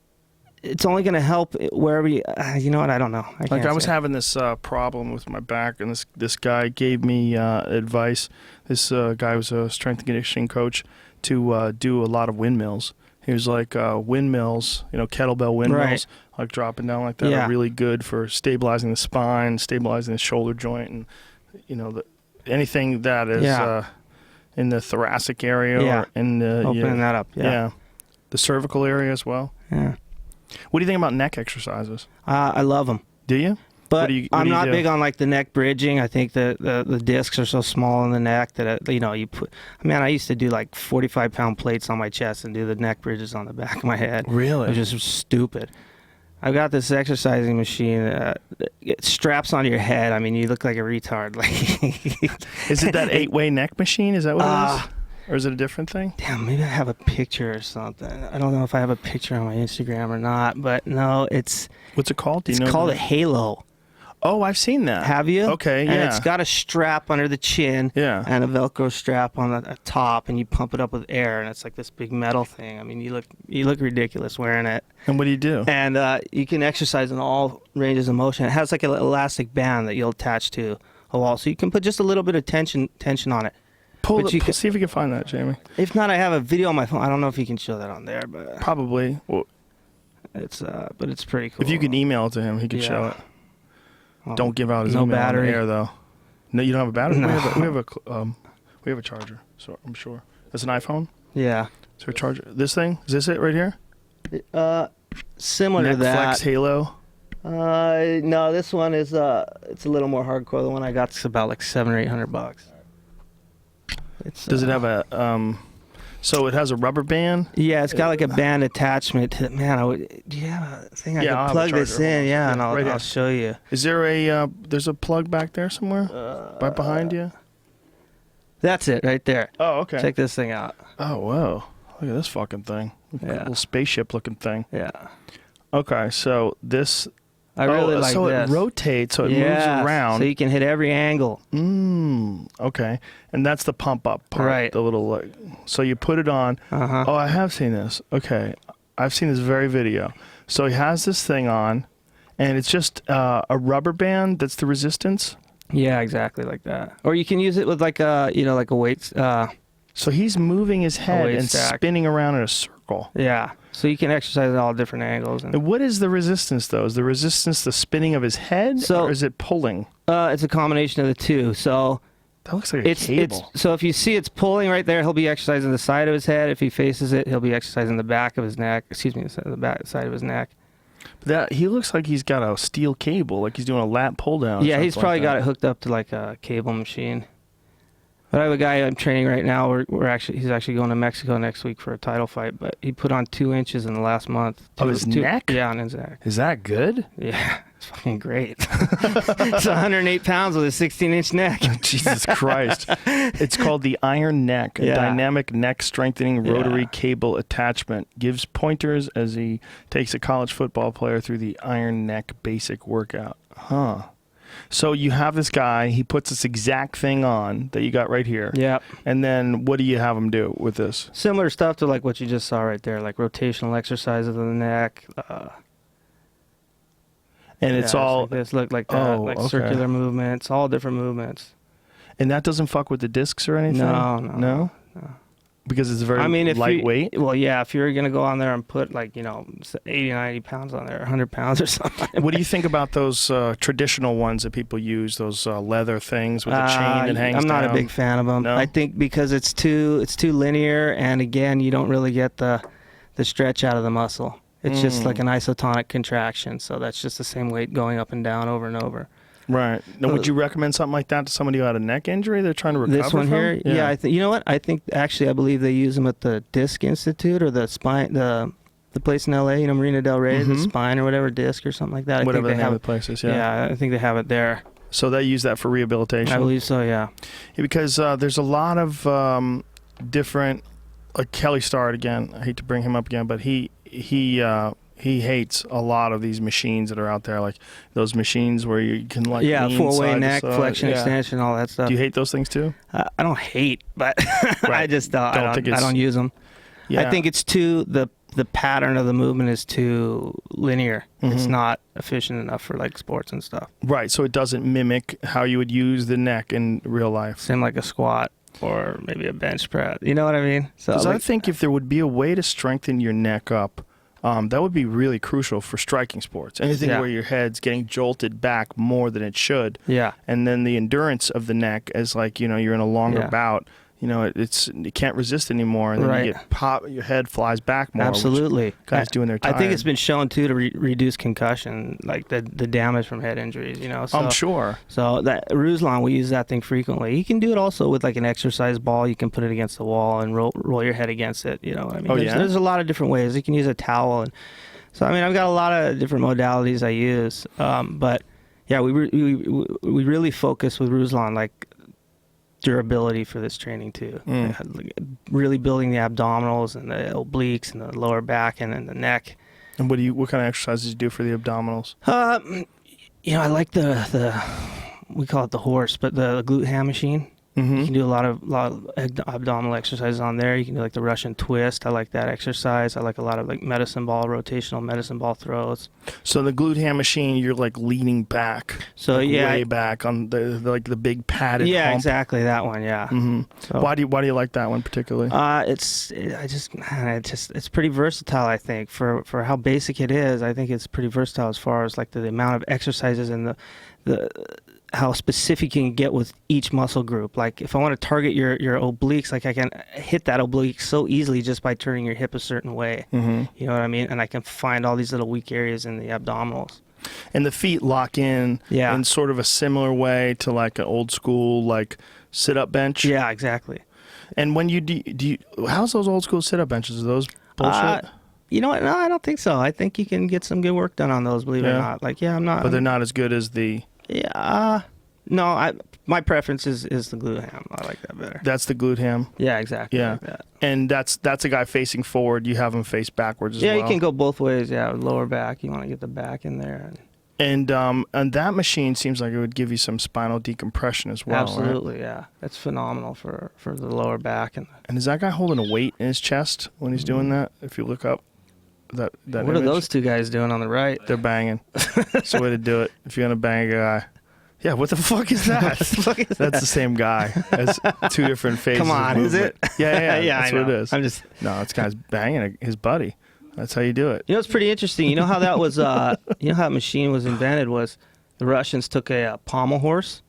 It's only going to help wherever you... you know what? I don't know. I was having this problem with my back, and this guy gave me advice. This guy was a strength and conditioning coach to do a lot of windmills. He was like, windmills, kettlebell windmills, like dropping down like that are really good for stabilizing the spine, stabilizing the shoulder joint, and anything that is in the thoracic area or in the opening that up. The cervical area as well. Yeah. What do you think about neck exercises? I love them. Do you? But I'm not big on like the neck bridging. I think the discs are so small in the neck that you put. Man, I used to do like 45-pound plates on my chest and do the neck bridges on the back of my head. Really? It was just stupid. I've got this exercising machine. It straps onto your head. I mean, you look like a retard. Is it that 8-way neck machine? Is that what it is? Or is it a different thing? Damn, maybe I have a picture or something. I don't know if I have a picture on my Instagram or not, but no, it's... What's it called? It's called a Halo. Oh, I've seen that. Have you? Okay, yeah. And it's got a strap under the chin and a Velcro strap on the top, and you pump it up with air, and it's like this big metal thing. I mean, you look ridiculous wearing it. And what do you do? And you can exercise in all ranges of motion. It has like an elastic band that you'll attach to a wall, so you can put just a little bit of tension on it. See if you can find that, Jamie. If not, I have a video on my phone. I don't know if you can show that on there, but probably. Well, it's pretty cool. If you could email it to him, he could show it. Don't give out his no email battery. on the air, though. No, you don't have a battery. No. We have a charger, so I'm sure. That's an iPhone. Yeah. Is there a charger? This thing? Is this it right here? Similar to that. Netflix Halo. No, this one is it's a little more hardcore. The one I got's about like $700 or $800. Does it have a so it has a rubber band? Yeah, it's got like a band attachment to it. Man, do you have a thing I can plug this in? Yeah, and I'll show you. Is there there's a plug back there somewhere? Right behind you? That's it right there. Oh, okay. Check this thing out. Oh, whoa. Look at this fucking thing. Yeah. Little spaceship looking thing. Yeah. Okay, so this I really like so this. It rotates, so it moves around. So you can hit every angle. Okay. And that's the pump up part. Right. The little, so you put it on. Oh, I have seen this. Okay. I've seen this very video. So he has this thing on, and it's just a rubber band that's the resistance. Yeah, exactly like that. Or you can use it with like a weight. So he's moving his head and spinning around in a circle. Yeah. So you can exercise at all different angles. And what is the resistance, though? Is the resistance the spinning of his head, or is it pulling? It's a combination of the two. So that looks like a cable. So if you see it's pulling right there, he'll be exercising the side of his head. If he faces it, he'll be exercising the back of his neck. Excuse me, the back side of his neck. That he looks like he's got a steel cable, like he's doing a lat pull down. Yeah, he's probably got it hooked up to like a cable machine. But I have a guy I'm training right now. He's actually going to Mexico next week for a title fight. But he put on 2 inches in the last month. Of his neck? Yeah, on his neck. Is that good? Yeah, it's fucking great. It's 108 pounds with a 16-inch neck. Jesus Christ! It's called the Iron Neck, a dynamic neck strengthening rotary cable attachment. Gives pointers as he takes a college football player through the Iron Neck basic workout. Huh. So you have this guy, he puts this exact thing on that you got right here. Yeah. And then what do you have him do with this? Similar stuff to like what you just saw right there, like rotational exercises of the neck. And it's all... Like this, look like that, circular movements, all different movements. And that doesn't fuck with the discs or anything? No. Because it's very lightweight? Well, yeah, if you're going to go on there and put 80, 90 pounds on there, 100 pounds or something. What do you think about those traditional ones that people use, those leather things with the chain that hangs down? I'm not a big fan of them. No? I think because it's too linear, and again, you don't really get the stretch out of the muscle. It's just like an isotonic contraction, so that's just the same weight going up and down over and over. Right. Now, would you recommend something like that to somebody who had a neck injury they're trying to recover This one from? here? Yeah, you know what? I think, actually, I believe they use them at the Disc Institute or the spine, the place in L.A., Marina Del Rey, the Spine or whatever, Disc or something like that. Whatever I think the name of the place is, yeah. Yeah, I think they have it there. So they use that for rehabilitation? I believe so, yeah. Because there's a lot of different, like Kelly Starrett again, I hate to bring him up again, but he hates a lot of these machines that are out there, like those machines where you can lean four-way neck, side. flexion, extension, all that stuff. Do you hate those things too? I don't hate, but Right. I just I don't use them. Yeah. I think it's the pattern of the movement is too linear. It's not efficient enough for sports and stuff. Right, so it doesn't mimic how you would use the neck in real life. Same like a squat or maybe a bench press. You know what I mean? So I think if there would be a way to strengthen your neck up, that would be really crucial for striking sports. Anything where your head's getting jolted back more than it should. Yeah. And then the endurance of the neck as you're in a longer bout, it can't resist anymore, and then you get your head flies back more. Absolutely. Guys doing their time. I think it's been shown too to reduce concussion, like the damage from head injuries, So, I'm sure. So that Ruslan, we use that thing frequently. You can do it also with an exercise ball. You can put it against the wall and roll your head against it, There's a lot of different ways. You can use a towel, and so I've got a lot of different modalities I use. But yeah, we really focus with Ruslan durability for this training too. Really building the abdominals and the obliques and the lower back and then the neck. And what kind of exercises do you do for the abdominals? I like the we call it the horse, but the glute ham machine. You can do a lot of abdominal exercises on there. You can do the Russian twist. I like that exercise. I like a lot of medicine ball, rotational medicine ball throws. So the glute ham machine, you're leaning back. So way back on the big padded. Yeah, hump. exactly that one. Yeah. So, why do you like that one particularly? It's pretty versatile. I think for how basic it is. I think it's pretty versatile as far as the amount of exercises and the how specific you can get with each muscle group. If I want to target your obliques, I can hit that oblique so easily just by turning your hip a certain way. You know what I mean? And I can find all these little weak areas in the abdominals. And the feet lock in in sort of a similar way to an old school sit-up bench? Yeah, exactly. And when you do you how's those old school sit-up benches? Are those bullshit? You know what? No, I don't think so. I think you can get some good work done on those, believe it or not. I'm not. But they're not as good as the... Yeah, no. My preference is the glute ham. I like that better. That's the glute ham. Yeah, exactly. Yeah, like that. And that's a guy facing forward. You have him face backwards as well. Yeah, you can go both ways. Yeah, lower back. You want to get the back in there. And that machine seems like it would give you some spinal decompression as well. Absolutely, right? Yeah. That's phenomenal for the lower back. And is that guy holding a weight in his chest when he's doing that? If you look up that what image? are those two guys doing on the right? They're banging. That's the way to do it. If you're gonna bang a guy. Yeah, what the fuck is that? That's the same guy. That's two different phases. Come on, of is it? Yeah, yeah. That's I know. what it is. No, this guy's banging his buddy. That's how you do it. It's pretty interesting. You know how that was? How that machine was invented was the Russians took a pommel horse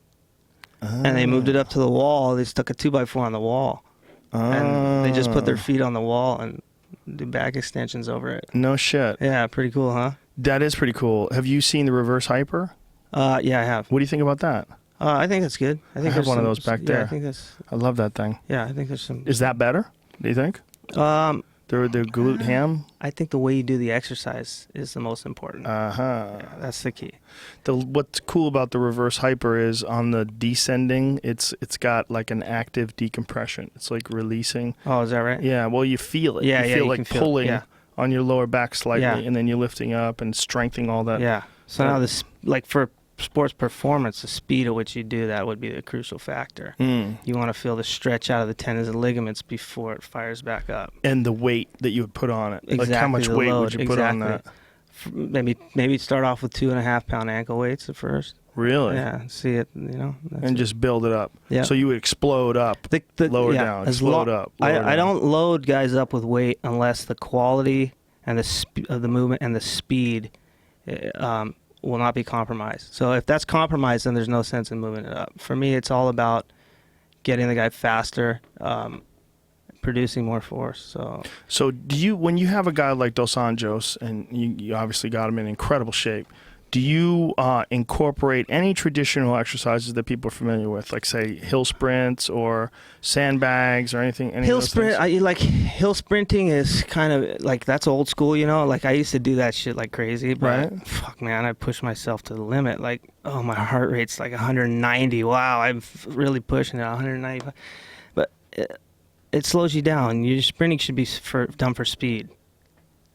and they moved it up to the wall. They stuck a 2x4 on the wall, and they just put their feet on the wall and do back extensions over it. No shit. Yeah, pretty cool, huh? That is pretty cool. Have you seen the reverse hyper? Yeah, I have. What do you think about that? I think that's good. I think I have one of those back there. Yeah, I think that's. I love that thing. Yeah, I think there's some. Is that better? Do you think? The glute ham. I think the way you do the exercise is the most important. Yeah, that's the key. What's cool about the reverse hyper is on the descending, it's got an active decompression. It's releasing. Oh, is that right? Yeah. Well, you feel it. Yeah, you feel you pulling on your lower back slightly, and then you're lifting up and strengthening all that. Yeah. So now this for sports performance, the speed at which you do that would be the crucial factor. You want to feel the stretch out of the tendons and ligaments before it fires back up. And the weight that you would put on it. Exactly. How much weight would you put on that? Maybe start off with 2.5 pound ankle weights at first. Really? Yeah, see it, And just build it up. Yeah. So you would explode up, lower down, explode up. I don't load guys up with weight unless the quality and of the movement and the speed will not be compromised. So if that's compromised, then there's no sense in moving it up. For me, it's all about getting the guy faster, producing more force. So do you, when you have a guy like Dos Anjos, and you obviously got him in incredible shape, do you incorporate any traditional exercises that people are familiar with, like say hill sprints or sandbags or anything? Hill sprinting is kind of like, that's old school, Like I used to do that shit like crazy, but fuck, man, I pushed myself to the limit. Like, oh, my heart rate's like 190. Wow, I'm really pushing it, 195. But it slows you down. Your sprinting should be done for speed.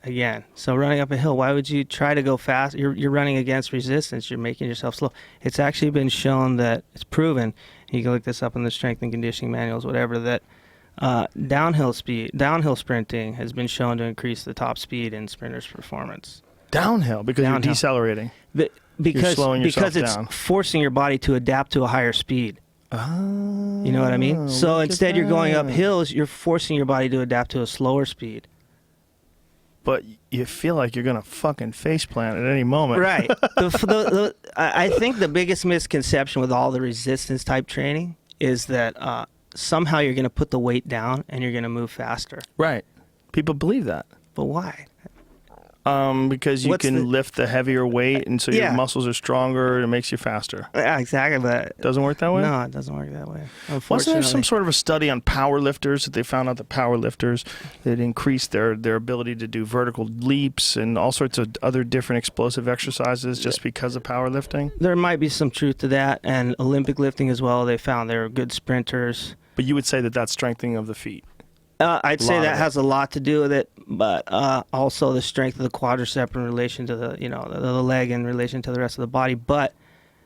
Again, so running up a hill, why would you try to go fast? You're running against resistance. You're making yourself slow. It's actually been shown that it's proven. You can look this up in the strength and conditioning manuals, whatever. That downhill sprinting has been shown to increase the top speed in sprinters' performance. Downhill because you're decelerating. You're slowing yourself because down. It's forcing your body to adapt to a higher speed. Oh, you know what I mean? So instead, you're going up hills. You're forcing your body to adapt to a slower speed. But you feel like you're going to fucking faceplant at any moment. Right. I think the biggest misconception with all the resistance type training is that somehow you're going to put the weight down and you're going to move faster. Right. People believe that. But why? Because you can lift the heavier weight, and so your muscles are stronger, and it makes you faster. Yeah, exactly. But doesn't work that way? No, it doesn't work that way. Wasn't there some sort of a study on power lifters that they found out that power lifters that increased their ability to do vertical leaps and all sorts of other different explosive exercises just because of powerlifting? There might be some truth to that, and Olympic lifting as well. They found they were good sprinters. But you would say that that's strengthening of the feet? I'd say that has a lot to do with it, but also the strength of the quadricep in relation to the leg in relation to the rest of the body. But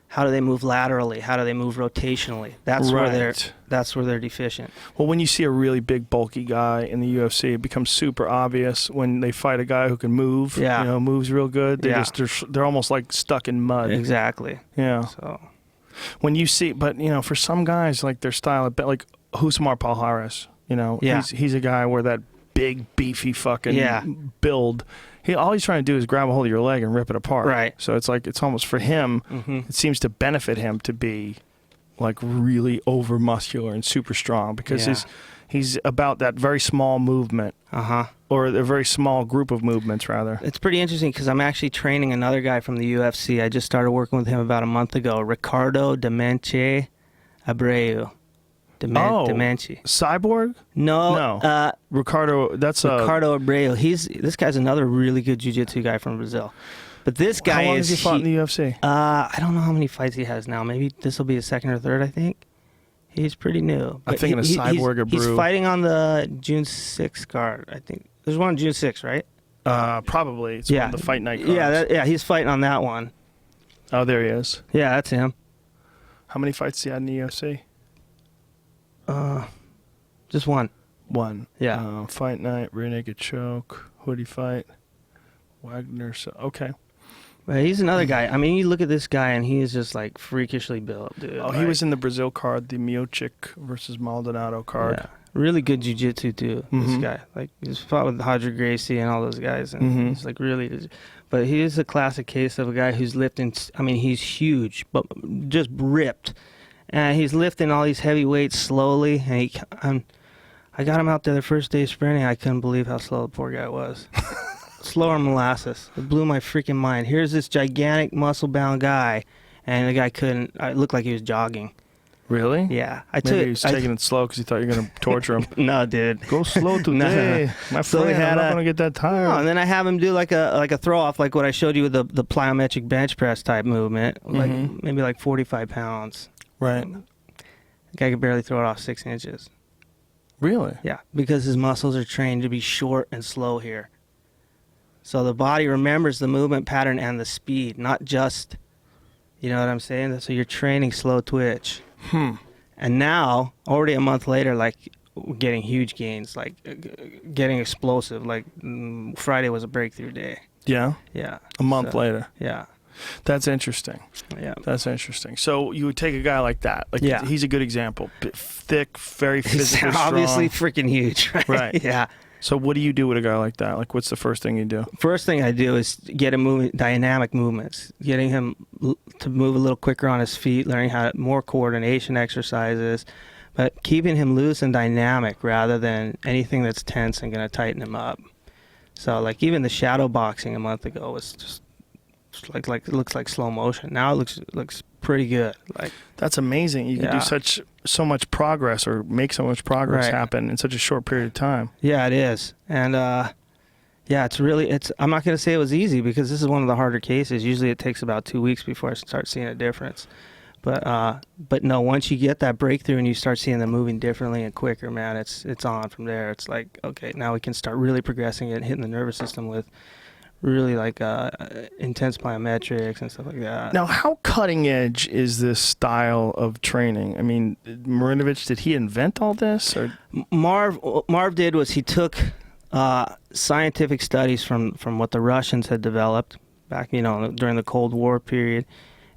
how do they move laterally? How do they move rotationally? That's where they're deficient. Well, when you see a really big, bulky guy in the UFC, it becomes super obvious when they fight a guy who can move. Moves real good. They're almost like stuck in mud. Exactly. Yeah. So when you see, but for some guys, like their style, like Husmar Palhares. He's a guy where that big, beefy fucking build. All he's trying to do is grab a hold of your leg and rip it apart. Right. So it's like, it's almost for him, it seems to benefit him to be like really over muscular and super strong because he's about that very small movement. Or a very small group of movements, rather. It's pretty interesting because I'm actually training another guy from the UFC. I just started working with him about a month ago, Ricardo Demenche Abreu. Demenci. Cyborg? No. Ricardo. That's Ricardo Abreu. This guy's another really good jiu-jitsu guy from Brazil. But this guy How long has he fought in the UFC? I don't know how many fights he has now. Maybe this will be his second or third, I think. He's pretty new. I'm thinking of Cyborg Abreu. He's fighting on the June 6th card, I think. There's one on June 6th, right? Probably. It's one of the fight night cards. Yeah, he's fighting on that one. Oh, there he is. Yeah, that's him. How many fights he had in the UFC? Just one. One. Yeah. Fight night, rear naked choke, hoodie fight, Wagner. Okay. But he's another guy. I mean, you look at this guy, and he is just like freakishly built, dude. Oh, he was in the Brazil card, the Miocic versus Maldonado card. Yeah. Really good jiu-jitsu too. This guy, like, he's fought with Hodger Gracie and all those guys, and he's like really. But he is a classic case of a guy who's lifting. I mean, he's huge, but just ripped. And he's lifting all these heavy weights slowly. And I got him out there the first day sprinting. I couldn't believe how slow the poor guy was. Slower than molasses. It blew my freaking mind. Here's this gigantic muscle-bound guy, and the guy couldn't. It looked like he was jogging. Really? Yeah. Maybe he was taking it slow because he thought you were going to torture him. No, dude. Go slow today. My friend, I'm not going to get that tired. No, and then I have him do like a throw-off, like what I showed you with the plyometric bench press type movement, like maybe like 45 pounds. Right. The guy could barely throw it off 6 inches. Really? Yeah, because his muscles are trained to be short and slow here. So the body remembers the movement pattern and the speed, not just, you know what I'm saying? So you're training slow twitch. And now, already a month later, like, we're getting huge gains, like getting explosive. Like Friday was a breakthrough day. Yeah? Yeah. A month later. Yeah. That's interesting. Yeah. That's interesting. So you would take a guy like that. Like, Yeah. he's a good example. Thick, very He's physically strong. obviously freaking huge, right? Right. Yeah. So what do you do with a guy like that? Like, what's the first thing you do? First thing I do is get him moving, dynamic movements, getting him to move a little quicker on his feet, learning how more coordination exercises, but keeping him loose and dynamic rather than anything that's tense and going to tighten him up. So, like, even the shadow boxing a month ago was just like it looks like slow motion. Now it looks pretty good. Like, that's amazing. You can do so much progress, or make so much progress happen in such a short period of time. Yeah, it is. And I'm not going to say it was easy, because this is one of the harder cases. Usually it takes about 2 weeks before I start seeing a difference. But no, once you get that breakthrough and you start seeing them moving differently and quicker, man, it's on from there. It's like, okay, now we can start really progressing it and hitting the nervous system with really like intense biometrics and stuff like that. Now, how cutting edge is this style of training? I mean, Marinovich, did he invent all this? Or Marv did was he took scientific studies from what the Russians had developed back, during the Cold War period,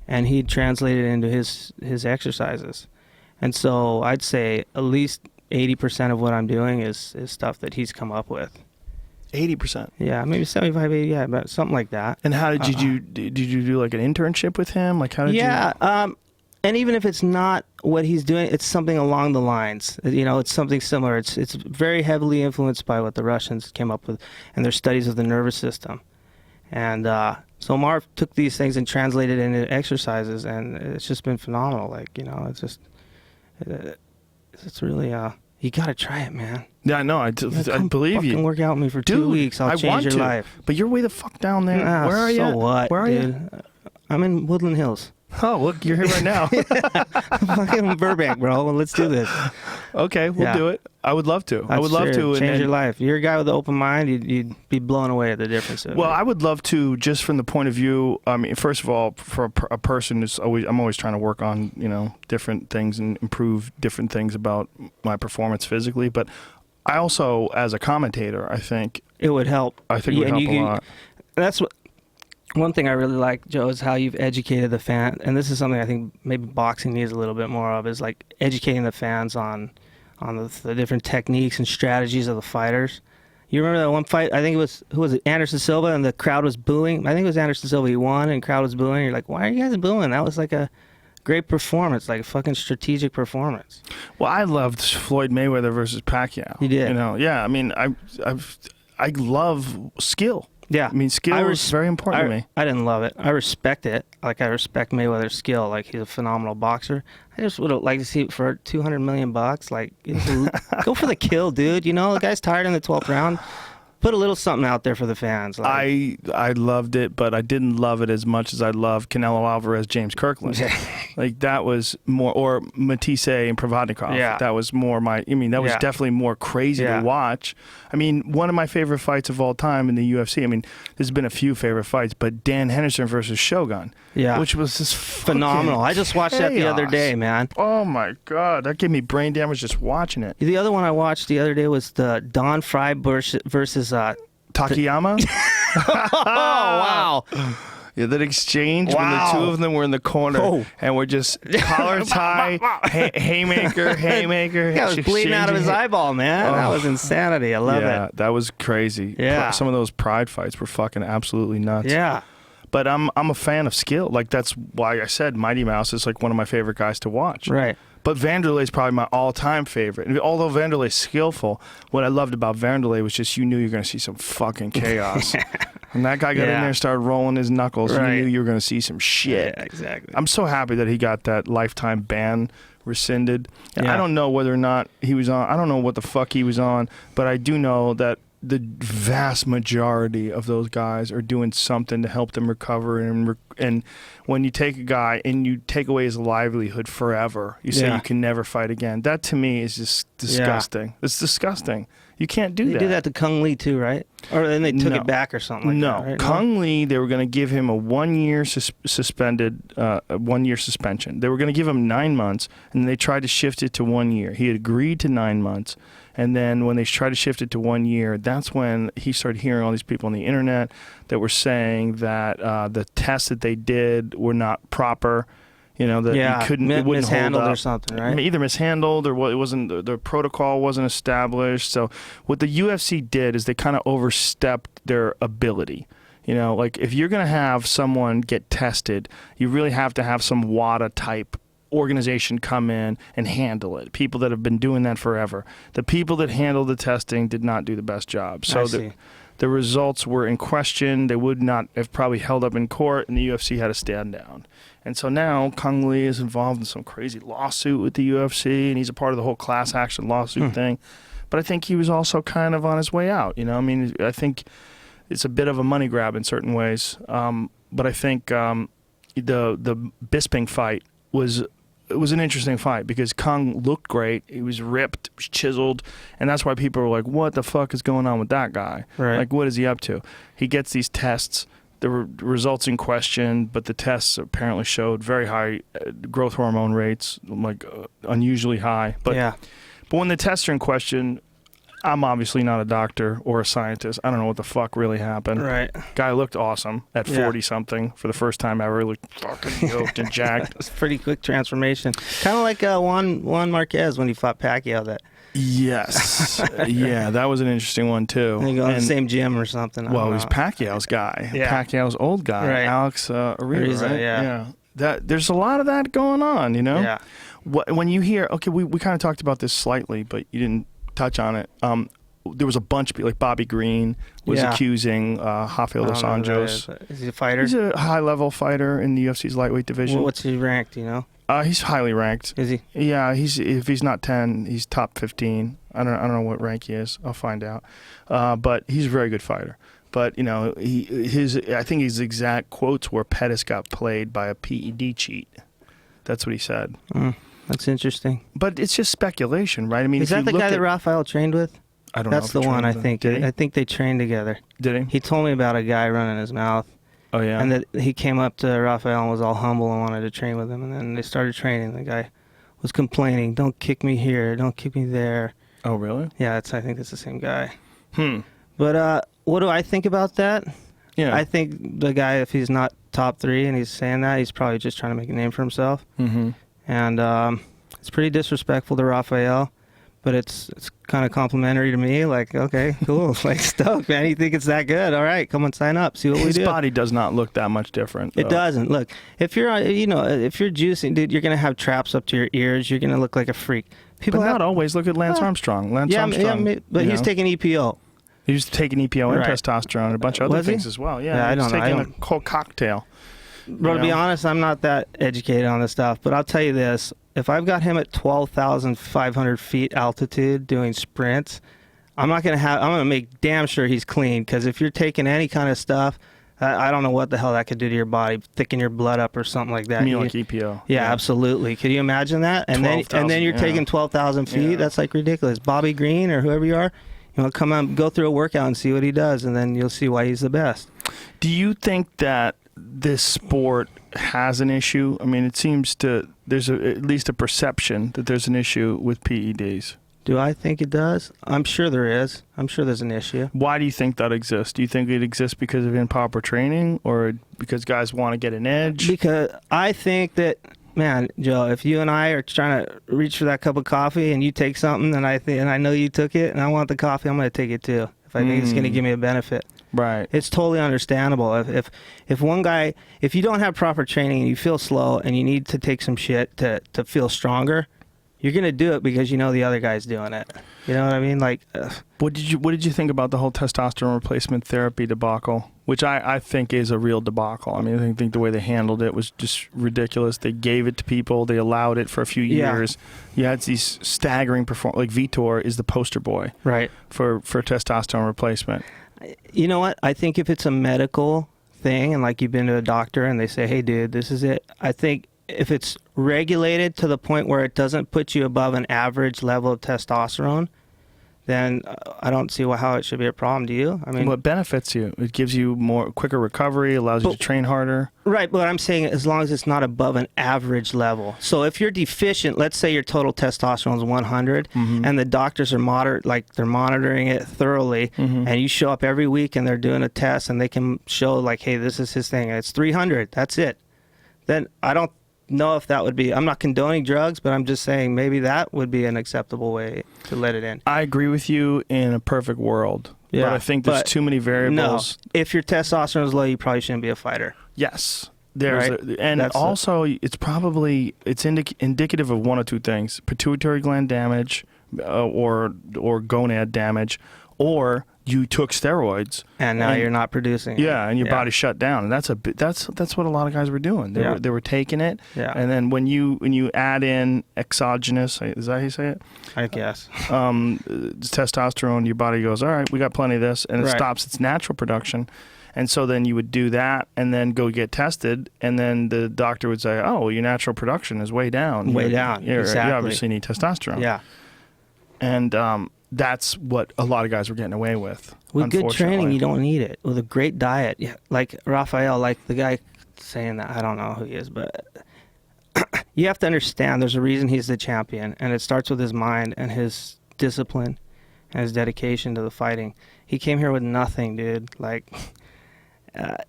and he translated it into his exercises. And so I'd say at least 80% of what I'm doing is stuff that he's come up with. 80%. Yeah, maybe 75, 80, yeah, but something like that. And how did you do like an internship with him? Like, how did you? Yeah, and even if it's not what he's doing, it's something along the lines. It's something similar. It's very heavily influenced by what the Russians came up with and their studies of the nervous system. And so Marv took these things and translated it into exercises, and it's just been phenomenal. Like, it's really you got to try it, man. Yeah, I know. I believe you. Work out with me for 2 weeks. I'll change your life. But you're way the fuck down there. Where are you? So what? Where are dude? you? I'm in Woodland Hills. Oh, look, you're here right now. Fucking Burbank, bro. Well, let's do this. Okay, we'll do it. I would love to. I would love to change your life. You're a guy with an open mind. You'd be blown away at the difference. Well, I would love to, just from the point of view. I mean, first of all, for a person who's I'm always trying to work on different things and improve different things about my performance physically. But I also, as a commentator, I think it would help. I think it would help a lot. That's what. One thing I really like, Joe, is how you've educated the fan, and this is something I think maybe boxing needs a little bit more of, is like educating the fans on the different techniques and strategies of the fighters. You remember that one fight? I think it was, who was it? Anderson Silva, and the crowd was booing. I think it was Anderson Silva. He won, and the crowd was booing. You're like, why are you guys booing? That was like a great performance, like a fucking strategic performance. Well, I loved Floyd Mayweather versus Pacquiao. You did? Yeah. I mean, I love skill. Yeah. I mean, skill is very important to me. I didn't love it. I respect it. Like, I respect Mayweather's skill. Like, he's a phenomenal boxer. I just would have liked to see it for $200 million. Like, go for the kill, dude. The guy's tired in the 12th round. Put a little something out there for the fans. Like, I loved it, but I didn't love it as much as I loved Canelo Alvarez, James Kirkland. Like, that was more, or Matisse and Provodnikov. Yeah. That was more that was definitely more crazy to watch. I mean, one of my favorite fights of all time in the UFC. I mean, there's been a few favorite fights, but Dan Henderson versus Shogun. Yeah. Which was just phenomenal. I just watched that the other day, man. Oh my God. That gave me brain damage just watching it. The other one I watched the other day was the Don Fry versus Takayama? Oh, wow. Yeah, that exchange when the two of them were in the corner and we're just collar tie, haymaker. Yeah, was bleeding out of his eyeball, man. That was insanity. I love it. Yeah, that was crazy. Yeah. Some of those pride fights were fucking absolutely nuts. Yeah. But I'm a fan of skill. Like, that's why I said Mighty Mouse is like one of my favorite guys to watch. Right. But Vanderlei is probably my all-time favorite. And although Vanderlei is skillful, what I loved about Vanderlei was just you knew you were going to see some fucking chaos. When that guy got in there and started rolling his knuckles, you knew you were going to see some shit. Yeah, exactly. I'm so happy that he got that lifetime ban rescinded. Yeah. I don't know whether or not he was on. I don't know what the fuck he was on, but I do know that the vast majority of those guys are doing something to help them recover. And when you take a guy and you take away his livelihood forever, you say you can never fight again. That to me is just disgusting. Yeah. It's disgusting. You can't do that. They did that to Kung Lee too, right? Or then they took it back or something like that, right? Kung Lee, they were going to give him a 1 year suspension. They were going to give him 9 months, and they tried to shift it to 1 year. He had agreed to 9 months, And then when they tried to shift it to 1 year, that's when he started hearing all these people on the internet that were saying that the tests that they did were not proper. You know, that you couldn't, it wouldn't mishandled hold up. or something, right? Either mishandled or it wasn't, the protocol wasn't established. So what the UFC did is they kind of overstepped their ability. You know, like if you're going to have someone get tested, you really have to have some WADA type organization come in and handle it. People that have been doing that forever. The people that handled the testing did not do the best job. So the results were in question. They would not have probably held up in court, and the UFC had to stand down. And so now Kung Lee is involved in some crazy lawsuit with the UFC, and he's a part of the whole class action lawsuit thing. But I think he was also kind of on his way out. You know, I mean, I think it's a bit of a money grab in certain ways. But I think the Bisping fight was an interesting fight because Kung looked great. He was ripped, was chiseled, and that's why people were like, what the fuck is going on with that guy? Right. Like, what is he up to? He gets these tests. The results in question, but the tests apparently showed very high growth hormone rates, like unusually high. But when the tests are in question, I'm obviously not a doctor or a scientist. I don't know what the fuck really happened. Right. Guy looked awesome at 40-something for the first time ever. He looked fucking yoked and jacked. It's a pretty quick transformation. Kind of like Juan Marquez when he fought Pacquiao. Yes. Yeah, that was an interesting one, too. And you go in the same gym or something. Well, he's Pacquiao's guy. Yeah. Pacquiao's old guy. Right. Alex Ariza, right? Yeah. There's a lot of that going on, you know? Yeah. When you hear, okay, we kind of talked about this slightly, but you didn't touch on it. There was a bunch of people, like Bobby Green was accusing Rafael dos Anjos. Is he a fighter? He's a high-level fighter in the UFC's lightweight division. What's he ranked, you know? He's highly ranked. Is he? Yeah, if he's not 10, he's top 15. I don't know what rank he is. I'll find out. But he's a very good fighter. But you know, I think his exact quotes were Pettis got played by a PED cheat. That's what he said. That's interesting. But it's just speculation, right? I mean, is that the guy that Rafael trained with? I don't know. That's the one, I think. Did he? I think they trained together. Did he? He told me about a guy running his mouth. Oh, yeah. And that he came up to Rafael and was all humble and wanted to train with him. And then they started training. The guy was complaining, don't kick me here, don't kick me there. Oh, really? Yeah, I think it's the same guy. But what do I think about that? Yeah. I think the guy, if he's not top 3 and he's saying that, he's probably just trying to make a name for himself. Mm-hmm. And it's pretty disrespectful to Rafael. But it's kind of complimentary to me. Like, okay, cool. Like, stoked, man. You think it's that good? All right, come and sign up. See what we do. His body does not look that much different. It doesn't. Look, if you're juicing, dude, you're gonna have traps up to your ears. You're gonna look like a freak. But not always. Look at Lance Armstrong. Armstrong. But he's taking EPO. He was taking EPO and testosterone and a bunch of other things as well. Yeah, I don't know. Taking a whole cocktail. Bro, to be honest, I'm not that educated on this stuff, but I'll tell you this. If I've got him at 12,500 feet altitude doing sprints, I'm going to make damn sure he's clean, because if you're taking any kind of stuff, I don't know what the hell that could do to your body, thicken your blood up or something like that. You mean like EPO? Yeah, absolutely. Could you imagine that? And then you're taking 12,000 feet? Yeah. That's like ridiculous. Bobby Green or whoever you are, come on, go through a workout and see what he does, and then you'll see why he's the best. Do you think that this sport has an issue? I mean, it seems there's at least a perception that there's an issue with PEDs. Do I think it does? I'm sure there is. I'm sure there's an issue. Why do you think that exists? Do you think it exists because of improper training, or because guys want to get an edge? Because I think that, man, Joe, if you and I are trying to reach for that cup of coffee and you take something and I know you took it and I want the coffee, I'm going to take it too, if I think it's going to give me a benefit. Right. It's totally understandable. If one guy, if you don't have proper training and you feel slow and you need to take some shit to feel stronger, you're going to do it because you know the other guy's doing it. You know what I mean? Like, what did you think about the whole testosterone replacement therapy debacle? Which I think is a real debacle. I mean, I think the way they handled it was just ridiculous. They gave it to people. They allowed it for a few years. You had these staggering like Vitor is the poster boy, right, for testosterone replacement. You know what? I think if it's a medical thing and like you've been to a doctor and they say, hey, dude, this is it. I think if it's regulated to the point where it doesn't put you above an average level of testosterone, then I don't see how it should be a problem. Do you? I mean, well, it benefits you. It gives you quicker recovery, allows you to train harder. Right, but I'm saying as long as it's not above an average level. So if you're deficient, let's say your total testosterone is 100, and the doctors are they're monitoring it thoroughly, and you show up every week and they're doing a test and they can show like, hey, this is his thing, and it's 300, that's it. Then I don't know if that would be, I'm not condoning drugs, but I'm just saying maybe that would be an acceptable way to let it in. I agree with you in a perfect world. Yeah, but I think there's too many variables. No, if your testosterone is low, you probably shouldn't be a fighter. Yes. There's Right? and also it's probably indicative of one or two things: pituitary gland damage, or gonad damage, or you took steroids and now you're not producing. Yeah, and your body shut down, and that's what a lot of guys were doing. They were taking it, and then when you add in exogenous, is that how you say it? I guess. Testosterone, your body goes, all right, we got plenty of this, and it stops its natural production. And so then you would do that and then go get tested, and then the doctor would say, oh, well, your natural production is way down. Exactly. You obviously need testosterone. Yeah. And that's what a lot of guys were getting away with. With good training, you don't need it. With a great diet, like Raphael, like the guy saying that, I don't know who he is, but you have to understand there's a reason he's the champion, and it starts with his mind and his discipline and his dedication to the fighting. He came here with nothing, dude. Like...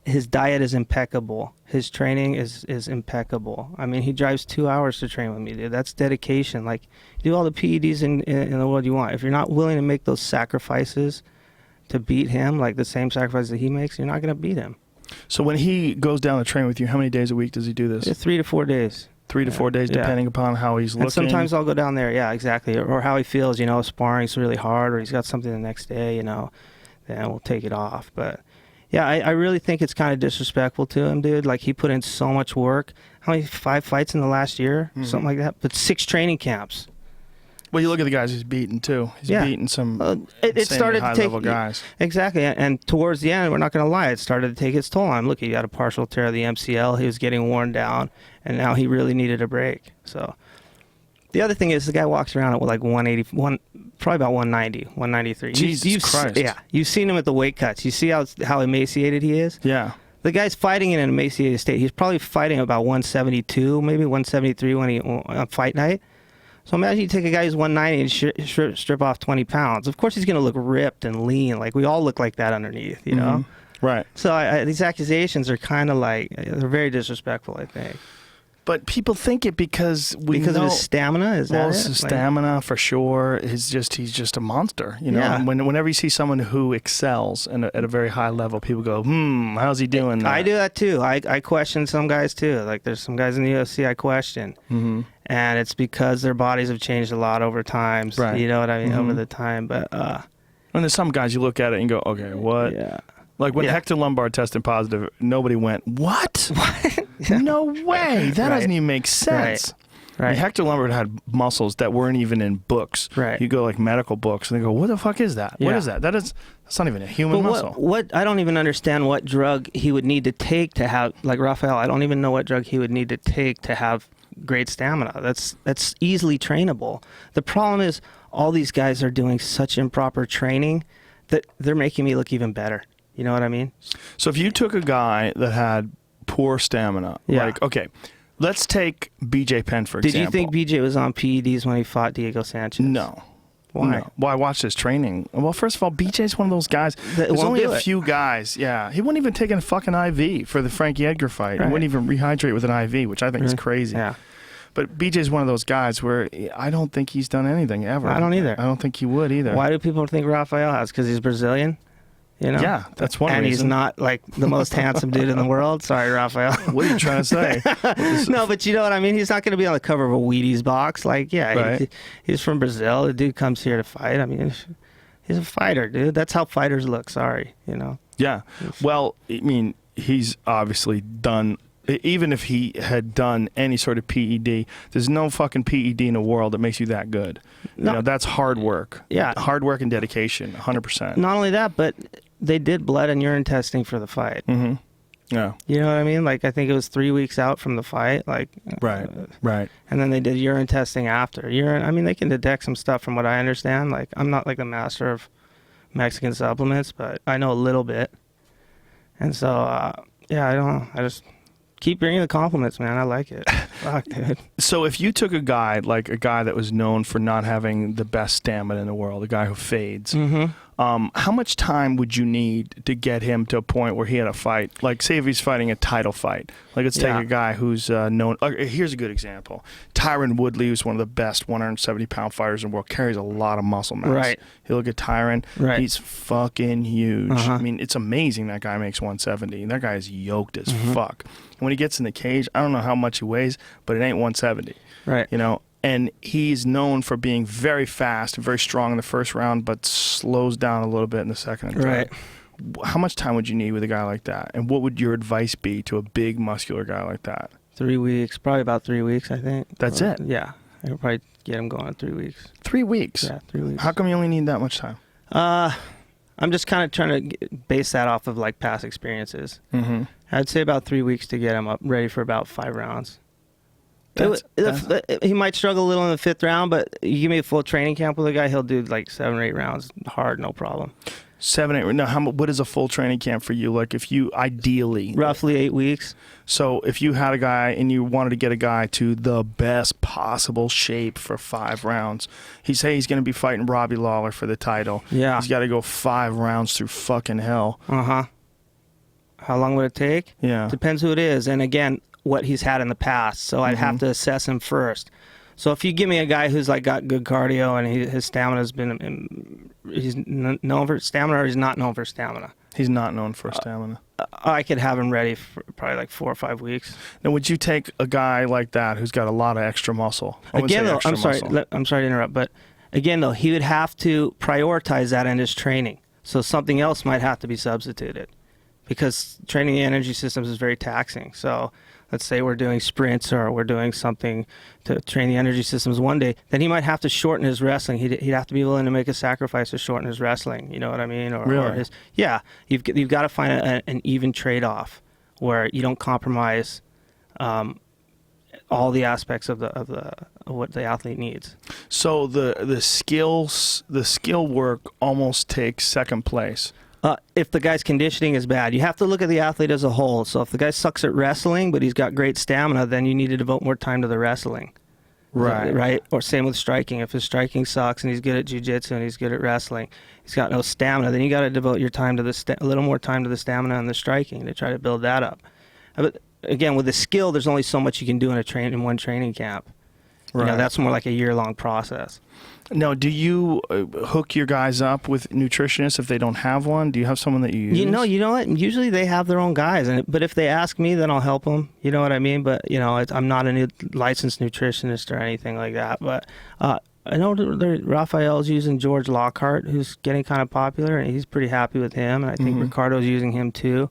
his diet is impeccable. His training is impeccable. I mean, he drives 2 hours to train with me, dude. That's dedication. Like, you do all the PEDs in the world you want. If you're not willing to make those sacrifices to beat him, like the same sacrifices that he makes, you're not going to beat him. So when he goes down to train with you, how many days a week does he do this? 3 to 4 days. 3 to 4 days, depending upon how he's looking. And sometimes I'll go down there, exactly. Or how he feels, sparring's really hard, or he's got something the next day, then we'll take it off. But... yeah, I really think it's kind of disrespectful to him, dude. Like, he put in so much work. How many, 5 fights in the last year? Something like that. But 6 training camps. Well, you look at the guys he's beaten, too. He's beaten some it started high-level guys. Exactly. And towards the end, we're not going to lie, it started to take its toll on him. Look, he got a partial tear of the MCL. He was getting worn down, and now he really needed a break. So... the other thing is the guy walks around at like 180, probably about 190, 193. Jesus Christ. Yeah. You've seen him at the weight cuts. You see how emaciated he is? Yeah. The guy's fighting in an emaciated state. He's probably fighting about 172, maybe 173 on fight night. So imagine you take a guy who's 190 and strip off 20 pounds. Of course he's going to look ripped and lean. Like, we all look like that underneath, you know? Right. So these accusations are kind of like, they're very disrespectful, I think. But people think it because of his stamina. Is that his stamina for sure. He's just a monster, Yeah. And whenever you see someone who excels at a very high level, people go, how's he doing that? I do that too. I question some guys too. Like, there's some guys in the UFC I question, and it's because their bodies have changed a lot over time. Right. You know what I mean? Over the time, but and there's some guys you look at it and go, okay, what? Yeah. Like when Hector Lombard tested positive, nobody went, what? No way. That doesn't even make sense. Right. I mean, Hector Lombard had muscles that weren't even in books. Right. You go like medical books and they go, what the fuck is that? What is that? That's not even a human muscle. What I don't even understand what drug he would need to take to have, like Raphael, I don't even know what drug he would need to take to have great stamina. That's easily trainable. The problem is all these guys are doing such improper training that they're making me look even better. You know what I mean? So if you took a guy that had poor stamina, like, okay, let's take BJ Penn, for example. Did you think BJ was on PEDs when he fought Diego Sanchez? No. Why? No. Well, I watched his training. Well, first of all, BJ's one of those guys. There's only a few guys. Yeah. He wouldn't even take a fucking IV for the Frankie Edgar fight. He wouldn't even rehydrate with an IV, which I think is crazy. Yeah. But BJ's one of those guys where I don't think he's done anything ever. I don't either. I don't think he would either. Why do people think Raphael has? Because he's Brazilian? Yeah, that's one reason. And he's not like the most handsome dude in the world. Sorry, Raphael. What are you trying to say? No, but you know what I mean? He's not going to be on the cover of a Wheaties box. Like, he's from Brazil. The dude comes here to fight. I mean, he's a fighter, dude. That's how fighters look. Sorry, Yeah. Well, I mean, he's obviously done... Even if he had done any sort of PED, there's no fucking PED in the world that makes you that good. No. That's hard work. Yeah. Hard work and dedication, 100%. Not only that, but they did blood and urine testing for the fight. Mm-hmm. Yeah. You know what I mean? Like, I think it was 3 weeks out from the fight. Like, right. And then they did urine testing after. I mean, they can detect some stuff from what I understand. Like, I'm not like a master of Mexican supplements, but I know a little bit. And so, I don't know. keep bringing the compliments, man. I like it. Fuck, dude. So if you took a guy that was known for not having the best stamina in the world, a guy who fades, how much time would you need to get him to a point where he had a fight? Like, say if he's fighting a title fight. Like, let's take a guy who's known. Here's a good example. Tyron Woodley, who's one of the best 170-pound fighters in the world, carries a lot of muscle mass. Right. You look at Tyron, he's fucking huge. I mean, it's amazing that guy makes 170. And that guy is yoked as fuck. And when he gets in the cage, I don't know how much he weighs, but it ain't 170. Right. You know? And he's known for being very fast, very strong in the first round, but slows down a little bit in the second and third. Right. How much time would you need with a guy like that? And what would your advice be to a big, muscular guy like that? 3 weeks. Probably about 3 weeks, I think. That's it? Yeah. I could probably get him going in 3 weeks. 3 weeks? Yeah, 3 weeks. How come you only need that much time? I'm just kind of trying to base that off of, like, past experiences. I'd say about 3 weeks to get him up ready for about 5 rounds. He might struggle a little in the 5th round, but you give me a full training camp with a guy, he'll do like 7 or 8 rounds hard, no problem. 7, 8. No, what is a full training camp for you? Like, if you ideally roughly 8 weeks. So if you had a guy and you wanted to get a guy to the best possible shape for 5 rounds, he's going to be fighting Robbie Lawler for the title. Yeah, he's got to go 5 rounds through fucking hell. How long would it take? Yeah, depends who it is, and again, what he's had in the past. So I'd have to assess him first. So if you give me a guy who's like got good cardio and his stamina's been, he's known for stamina, or he's not known for stamina? He's not known for stamina. I could have him ready for probably like 4 or 5 weeks. Now, would you take a guy like that who's got a lot of extra muscle? Again, though, I'm sorry to interrupt, but again, though, he would have to prioritize that in his training. So something else might have to be substituted, because training the energy systems is very taxing. So let's say we're doing sprints or we're doing something to train the energy systems one day, then he might have to shorten his wrestling. He'd have to be willing to make a sacrifice to shorten his wrestling. You know what I mean? Really? You've got to find an even trade-off where you don't compromise all the aspects of what the athlete needs. So the skill work almost takes second place. If the guy's conditioning is bad, you have to look at the athlete as a whole. So if the guy sucks at wrestling, but he's got great stamina, then you need to devote more time to the wrestling. Right. Or same with striking. If his striking sucks and he's good at jiu-jitsu and he's good at wrestling, he's got no stamina, then you got to devote your time to a little more time to the stamina and the striking to try to build that up. But again, with the skill, there's only so much you can do in one training camp. Right. You know, that's more like a year-long process. Now, do you hook your guys up with nutritionists if they don't have one? Do you have someone that you use? You know what? Usually they have their own guys, but if they ask me, then I'll help them. You know what I mean? But you know, I'm not a licensed nutritionist or anything like that. But I know Raphael's using George Lockhart, who's getting kind of popular, and he's pretty happy with him. And I think Ricardo's using him too.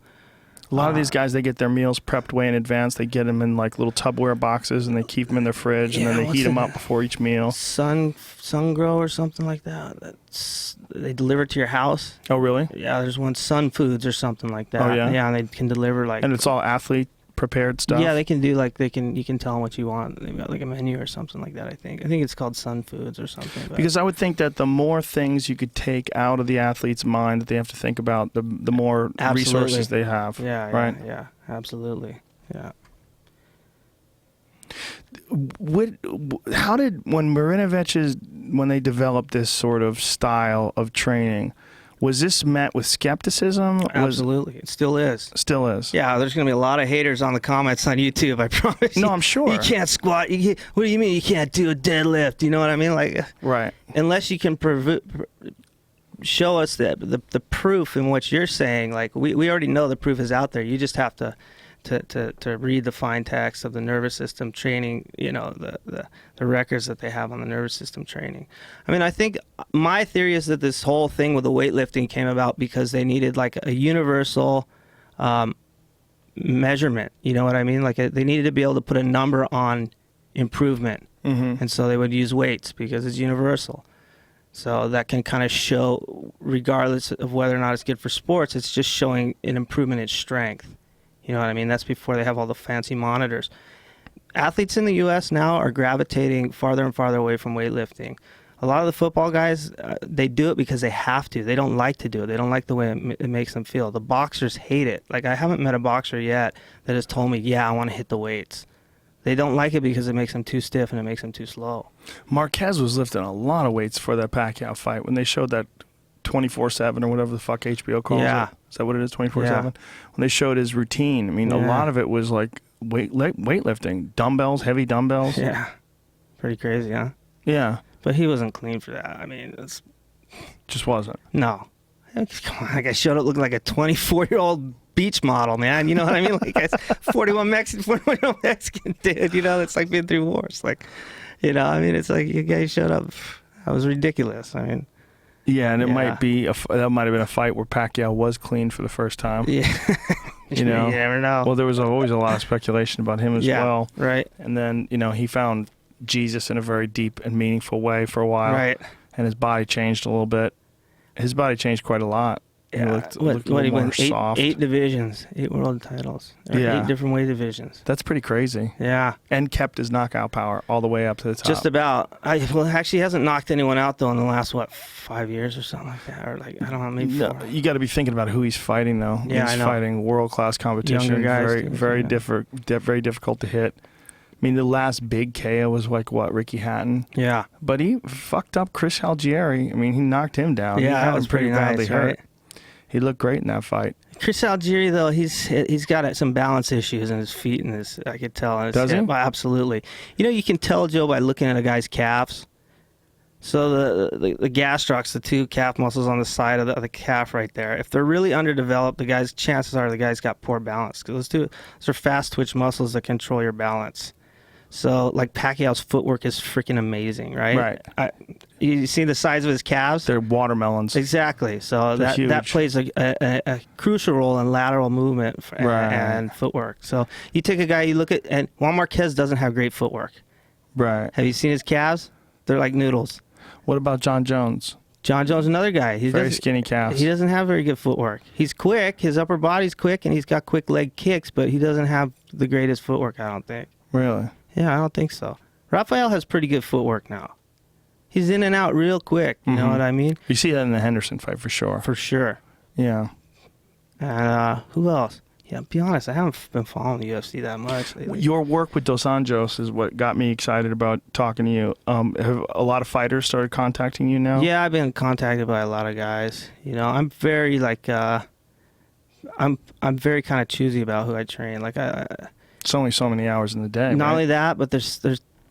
A lot of these guys, they get their meals prepped way in advance. They get them in like little Tupperware boxes, and they keep them in their fridge, and then they heat them up before each meal. Sun Grow or something like that. They deliver it to your house. Oh, really? Yeah, there's one, Sun Foods or something like that. Oh, yeah? Yeah, and they can deliver like... And it's all athlete prepared stuff? Yeah, they can do you can tell them what you want. They've got like a menu or something like that, I think. it's called Sun Foods or something. But. Because I would think that the more things you could take out of the athlete's mind that they have to think about, the more resources they have. Yeah, right? Yeah, absolutely. Yeah. How did, when they developed this sort of style of training, was this met with skepticism? Absolutely. It still is. Still is. Yeah, there's going to be a lot of haters on the comments on YouTube, I promise. No, I'm sure. You can't squat. What do you mean you can't do a deadlift? You know what I mean? Like, right. Unless you can show us the proof in what you're saying. Like, we already know the proof is out there. You just have to read the fine text of the nervous system training, you know, the records that they have on the nervous system training. I mean, I think my theory is that this whole thing with the weightlifting came about because they needed like a universal measurement. You know what I mean? Like they needed to be able to put a number on improvement. And so they would use weights because it's universal. So that can kind of show, regardless of whether or not it's good for sports, it's just showing an improvement in strength. You know what I mean? That's before they have all the fancy monitors. Athletes in the U.S. now are gravitating farther and farther away from weightlifting. A lot of the football guys, they do it because they have to. They don't like to do it. They don't like the way it makes them feel. The boxers hate it. Like, I haven't met a boxer yet that has told me, yeah, I want to hit the weights. They don't like it because it makes them too stiff and it makes them too slow. Marquez was lifting a lot of weights for that Pacquiao fight when they showed that 24/7 or whatever the fuck HBO calls it. Is that what it is, 24/7? Yeah. When they showed his routine, I mean, a lot of it was like weightlifting, dumbbells, heavy dumbbells. Yeah. Pretty crazy, huh? Yeah. But he wasn't clean for that. I mean, it's... Just wasn't. No. Come on, like I showed up looking like a 24-year-old beach model, man. You know what I mean? Like, a 41-year-old Mexican dude, you know, that's like been through wars. Like, you know, I mean, it's like you guys showed up. That was ridiculous. I mean... Yeah, and it might be that might have been a fight where Pacquiao was clean for the first time. Yeah. You know? You never know. Well, there was always a lot of speculation about him as well. Right. And then, you know, he found Jesus in a very deep and meaningful way for a while. Right. And his body changed a little bit. His body changed quite a lot. Yeah. He looked a little more soft. 8 divisions, 8 world titles. 8 different weight divisions. That's pretty crazy. Yeah. And kept his knockout power all the way up to the top. Just about. Well, actually, he hasn't knocked anyone out, though, in the last, 5 years or something like that? Or, like, I don't know, maybe 4. You got to be thinking about who he's fighting, though. Yeah, he's I know. fighting world-class competition. Younger guys, very difficult to hit. I mean, the last big KO was like, Ricky Hatton? Yeah. But he fucked up Chris Algieri. I mean, he knocked him down. Yeah, he that was pretty badly nice, hurt. right? He looked great in that fight. Chris Algieri, though, he's got some balance issues in his feet and his, I could tell. Does he? Absolutely. You know, you can tell, Joe, by looking at a guy's calves. So the gastrocs, the 2 calf muscles on the side of the calf right there, if they're really underdeveloped, chances are the guy's got poor balance. Because those are fast twitch muscles that control your balance. So, like, Pacquiao's footwork is freaking amazing, right? Right. You see the size of his calves? They're watermelons. Exactly. So They're huge. that plays a crucial role in lateral movement and footwork. So you take a guy, you look at, and Juan Marquez doesn't have great footwork. Right. Have you seen his calves? They're like noodles. What about John Jones? John Jones, another guy. He very skinny calves. He doesn't have very good footwork. He's quick. His upper body's quick, and he's got quick leg kicks, but he doesn't have the greatest footwork, I don't think. Really? Yeah, I don't think so. Rafael has pretty good footwork now. He's in and out real quick. You know what I mean? You see that in the Henderson fight for sure. For sure. Yeah. And who else? Yeah, be honest, I haven't been following the UFC that much lately. Your work with Dos Anjos is what got me excited about talking to you. Have a lot of fighters started contacting you now? Yeah, I've been contacted by a lot of guys. You know, I'm very I'm very kind of choosy about who I train. Like it's only so many hours in the day. Not right? only that, but there's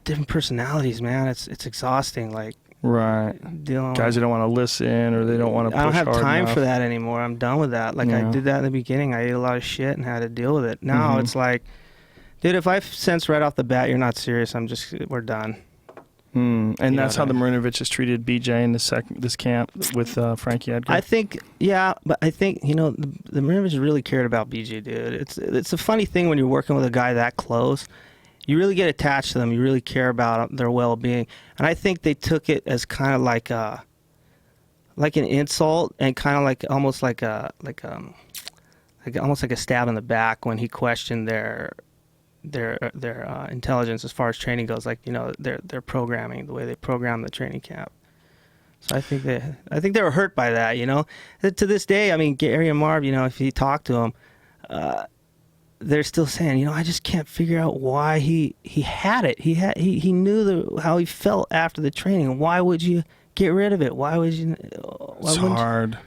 different personalities, man. It's exhausting. Like guys who don't want to listen or they don't want to push I don't have hard time enough. for that anymore. I'm done with that. Like I did that in the beginning. I ate a lot of shit and had to deal with it. Now it's like, dude, if I sense right off the bat you're not serious, we're done. And that's how the Marinovich has treated BJ in this camp with Frankie Edgar. I think, but I think the Marinovich really cared about BJ, dude. It's a funny thing when you're working with a guy that close. You really get attached to them. You really care about their well-being, and I think they took it as kind of like an insult and kind of like almost like almost like a stab in the back when he questioned their intelligence as far as training goes, like their programming, the way they program the training camp. So I think they were hurt by that. To this day, I mean, Gary and Marv, if you talk to them, they're still saying, I just can't figure out why he had it. He knew how he felt after the training. Why would you get rid of it? Why would you? It's hard.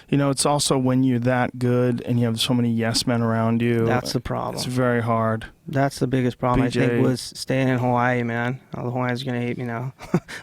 It's also when you're that good and you have so many yes men around you. That's the problem. It's very hard. That's the biggest problem, BJ, I think, was staying in Hawaii, man. All the Hawaiians are going to hate me now.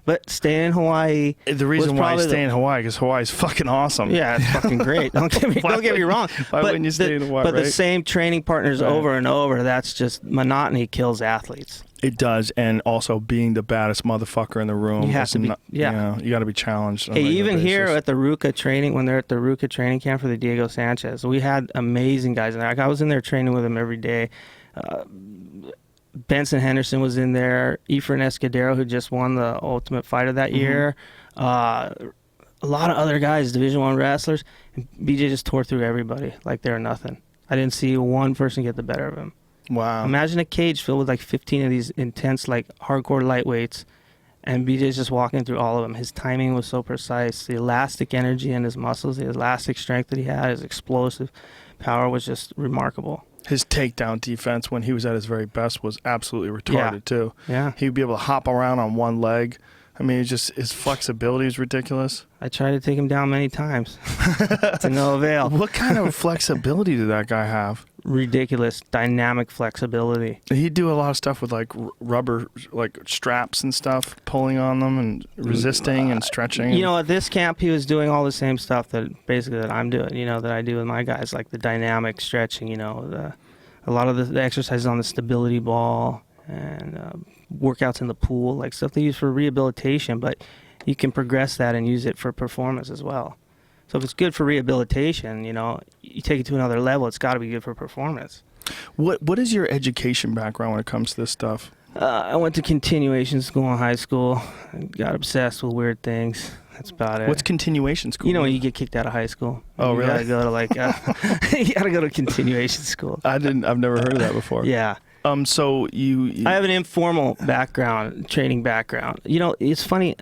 But staying in Hawaii. The reason why I stay in Hawaii is Hawaii's fucking awesome. Yeah, it's fucking great. Don't get me wrong. Why wouldn't you stay in Hawaii? But the same training partners over and over, that's just monotony kills athletes. It does, and also being the baddest motherfucker in the room. You have to be, you got to be challenged. Hey, even here at the Ruka training, when they're at the Ruka training camp for the Diego Sanchez, we had amazing guys in there. Like, I was in there training with them every day. Benson Henderson was in there. Efren Escudero, who just won the Ultimate Fighter that year. A lot of other guys, Division I wrestlers. And BJ just tore through everybody like they were nothing. I didn't see one person get the better of him. Wow. Imagine a cage filled with like 15 of these intense, like hardcore lightweights, And BJ's just walking through all of them. His timing was so precise. The elastic energy in his muscles, the elastic strength that he had, his explosive power was just remarkable. His takedown defense when he was at his very best was absolutely retarded too. Yeah. He'd be able to hop around on one leg. I mean, it's just his flexibility is ridiculous. I tried to take him down many times to no avail. What kind of flexibility did that guy have? Ridiculous dynamic flexibility. He'd do a lot of stuff with like rubber, like straps and stuff, pulling on them and resisting and stretching. You know, at this camp, he was doing all the same stuff that I'm doing. You know, that I do with my guys, like the dynamic stretching. You know, a lot of the exercises on the stability ball and workouts in the pool, like stuff they use for rehabilitation, but you can progress that and use it for performance as well. So if it's good for rehabilitation, you know, you take it to another level, it's got to be good for performance. What is your education background when it comes to this stuff? I went to continuation school in high school. I got obsessed with weird things. That's about it. What's continuation school? You know when you get kicked out of high school? Oh, really? You gotta go to like, you gotta go to continuation school. I've never heard of that before. Yeah. So you I have an informal background, training background. You know, it's funny.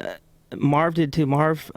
Marv did too. Marv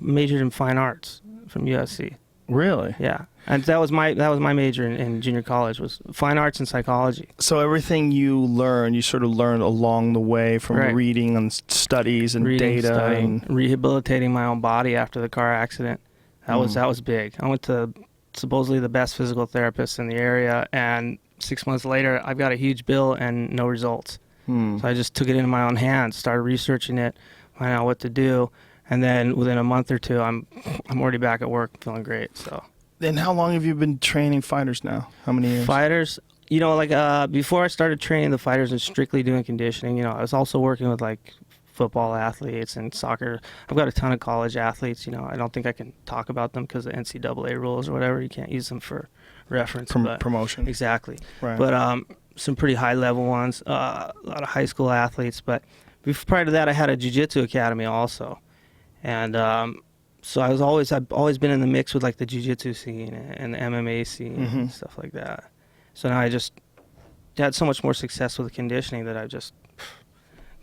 majored in fine arts from USC. Really? Yeah, and that was my major in junior college, was fine arts and psychology. So everything you learn, you sort of learn along the way from reading and studies and data, studying, and rehabilitating my own body after the car accident. That was big. I went to supposedly the best physical therapist in the area, and 6 months later, I've got a huge bill and no results. So I just took it into my own hands, started researching it, finding out what to do. And then within a month or two, I'm already back at work, feeling great. So. Then how long have you been training fighters now? How many years? Fighters, you know, like before I started training the fighters and strictly doing conditioning, you know, I was also working with like football athletes and soccer. I've got a ton of college athletes. You know, I don't think I can talk about them because of NCAA rules or whatever. You can't use them for reference. Promotion. Exactly. Right. But some pretty high level ones, a lot of high school athletes. But prior to that, I had a jiu-jitsu academy also. And so I've always been in the mix with like the jiu-jitsu scene and the MMA scene and stuff like that. So now I just had so much more success with the conditioning that I've just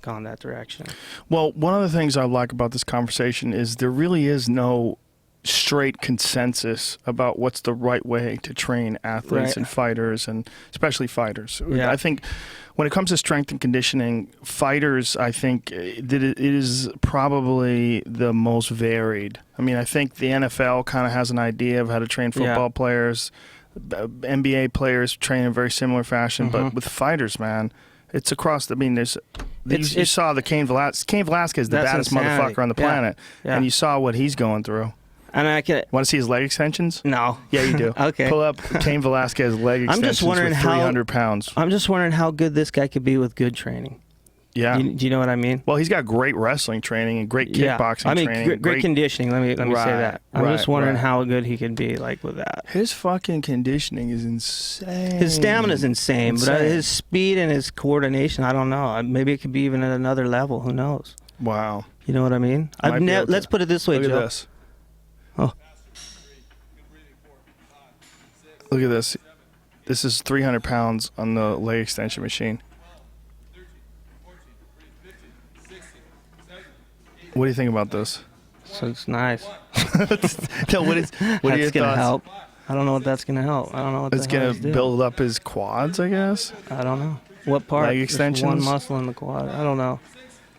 gone that direction. Well, one of the things I like about this conversation is there really is no straight consensus about what's the right way to train athletes and fighters, and especially fighters. Yeah. I think when it comes to strength and conditioning, fighters, I think that it is probably the most varied. I mean, I think the NFL kind of has an idea of how to train football players. NBA players train in a very similar fashion, but with fighters, man, it's across the. I mean, you saw the Cain Velasquez. Cain Velasquez is the baddest motherfucker on the planet, and you saw what he's going through. And I can want to see his leg extensions? No. Yeah, you do. Okay. Pull up Cain Velasquez leg extensions. I'm just wondering with 300 pounds. I'm just wondering how good this guy could be with good training. Yeah. Do you know what I mean? Well, he's got great wrestling training and great kickboxing training. Great conditioning. Let me say that. I'm just wondering how good he could be like with that. His fucking conditioning is insane. His stamina is insane, but his speed and his coordination, I don't know. Maybe it could be even at another level. Who knows? Wow. You know what I mean? Let's put it this way, Joe. Look at this. Oh. Look at this. This is 300 pounds on the leg extension machine. What do you think about this? So it's nice. No, what are your thoughts? Gonna help. I don't know what that's gonna help. I don't know what it's gonna build up his quads, I guess. I don't know. What part? Leg extensions. One muscle in the quad. I don't know.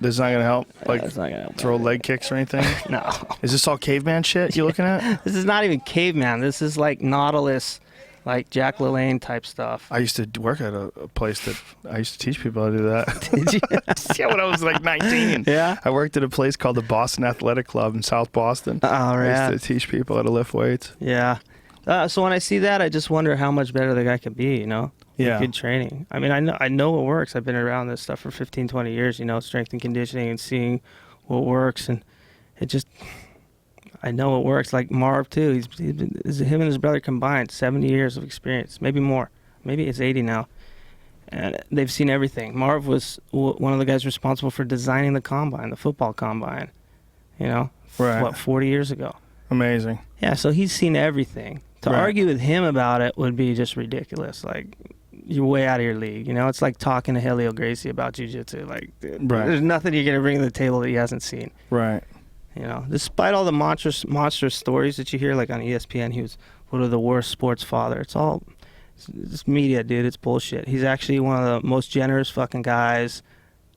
This is not gonna help. Like it's not gonna help throw leg kicks or anything. No. Is this all caveman shit you're looking at? This is not even caveman. This is like Nautilus, like Jack LaLanne type stuff. I used to work at a place that I used to teach people how to do that. Did you? Yeah, when I was like 19. Yeah. I worked at a place called the Boston Athletic Club in South Boston. Oh, right. I used to teach people how to lift weights. Yeah. So when I see that, I just wonder how much better the guy could be, you know? Yeah. Good training. I mean, I know it works. I've been around this stuff for 15, 20 years, you know, strength and conditioning and seeing what works. And it just, I know it works. Like Marv, too. Him and his brother combined, 70 years of experience, maybe more. Maybe it's 80 now. And they've seen everything. Marv was one of the guys responsible for designing the combine, the football combine, you know, 40 years ago. Amazing. Yeah, so he's seen everything. To argue with him about it would be just ridiculous. Like, you're way out of your league. You know, it's like talking to Helio Gracie about jiu-jitsu. Like, dude, Right. there's nothing you're gonna bring to the table that he hasn't seen. Right. You know, despite all the monstrous stories that you hear, like on ESPN, he was one of the worst sports father. It's media, dude. It's bullshit. He's actually one of the most generous fucking guys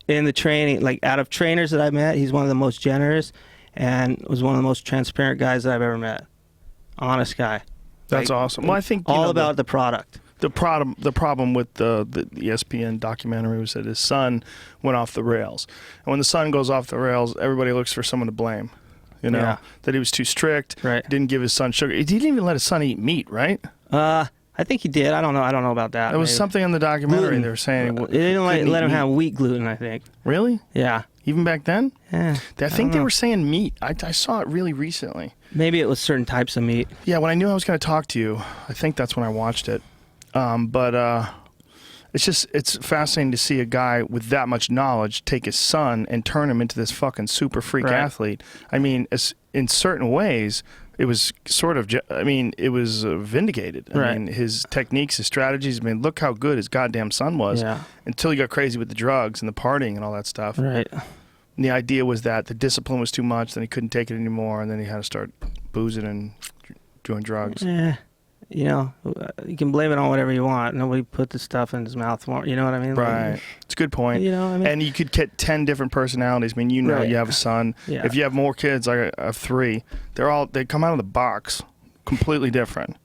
in the training. Like, out of trainers that I've met, he's one of the most generous and was one of the most transparent guys that I've ever met. Honest guy. That's awesome. Well, I think all about the product. The problem with the ESPN documentary was that his son went off the rails, and when the son goes off the rails, everybody looks for someone to blame. You know, Yeah. that he was too strict. Right. Didn't give his son sugar. He didn't even let his son eat meat. Right. I think he did. I don't know about that. There was maybe. something in the documentary Gluten. they were saying. They didn't let him meat. have wheat gluten, I think. Really? Yeah. Even back then? Yeah. I think they were saying meat. I saw it really recently. Maybe it was certain types of meat. Yeah, when I knew I was going to talk to you, I think that's when I watched it. But it's fascinating to see a guy with that much knowledge take his son and turn him into this fucking super freak athlete. I mean, in certain ways, it was sort of, it was vindicated. I mean, his techniques, his strategies, look how good his goddamn son was until he got crazy with the drugs and the partying and all that stuff. Right. And the idea was that the discipline was too much, then he couldn't take it anymore, and then he had to start boozing and doing drugs. Yeah. You know, you can blame it on whatever you want. Nobody put the stuff in his mouth more. You know what I mean? Right. Like, It's a good point. You know what I mean? And you could get 10 different personalities. I mean, you know, Right. you have a son. Yeah. If you have more kids, I have 3. They come out of the box completely different.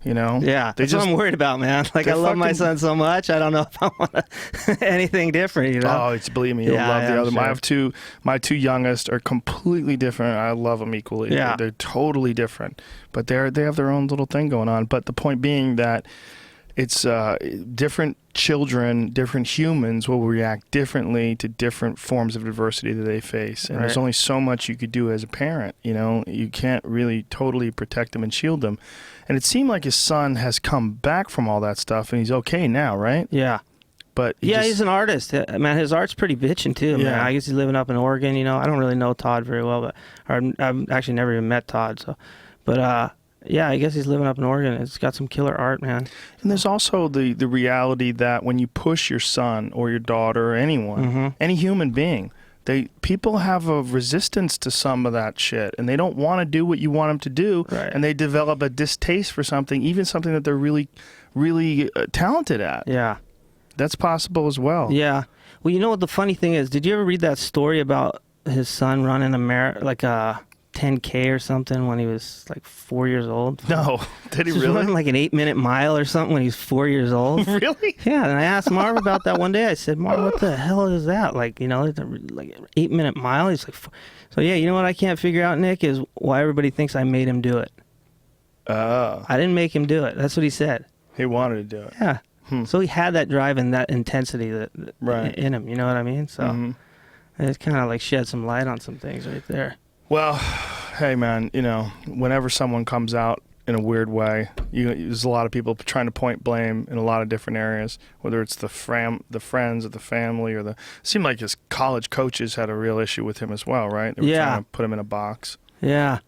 You know? Yeah, that's what I'm worried about, man. Like, I love my son so much. I don't know if I want anything different, you know? Oh, believe me, you'll love the other. Sure. My two youngest are completely different. I love them equally. Yeah. They're totally different, but they have their own little thing going on. But the point being that it's different children, different humans will react differently to different forms of adversity that they face. And there's only so much you could do as a parent. You know, you can't really totally protect them and shield them. And it seemed like his son has come back from all that stuff, and he's okay now, right? Yeah. But he's an artist. Man, his art's pretty bitching, too, man. Yeah. I guess he's living up in Oregon, you know. I don't really know Todd very well, I've actually never even met Todd, so. But, yeah, I guess he's living up in Oregon. It's got some killer art, man. And there's also the reality that when you push your son or your daughter or anyone, any human being, people have a resistance to some of that shit, and they don't want to do what you want them to do, and they develop a distaste for something, even something that they're really, really talented at. Yeah. That's possible as well. Yeah. Well, you know what the funny thing is? Did you ever read that story about his son running a 10K or something when he was like 4 years old? No. Did he He was really? running like an 8-minute mile or something when he was 4 years old. Really? Yeah, and I asked Marv about that one day. I said, Marv, what the hell is that? Like, you know, like an 8-minute mile? He's like, so yeah, you know what I can't figure out, Nick, is why everybody thinks I made him do it. Oh. I didn't make him do it. That's what he said. He wanted to do it. Yeah. So he had that drive and that intensity in him, you know what I mean? So it kind of like shed some light on some things right there. Well, hey, man, you know, whenever someone comes out in a weird way, there's a lot of people trying to point blame in a lot of different areas, whether it's the friends or the family or it seemed like his college coaches had a real issue with him as well, right? They were trying to put him in a box. Yeah.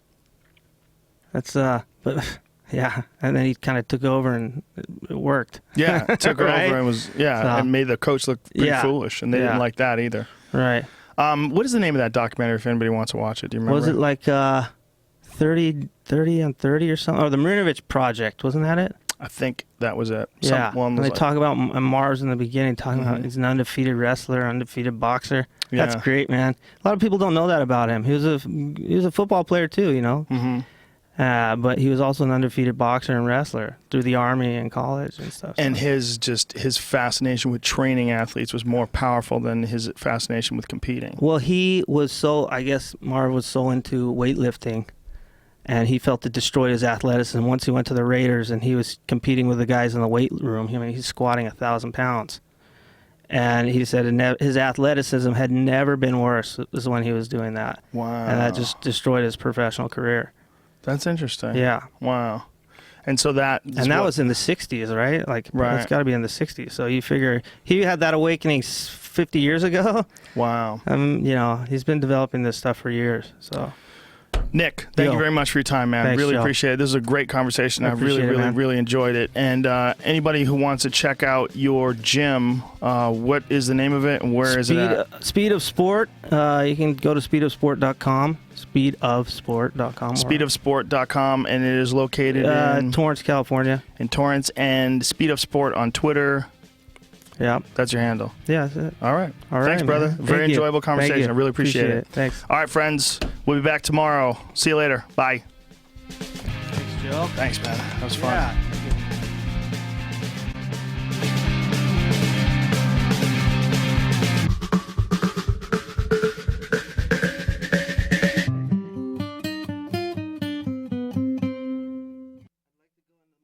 That's, but yeah. And then he kind of took over and it worked. Yeah, took over and and made the coach look pretty foolish, and they didn't like that either. Right. What is the name of that documentary if anybody wants to watch it? Do you remember? Was it like 30 on 30 or something? Or the Marinovich Project, wasn't that it? I think that was it. Yeah. And they talk about Mars in the beginning, talking about he's an undefeated wrestler, undefeated boxer. Yeah. That's great, man. A lot of people don't know that about him. He was a football player too, you know. But he was also an undefeated boxer and wrestler through the Army and college and stuff. And his fascination with training athletes was more powerful than his fascination with competing. Well, I guess Marv was so into weightlifting, and he felt it destroyed his athleticism. Once he went to the Raiders and he was competing with the guys in the weight room, he's squatting 1,000 pounds. And he said his athleticism had never been worse when he was doing that. Wow. And that just destroyed his professional career. That's interesting. Yeah. Wow. And so that was in the 60s, right? Like, it's got to be in the 60s. So you figure he had that awakening 50 years ago. Wow. You know, he's been developing this stuff for years. So Nick, thank you very much for your time, man. Thanks, really Joe. appreciate it. This is a great conversation. I appreciate it, man. really enjoyed it. And anybody who wants to check out your gym, what is the name of it and where is it at? Speed of Sport. You can go to speedofsport.com. Speedofsport.com. Speedofsport.com, and it is located in Torrance, California. In Torrance, and Speed of Sport on Twitter. Yeah, that's your handle. Yeah, that's it. All right. All right, Thanks, brother. man. Very Thank you. enjoyable conversation. I really appreciate it. Thanks. All right, friends. We'll be back tomorrow. See you later. Bye. Thanks, Joe. Thanks, man. That was fun. Yeah.